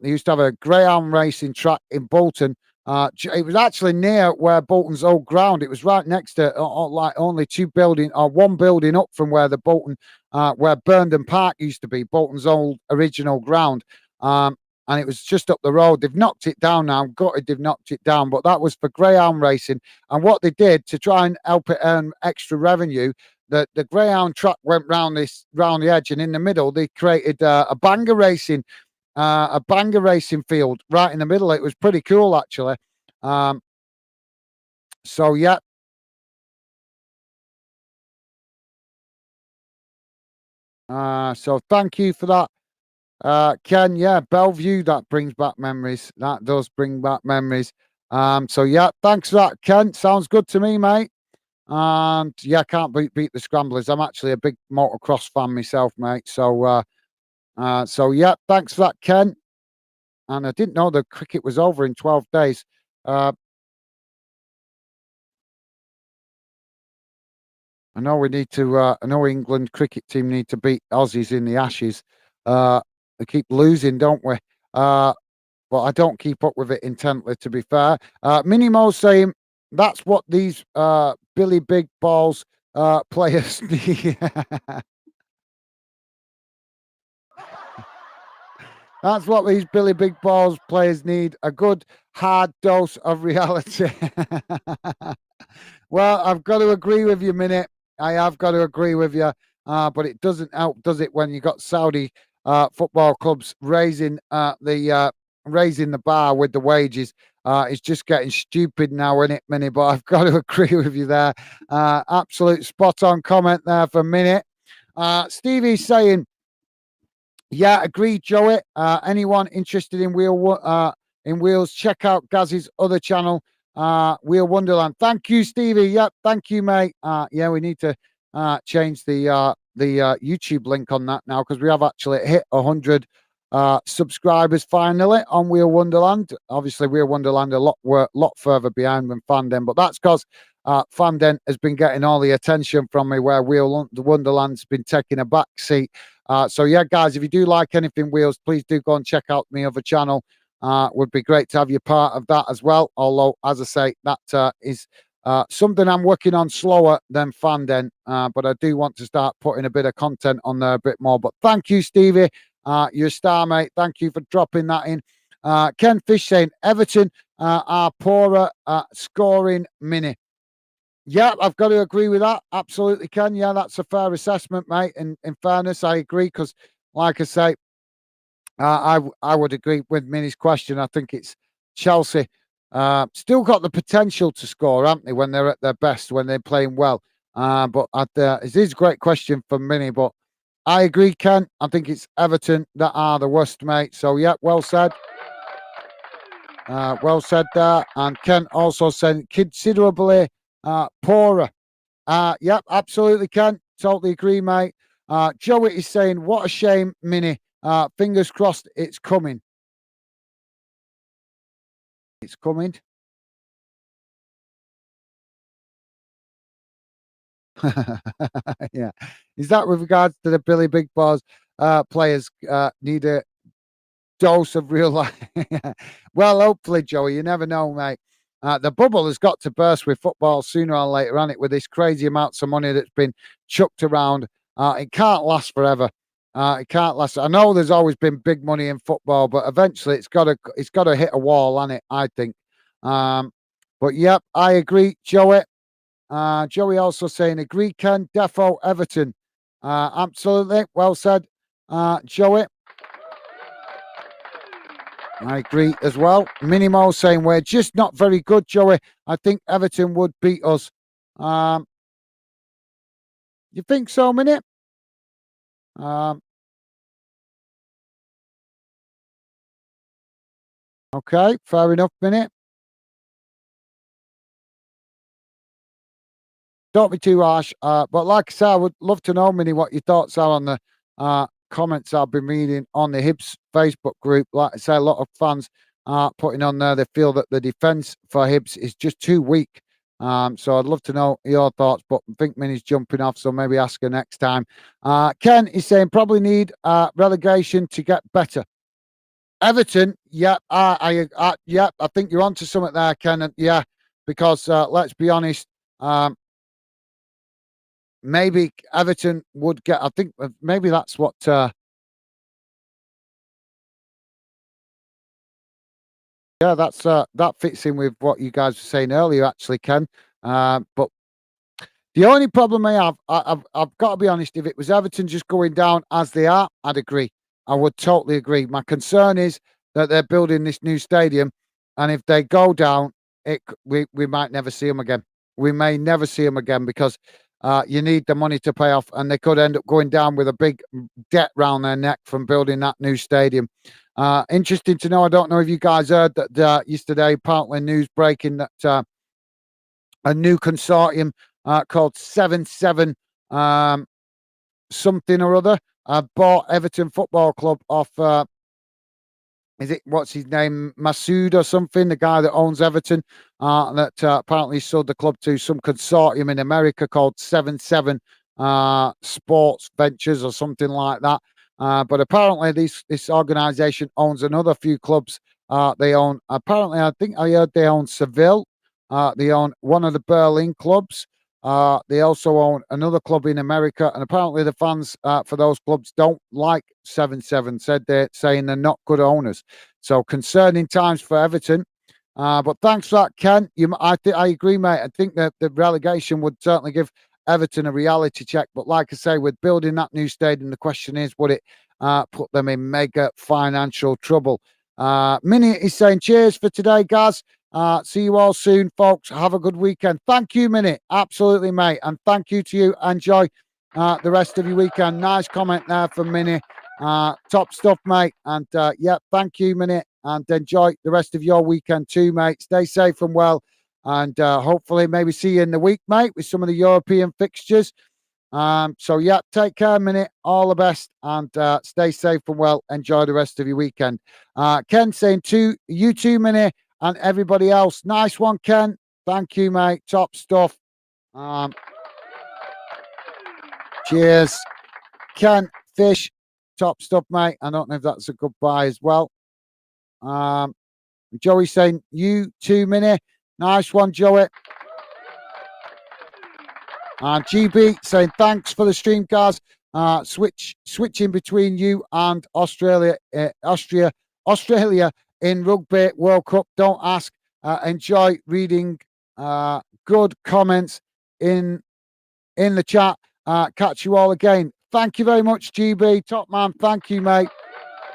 They used to have a greyhound racing track in Bolton. It was actually near where Bolton's old ground. It was right next to like only one building up from where the Bolton, where Burndon Park used to be, Bolton's old original ground. And it was just up the road. They've knocked it down now. I'm gutted they've knocked it down, but that was for greyhound racing. And what they did to try and help it earn extra revenue, the greyhound track went round the edge, and in the middle they created a banger racing field right in the middle. It was pretty cool, actually. So yeah. So thank you for that, Ken. Yeah, Bellevue, that brings back memories. That does bring back memories. So yeah, thanks for that, Ken. Sounds good to me, mate. And yeah, can't beat the Scramblers. I'm actually a big motocross fan myself, mate. So yeah, thanks for that, Ken. And I didn't know the cricket was over in 12 days. I know we need to. I know England cricket team need to beat Aussies in the Ashes. We keep losing, don't we? But I don't keep up with it intently, to be fair. Minimo saying that's what these Billy Big Balls players need. That's what these Billy Big Balls players need, a good hard dose of reality. Well, I've got to agree with you, Minute. I have got to agree with you. But it doesn't help, does it, when you got Saudi football clubs raising the bar with the wages. It's just getting stupid now, isn't it, Minnie? But I've got to agree with you there. Absolute spot on comment there for Minute. Stevie's saying, yeah, agreed, Joey. Anyone interested in wheels, check out Gaz's other channel, Wheel Wonderland. Thank you, Stevie. Yep, thank you, mate. Yeah, we need to change the YouTube link on that now, because we have actually hit 100 subscribers finally on Wheel Wonderland. Obviously, Wheel Wonderland a lot further behind than Fanden, but that's because Fanden has been getting all the attention from me, where Wheel Wonderland's been taking a back seat. So yeah, guys, if you do like anything Wheels, please do go and check out my other channel. Would be great to have you part of that as well. Although, as I say, that is something I'm working on slower than Fanden, but I do want to start putting a bit of content on there a bit more. But thank you, Stevie. You're a star, mate. Thank you for dropping that in. Ken Fish saying Everton are poorer scoring mini. Yeah, I've got to agree with that. Absolutely, Ken. Yeah, that's a fair assessment, mate. In fairness, I agree because, like I say, I would agree with Minnie's question. I think it's Chelsea. Still got the potential to score, haven't they, when they're at their best, when they're playing well. But it is a great question for Minnie. But I agree, Ken. I think it's Everton that are the worst, mate. So, yeah, well said. Well said there. And Ken also said considerably poorer. Yep, absolutely, Ken. Totally agree, mate. Joey is saying, what a shame, Minnie. Fingers crossed it's coming. It's coming. Yeah. Is that with regards to the Billy Big Balls players need a dose of real life? Well, hopefully, Joey. You never know, mate. The bubble has got to burst with football sooner or later, hasn't it? With this crazy amounts of money that's been chucked around. It can't last forever. It can't last. I know there's always been big money in football, but eventually it's got to hit a wall, hasn't it? I think. But yep, I agree, Joey. Joey also saying agree, Ken, Defo, Everton. Absolutely, well said, Joey. I agree as well. Minimo saying we're just not very good, Joey. I think Everton would beat us. You think so, Minnie? Okay, fair enough, Minnie. Don't be too harsh. But like I said, I would love to know, Minnie, what your thoughts are on the comments I've been reading on the Hibs Facebook group. Like I say, a lot of fans are putting on there. They feel that the defence for Hibs is just too weak. So I'd love to know your thoughts, but I think Minnie's jumping off, so maybe ask her next time. Ken is saying probably need relegation to get better. Everton, yeah, yeah, I think you're onto something there, Ken. And yeah, because let's be honest, maybe Everton would get. I think maybe that's what. Yeah, that's that fits in with what you guys were saying earlier, actually, Ken. But the only problem I've got to be honest. If it was Everton just going down as they are, I'd agree. I would totally agree. My concern is that they're building this new stadium, and if they go down, we might never see them again. We may never see them again because you need the money to pay off, and they could end up going down with a big debt round their neck from building that new stadium. Interesting to know. I don't know if you guys heard that yesterday. Apparently, news breaking that a new consortium called 7-7 something or other bought Everton Football Club off. Is it what's his name, Masood or something? The guy that owns Everton, that apparently sold the club to some consortium in America called 7-7 Sports Ventures or something like that. But apparently, this organisation owns another few clubs. They own apparently, I think I heard they own Seville. They own one of the Berlin clubs. They also own another club in America, and apparently the fans for those clubs don't like 7-7. Said they're saying they're not good owners. So concerning times for Everton. But thanks for that, Ken. I agree, mate. I think that the relegation would certainly give Everton a reality check. But like I say, with building that new stadium, the question is, would it put them in mega financial trouble? Minnie is saying, cheers for today, guys. See you all soon, folks. Have a good weekend. Thank you, Minnie. Absolutely, mate. And thank you to you. Enjoy the rest of your weekend. Nice comment there from Minnie. Top stuff, mate. And yeah, thank you, Minnie. And enjoy the rest of your weekend too, mate. Stay safe and well. And hopefully maybe see you in the week, mate, with some of the European fixtures. So yeah, take care, Minute. All the best, and stay safe and well. Enjoy the rest of your weekend. Ken saying to you too, Minute, and everybody else. Nice one, Ken. Thank you, mate. Top stuff. Um, cheers, Ken. Fish. Top stuff, mate. I don't know if that's a goodbye as well. Joey saying you too, Minnie. Nice one, Joey. And GB saying thanks for the stream, guys. Switching between you and Australia in Rugby World Cup. Don't ask. Enjoy reading good comments in the chat. Catch you all again. Thank you very much, GB. Top man. Thank you, mate.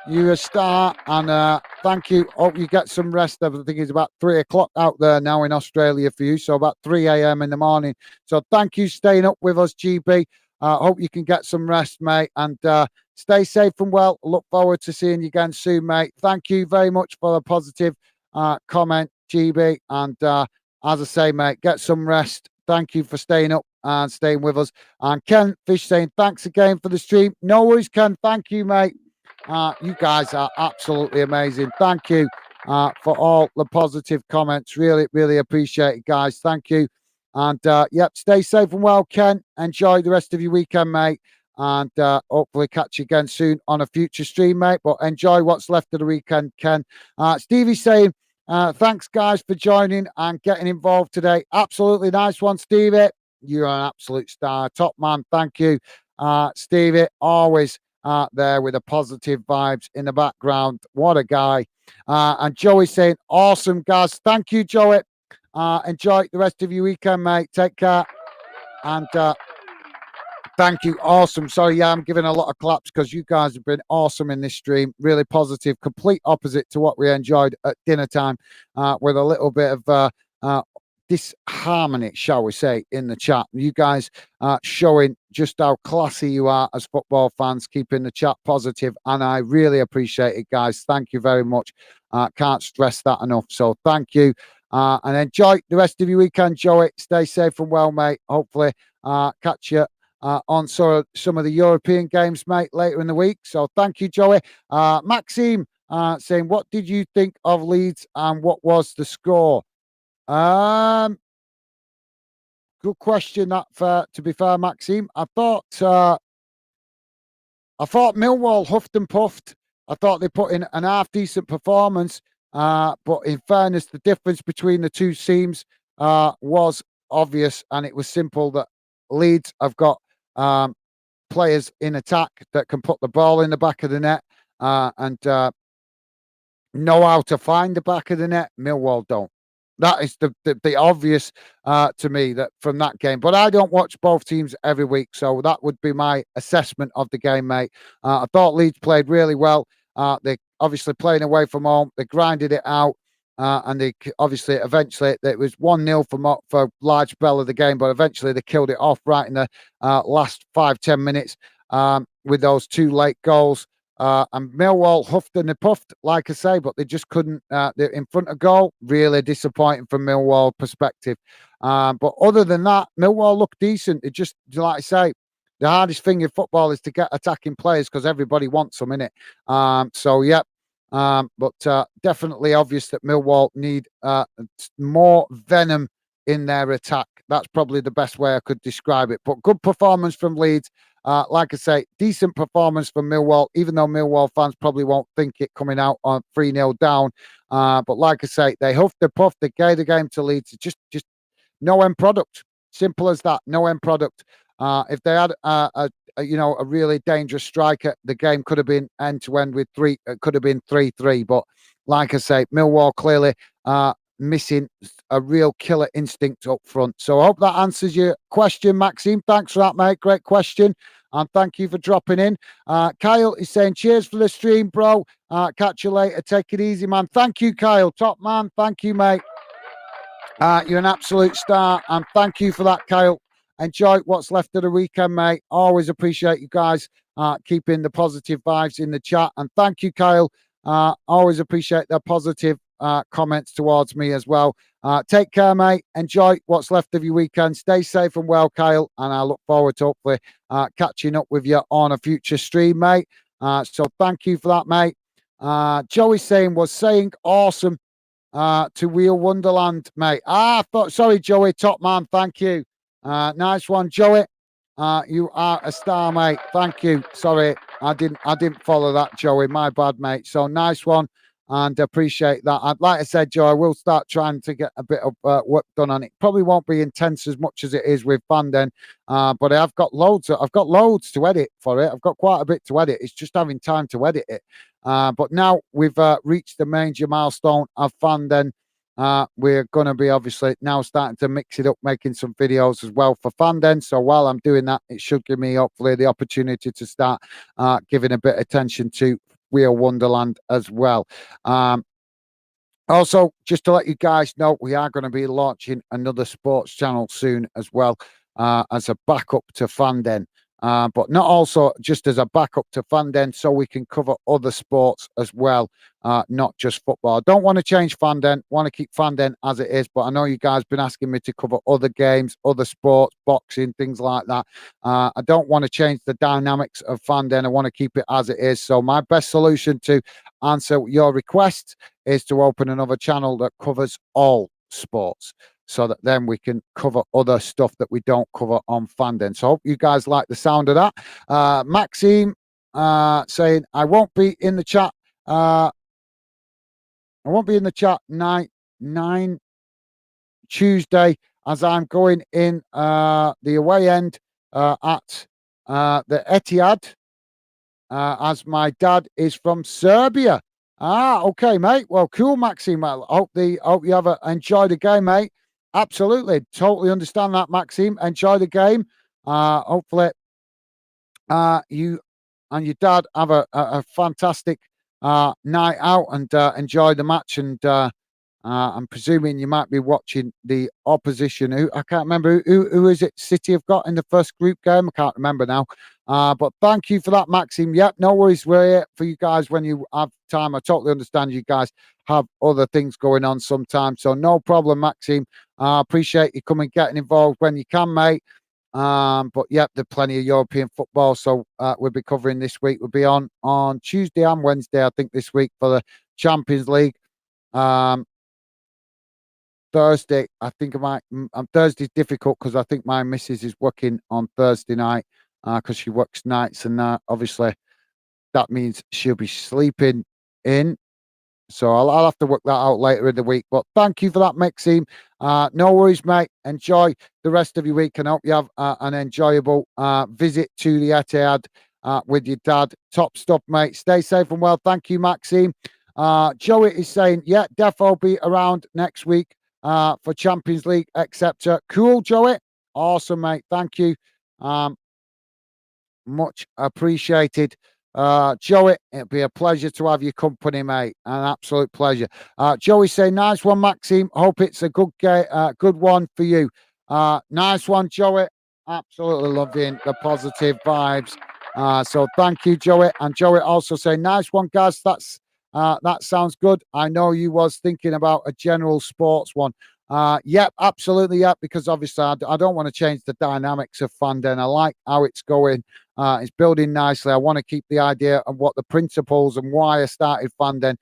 You're a star, and thank you. Hope you get some rest. I think it's about 3 o'clock out there now in Australia for you, so about 3 a.m. in the morning. So thank you staying up with us, GB. Hope you can get some rest, mate, and stay safe and well. Look forward to seeing you again soon, mate. Thank you very much for the positive comment, GB. And as I say, mate, get some rest. Thank you for staying up and staying with us. And Ken Fish saying thanks again for the stream. No worries, Ken. Thank you, mate. You guys are absolutely amazing. Thank you for all the positive comments. Really, really appreciate it, guys. Thank you. And yep, stay safe and well, Ken. Enjoy the rest of your weekend, mate. And hopefully catch you again soon on a future stream, mate. But enjoy what's left of the weekend, Ken. Stevie's saying, thanks, guys, for joining and getting involved today. Absolutely nice one, Stevie. You're an absolute star. Top man. Thank you, Stevie. Always there with the positive vibes in the background. What a guy. And Joey saying, awesome, guys. Thank you, Joey. Enjoy the rest of your weekend, mate. Take care. And thank you. Awesome. Sorry, yeah, I'm giving a lot of claps because you guys have been awesome in this stream. Really positive. Complete opposite to what we enjoyed at dinner time with a little bit of disharmony, shall we say, in the chat. You guys showing just how classy you are as football fans, keeping the chat positive, and I really appreciate it, guys. Thank you very much. Can't stress that enough. So thank you, and enjoy the rest of your weekend, Joey. Stay safe and well, mate. Hopefully catch you on some of the European games, mate, later in the week. So thank you, Joey. Maxime saying, what did you think of Leeds and what was the score? Good question. To be fair, Maxime, I thought Millwall huffed and puffed. I thought they put in an half decent performance, but in fairness, the difference between the two teams was obvious, and it was simple that Leeds have got players in attack that can put the ball in the back of the net and know how to find the back of the net. Millwall don't. That is the obvious to me that from that game. But I don't watch both teams every week, so that would be my assessment of the game, mate. I thought Leeds played really well. They obviously playing away from home. They grinded it out, and they obviously eventually it was 1-0 for large spell of the game, but eventually they killed it off right in the last 5-10 minutes with those two late goals. And Millwall huffed and they puffed, like I say, but they just couldn't. They're in front of goal. Really disappointing from Millwall perspective. But other than that, Millwall looked decent. It just, like I say, the hardest thing in football is to get attacking players because everybody wants them in it. So yeah, but definitely obvious that Millwall need more venom in their attack. That's probably the best way I could describe it. But good performance from Leeds. Like I say, decent performance from Millwall, even though Millwall fans probably won't think it coming out on 3-0 down. But like I say, they huffed, they puffed, they gave the game to Leeds. Just no end product. Simple as that. No end product. If they had a really dangerous striker, the game could have been end to end with three. It could have been 3-3. But like I say, Millwall clearly missing a real killer instinct up front. So I hope that answers your question, Maxime. Thanks for that, mate. Great question. And thank you for dropping in. Kyle is saying, cheers for the stream, bro. Catch you later. Take it easy, man. Thank you, Kyle. Top man. Thank you, mate. You're an absolute star. And thank you for that, Kyle. Enjoy what's left of the weekend, mate. Always appreciate you guys keeping the positive vibes in the chat. And thank you, Kyle. Always appreciate the positive comments towards me as well. Take care, mate. Enjoy what's left of your weekend. Stay safe and well, Kyle. And I look forward to hopefully catching up with you on a future stream, mate. So thank you for that, mate. Joey was saying awesome to Wheel Wonderland, mate. Sorry, Joey, top man. Thank you. Nice one, Joey. You are a star, mate. Thank you. Sorry, I didn't follow that, Joey. My bad, mate. So nice one, and appreciate that. Like I said, Joe, I will start trying to get a bit of work done on it. Probably won't be intense as much as it is with Fanden, but I've got loads. I've got loads to edit for it. I've got quite a bit to edit. It's just having time to edit it. But now we've reached the major milestone of Fanden. We're going to be obviously now starting to mix it up, making some videos as well for Fanden. So while I'm doing that, it should give me hopefully the opportunity to start giving a bit of attention to Wheel Wonderland as well. Also, just to let you guys know, we are going to be launching another sports channel soon as well as a backup to Fanden. But not also just as a backup to Fanden, so we can cover other sports as well, not just football. I don't want to change Fanden, want to keep Fanden as it is, but I know you guys have been asking me to cover other games, other sports, boxing, things like that. I don't want to change the dynamics of Fanden. I want to keep it as it is. So my best solution to answer your request is to open another channel that covers all sports, so that then we can cover other stuff that we don't cover on Fanden. So I hope you guys like the sound of that. Maxime saying, I won't be in the chat. I won't be in the chat 9 Tuesday, as I'm going in the away end at the Etihad, as my dad is from Serbia. Okay, mate. Well, cool, Maxime. I hope you have enjoyed the game, mate. Absolutely, totally understand that, Maxime. Enjoy the game. Hopefully, you and your dad have a fantastic night out and enjoy the match. And I'm presuming you might be watching the opposition. Who I can't remember who is it? City have got in the first group game. I can't remember now. But thank you for that, Maxime. Yep, no worries. We're here for you guys when you have time. I totally understand you guys have other things going on sometimes, so no problem, Maxime. Appreciate you coming, getting involved when you can, mate. But yep, there's plenty of European football, so we'll be covering this week. We'll be on Tuesday and Wednesday, I think, this week for the Champions League. Thursday, I think Thursday's difficult because I think my missus is working on Thursday night because she works nights, and obviously that means she'll be sleeping in. So I'll have to work that out later in the week. But thank you for that, Maxime. No worries, mate. Enjoy the rest of your week, and hope you have an enjoyable visit to the Etihad with your dad. Top stuff, mate. Stay safe and well. Thank you, Maxime. Joey is saying, yeah, defo be around next week for Champions League, etc. Cool, Joey. Awesome, mate. Thank you. Much appreciated. Joey, it'd be a pleasure to have your company, mate. An absolute pleasure. Joey saying, nice one, Maxime. Hope it's a good one for you. Nice one, Joey. Absolutely loving the positive vibes. So thank you, Joey. And Joey also saying, nice one, guys. That sounds good. I know you was thinking about a general sports one. Yep, absolutely, yep, because obviously I don't want to change the dynamics of Fanden. I like how it's going. It's building nicely. I want to keep the idea of what the principles and why I started Fanden,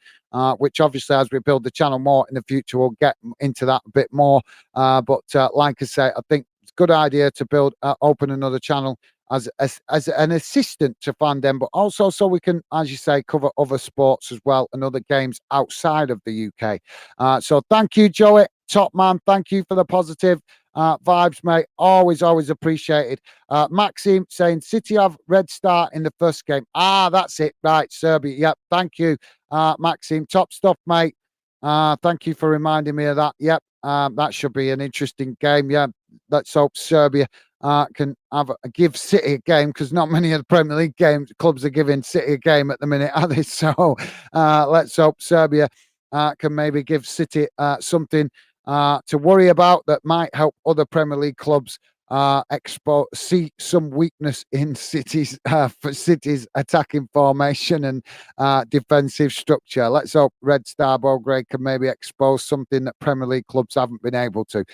which obviously as we build the channel more in the future, we'll get into that a bit more. But like I say, I think it's a good idea to open another channel as an assistant to Fanden, but also so we can, as you say, cover other sports as well and other games outside of the UK. So thank you, Joey. Top man. Thank you for the positive vibes, mate. Always appreciated. Maxime saying City have red star in the first game. That's it. Right, Serbia. Yep. Thank you, Maxime. Top stuff, mate. Thank you for reminding me of that. Yep. That should be an interesting game. Yeah. Let's hope Serbia can give City a game, because not many of the Premier League clubs are giving City a game at the minute, are they? So let's hope Serbia can maybe give City something to worry about that might help other Premier League clubs see some weakness in City's attacking formation and defensive structure. Let's hope Red Star Belgrade can maybe expose something that Premier League clubs haven't been able to.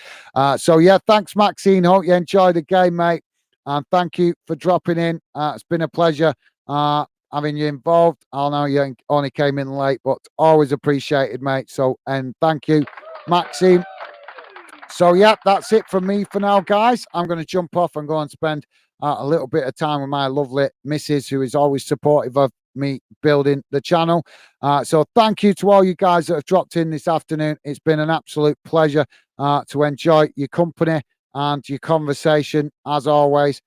So yeah, thanks, Maxine. Hope you enjoyed the game, mate. And thank you for dropping in. It's been a pleasure having you involved. I know you only came in late, but always appreciated, mate. So, and thank you, Maxine. So, yeah, that's it from me for now, guys. I'm going to jump off and go and spend a little bit of time with my lovely missus, who is always supportive of me building the channel. So thank you to all you guys that have dropped in this afternoon. It's been an absolute pleasure to enjoy your company and your conversation, as always.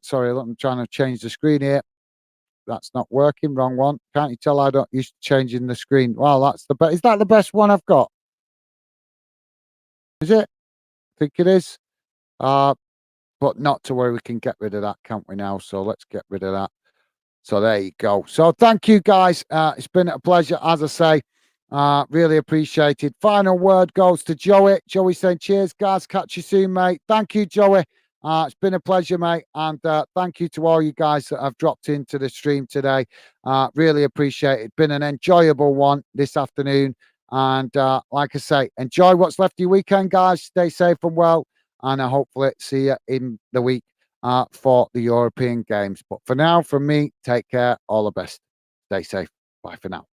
Sorry, I'm trying to change the screen here. That's not working. Wrong one. Can't you tell I don't use changing the screen? Well, that's the best. Is that the best one I've got? Is it? I think it is. But not to worry, we can get rid of that, can't we now? So let's get rid of that. So there you go. So thank you, guys. It's been a pleasure, as I say. Really appreciated. Final word goes to Joey. Joey saying, cheers, guys. Catch you soon, mate. Thank you, Joey. It's been a pleasure, mate. And thank you to all you guys that have dropped into the stream today. Really appreciate it. Been an enjoyable one this afternoon. And like I say, enjoy what's left of your weekend, guys. Stay safe and well. And I hopefully see you in the week for the European Games. But for now, from me, take care. All the best. Stay safe. Bye for now.